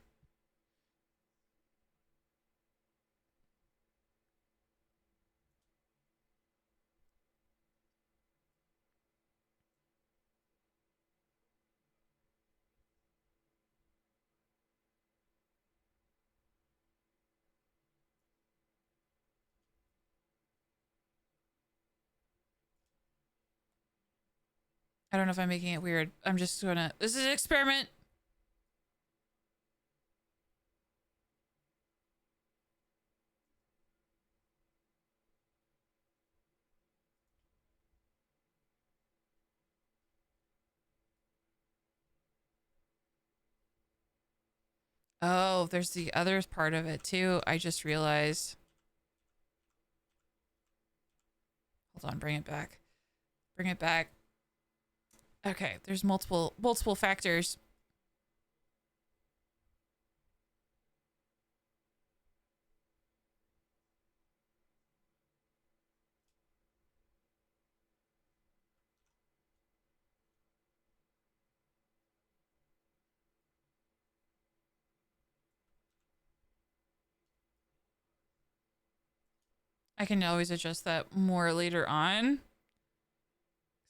I don't know if I'm making it weird. I'm just gonna, this is an experiment. Oh, there's the other part of it too. I just realized. Hold on, bring it back. Bring it back. Okay, there's multiple factors. I can always adjust that more later on.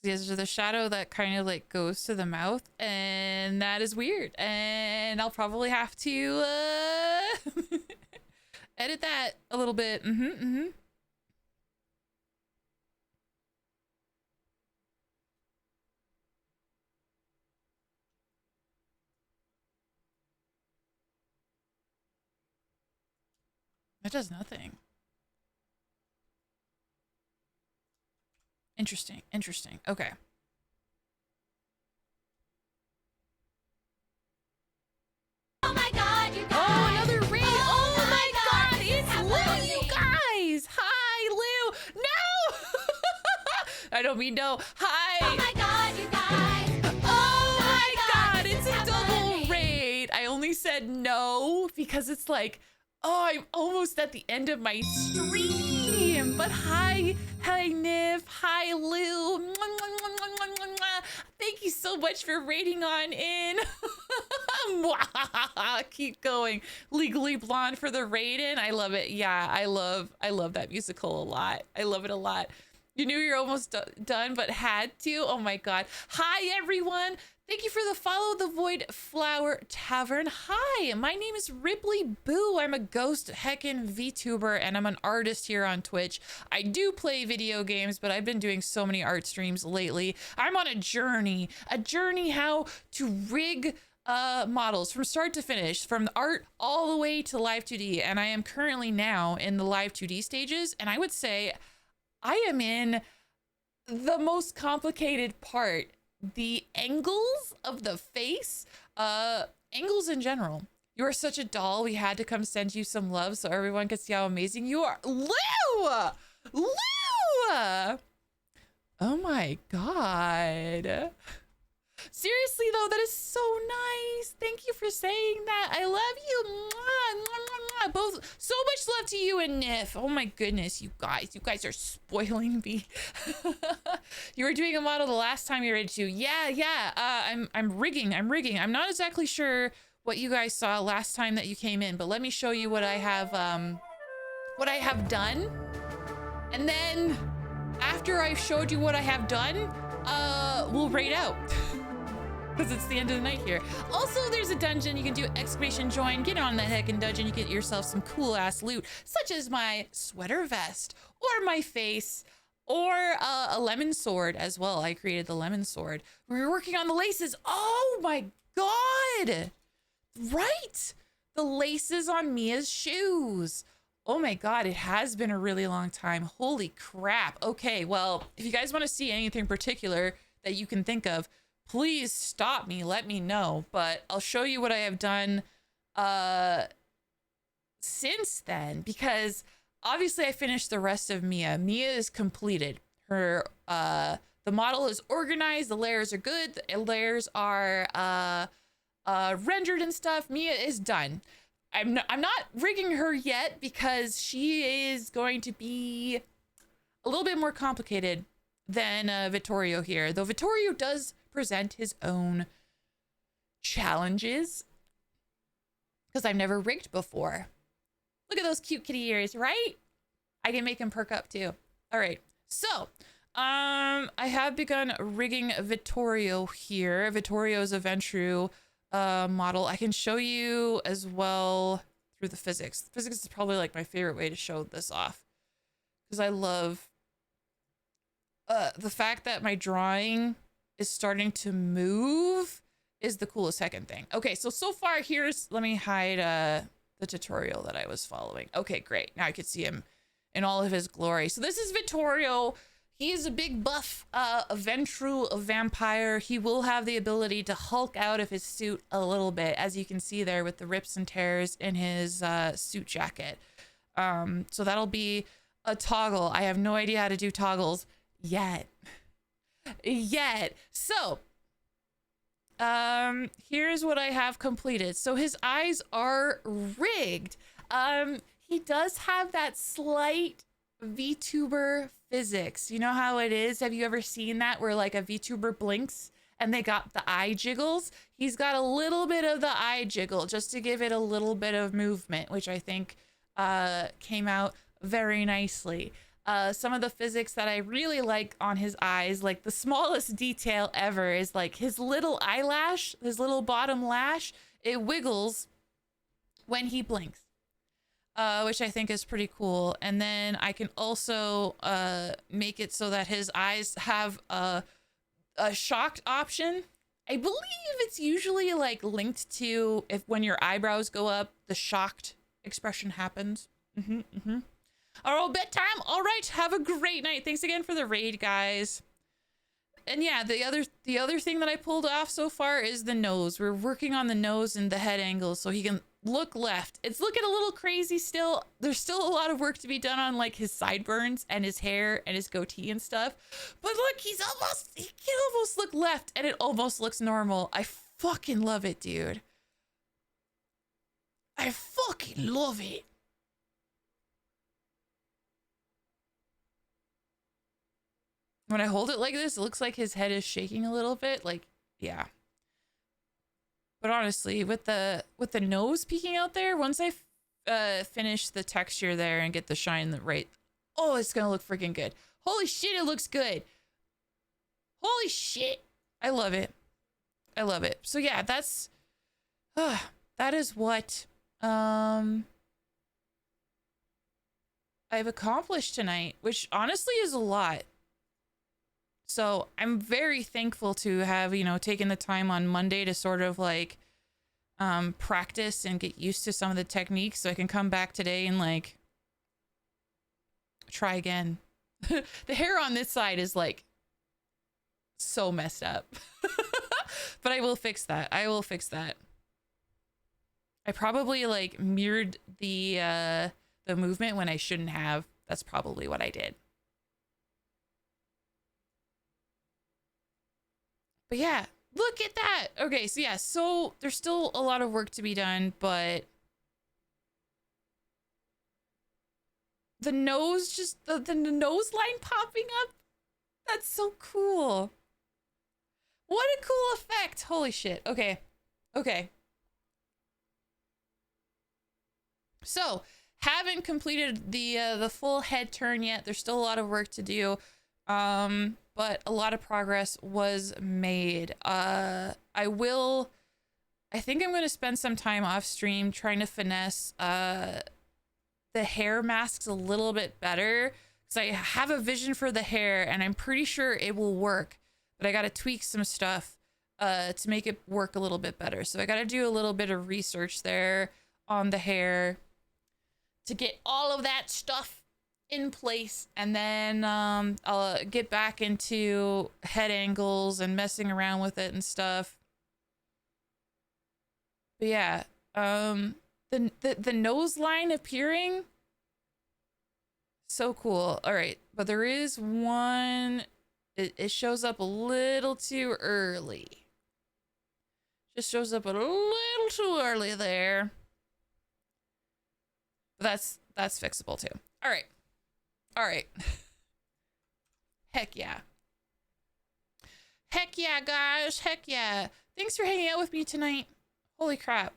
There's the shadow that kind of like goes to the mouth, and that is weird. And I'll probably have to edit that a little bit. It does nothing. Interesting. Okay. Oh my god, you guys! Oh, another raid! Oh my god, it's Have Lou, fun you with me. guys! Hi, Lou! No! I don't mean no. Hi! Oh my god, you guys! Oh my god, it's a Have fun double with me. raid. I only said no because it's like, oh, I'm almost at the end of my stream. But hi, Nif. Hi, Lou. Mwah, mwah, mwah, mwah, mwah, mwah, mwah. Thank you so much for raiding on in. Keep going. Legally Blonde for the raid in. I love it. Yeah, I love that musical a lot. I love it a lot. You knew you're almost done, but had to. Oh my god. Hi, everyone. Thank you for the follow the Void Flower Tavern. Hi, my name is Ripley Boo. I'm a ghost heckin' VTuber, and I'm an artist here on Twitch. I do play video games, but I've been doing so many art streams lately. I'm on a journey how to rig models from start to finish, from art all the way to live 2D, and I am currently now in the live 2D stages, and I would say I am in the most complicated part, the angles of the face, angles in general. You are such a doll. We had to come send you some love so everyone could see how amazing you are. Lou! Oh my god. Seriously though, that is so nice. Thank you for saying that. I love you. Mwah, mwah, mwah, mwah. Both. So much love to you and Nif. Oh my goodness, you guys are spoiling me. You were doing a model the last time you were ready to. Yeah. I'm rigging. I'm not exactly sure what you guys saw last time that you came in, but let me show you what I have done. And then after I've showed you what I have done, we'll raid out. Because it's the end of the night here. Also, there's a dungeon. You can do exclamation join, get on the heckin' dungeon. You get yourself some cool ass loot, such as my sweater vest, or my face, or a lemon sword as well. I created the lemon sword. We were working on the laces. Oh my god! Right! The laces on Mia's shoes. Oh my god, it has been a really long time. Holy crap. Okay, well, if you guys want to see anything particular that you can think of, please stop me, let me know. But I'll show you what I have done since then, because obviously I finished the rest of Mia. Mia is completed. Her the model is organized, the layers are good, the layers are rendered and stuff. Mia is done. I'm not rigging her yet because she is going to be a little bit more complicated than Vittorio here, though Vittorio does present his own challenges because I've never rigged before. Look at those cute kitty ears, right? I can make him perk up too. All right, so I have begun rigging Vittorio here. Vittorio is a Ventrue model. I can show you as well through the physics. Physics is probably like my favorite way to show this off because I love the fact that my drawing is starting to move is the coolest heckin' thing. Okay, so far let me hide the tutorial that I was following. Okay, great. Now I could see him in all of his glory. So this is Vittorio. He is a big buff, a Ventrue, a vampire. He will have the ability to Hulk out of his suit a little bit, as you can see there with the rips and tears in his suit jacket. So that'll be a toggle. I have no idea how to do toggles yet. So Here's what I have completed. So his eyes are rigged. He does have that slight VTuber physics. You know how it is? Have you ever seen that where like a VTuber blinks and they got the eye jiggles? He's got a little bit of the eye jiggle just to give it a little bit of movement, which I think came out very nicely. Some of the physics that I really like on his eyes, like the smallest detail ever is like his little eyelash, his little bottom lash, it wiggles when he blinks. Which I think is pretty cool. And then I can also make it so that his eyes have a shocked option. I believe it's usually like linked to if when your eyebrows go up, the shocked expression happens. All right, bedtime. All right, have a great night. Thanks again for the raid, guys. And yeah, the other thing that I pulled off so far is the nose. We're working on the nose and the head angle so he can look left. It's looking a little crazy still. There's still a lot of work to be done on like his sideburns and his hair and his goatee and stuff. But look, he can almost look left and it almost looks normal. I fucking love it, dude. I fucking love it. When I hold it like this, it looks like his head is shaking a little bit. Like, yeah. But honestly, with the nose peeking out there, once I finish the texture there and get the shine right, oh, it's gonna look freaking good. Holy shit, it looks good. Holy shit, I love it. I love it. So yeah, that's that is what I've accomplished tonight, which honestly is a lot. So I'm very thankful to have, you know, taken the time on Monday to sort of like practice and get used to some of the techniques so I can come back today and like try again. The hair on this side is like so messed up. But I will fix that. I will fix that. I probably like mirrored the movement when I shouldn't have. That's probably what I did. But yeah, look at that. Okay, so yeah, so there's still a lot of work to be done, but the nose, just the nose line popping up, that's so cool. What a cool effect. Holy shit. Okay. Okay. So, haven't completed the full head turn yet. There's still a lot of work to do. But a lot of progress was made. I think I'm going to spend some time off stream trying to finesse the hair masks a little bit better, because I have a vision for the hair and I'm pretty sure it will work, but I got to tweak some stuff to make it work a little bit better. So I got to do a little bit of research there on the hair to get all of that stuff in place, and then I'll get back into head angles and messing around with it and stuff. But yeah, the nose line appearing, so cool. All right, but there is one, it shows up a little too early. Just shows up a little too early there. But that's fixable too. All right. All right. Heck yeah. Heck yeah, guys. Heck yeah. Thanks for hanging out with me tonight. Holy crap.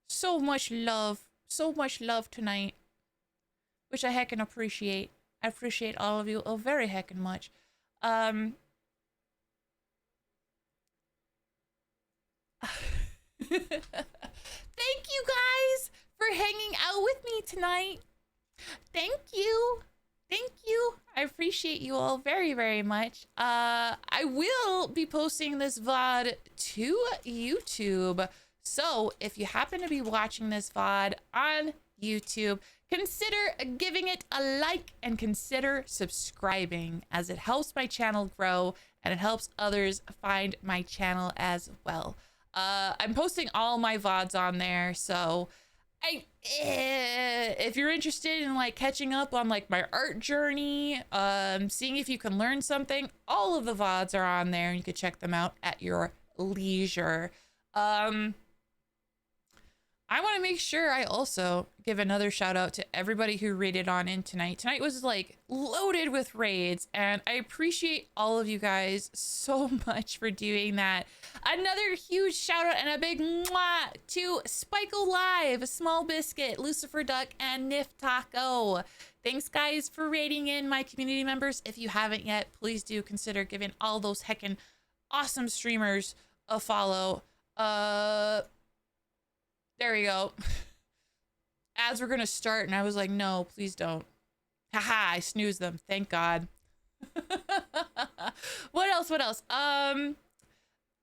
So much love. So much love tonight. Which I heckin' appreciate. I appreciate all of you very heckin' much. Thank you guys for hanging out with me tonight. Thank you. Thank you. I appreciate you all very, very much. I will be posting this VOD to YouTube. So if you happen to be watching this VOD on YouTube, consider giving it a like and consider subscribing, as it helps my channel grow and it helps others find my channel as well. I'm posting all my VODs on there, so if you're interested in like catching up on like my art journey, seeing if you can learn something, all of the VODs are on there and you can check them out at your leisure. I want to make sure I also give another shout out to everybody who raided on in tonight. Tonight was like loaded with raids, and I appreciate all of you guys so much for doing that. Another huge shout out and a big mwah to Spike'll Live, Small Biscuit, Lucifer Duck, and Nif Taco. Thanks guys for raiding in my community members. If you haven't yet, please do consider giving all those heckin' awesome streamers a follow. There we go. Ads were gonna start and I was like, no, please don't. Haha, I snoozed them. Thank God. What else? I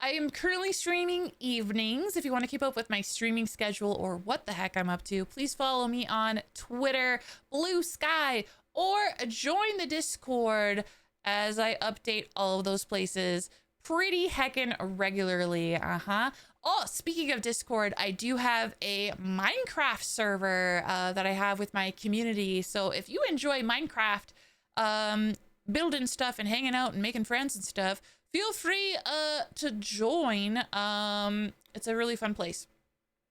am currently streaming evenings. If you want to keep up with my streaming schedule or what the heck I'm up to, please follow me on Twitter, Blue Sky, or join the Discord as I update all of those places pretty heckin' regularly. Oh, speaking of Discord, I do have a Minecraft server that I have with my community. So if you enjoy Minecraft, building stuff and hanging out and making friends and stuff, feel free to join. It's a really fun place.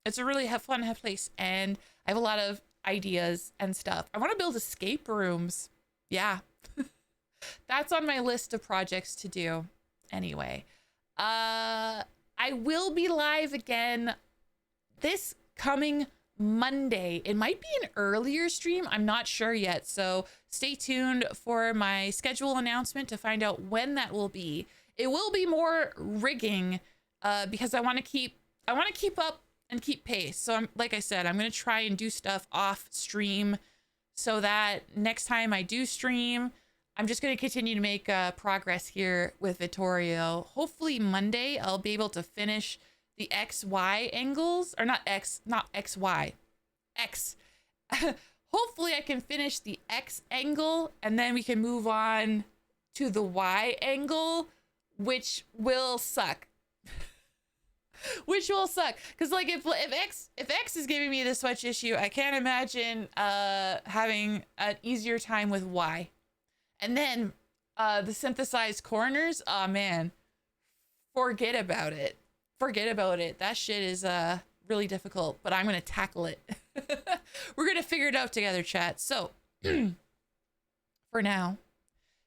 It's a really fun place, and I have a lot of ideas and stuff. I want to build escape rooms. Yeah, that's on my list of projects to do. Anyway, I will be live again this coming Monday. It might be an earlier stream. I'm not sure yet. So stay tuned for my schedule announcement to find out when that will be. It will be more rigging because I want to keep up and keep pace. So like I said, I'm going to try and do stuff off stream so that next time I do stream, I'm just going to continue to make progress here with Vittorio. Hopefully Monday I'll be able to finish the XY angles, or not XY. X. Hopefully I can finish the X angle and then we can move on to the Y angle, which will suck. Which will suck. Because like if X is giving me this much issue, I can't imagine having an easier time with Y. And then the synthesized corners, oh man, forget about it. Forget about it. That shit is really difficult, but I'm going to tackle it. We're going to figure it out together, chat. So for now,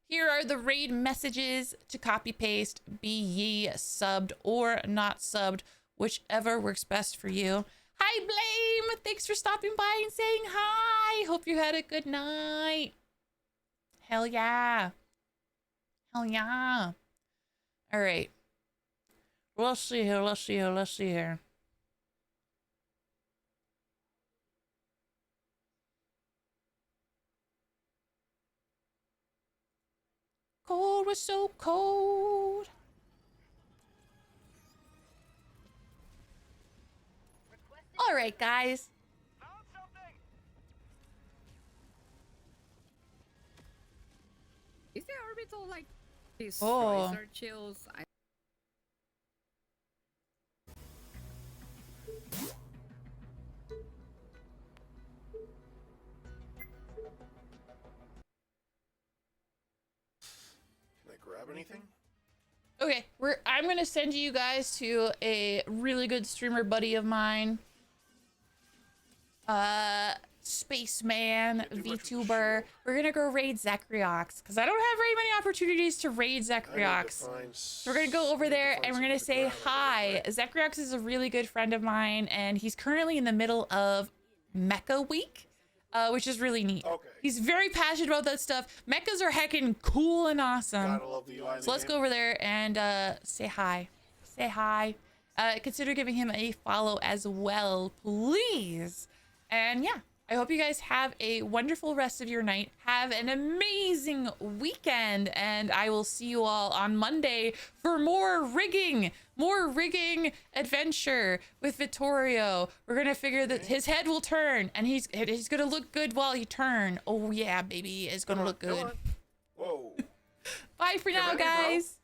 here are the raid messages to copy paste. Be ye subbed or not subbed, whichever works best for you. Hi, Blame. Thanks for stopping by and saying hi. Hope you had a good night. Hell yeah. Hell yeah. All right. Let's see here. Cold was so cold. All right, guys. Is there orbital like these Oh. or chills? Can I grab anything? Okay, I'm gonna send you guys to a really good streamer buddy of mine. Spaceman, VTuber. We're gonna go raid Zachryox because I don't have very many opportunities to raid Zachryox. So we're gonna go over there and we're gonna say hi. Zachryox is a really good friend of mine, and he's currently in the middle of Mecha Week, which is really neat. Okay. He's very passionate about that stuff. Mechas are heckin' cool and awesome. Gotta love the UI. So let's go over there and say hi. Say hi. Consider giving him a follow as well, please. And yeah, I hope you guys have a wonderful rest of your night. Have an amazing weekend, and I will see you all on Monday for more rigging adventure with Vittorio. We're gonna figure that his head will turn, and he's gonna look good while he turns. Oh yeah, baby, it's gonna look good. Whoa. Bye for now, ready, bro. guys.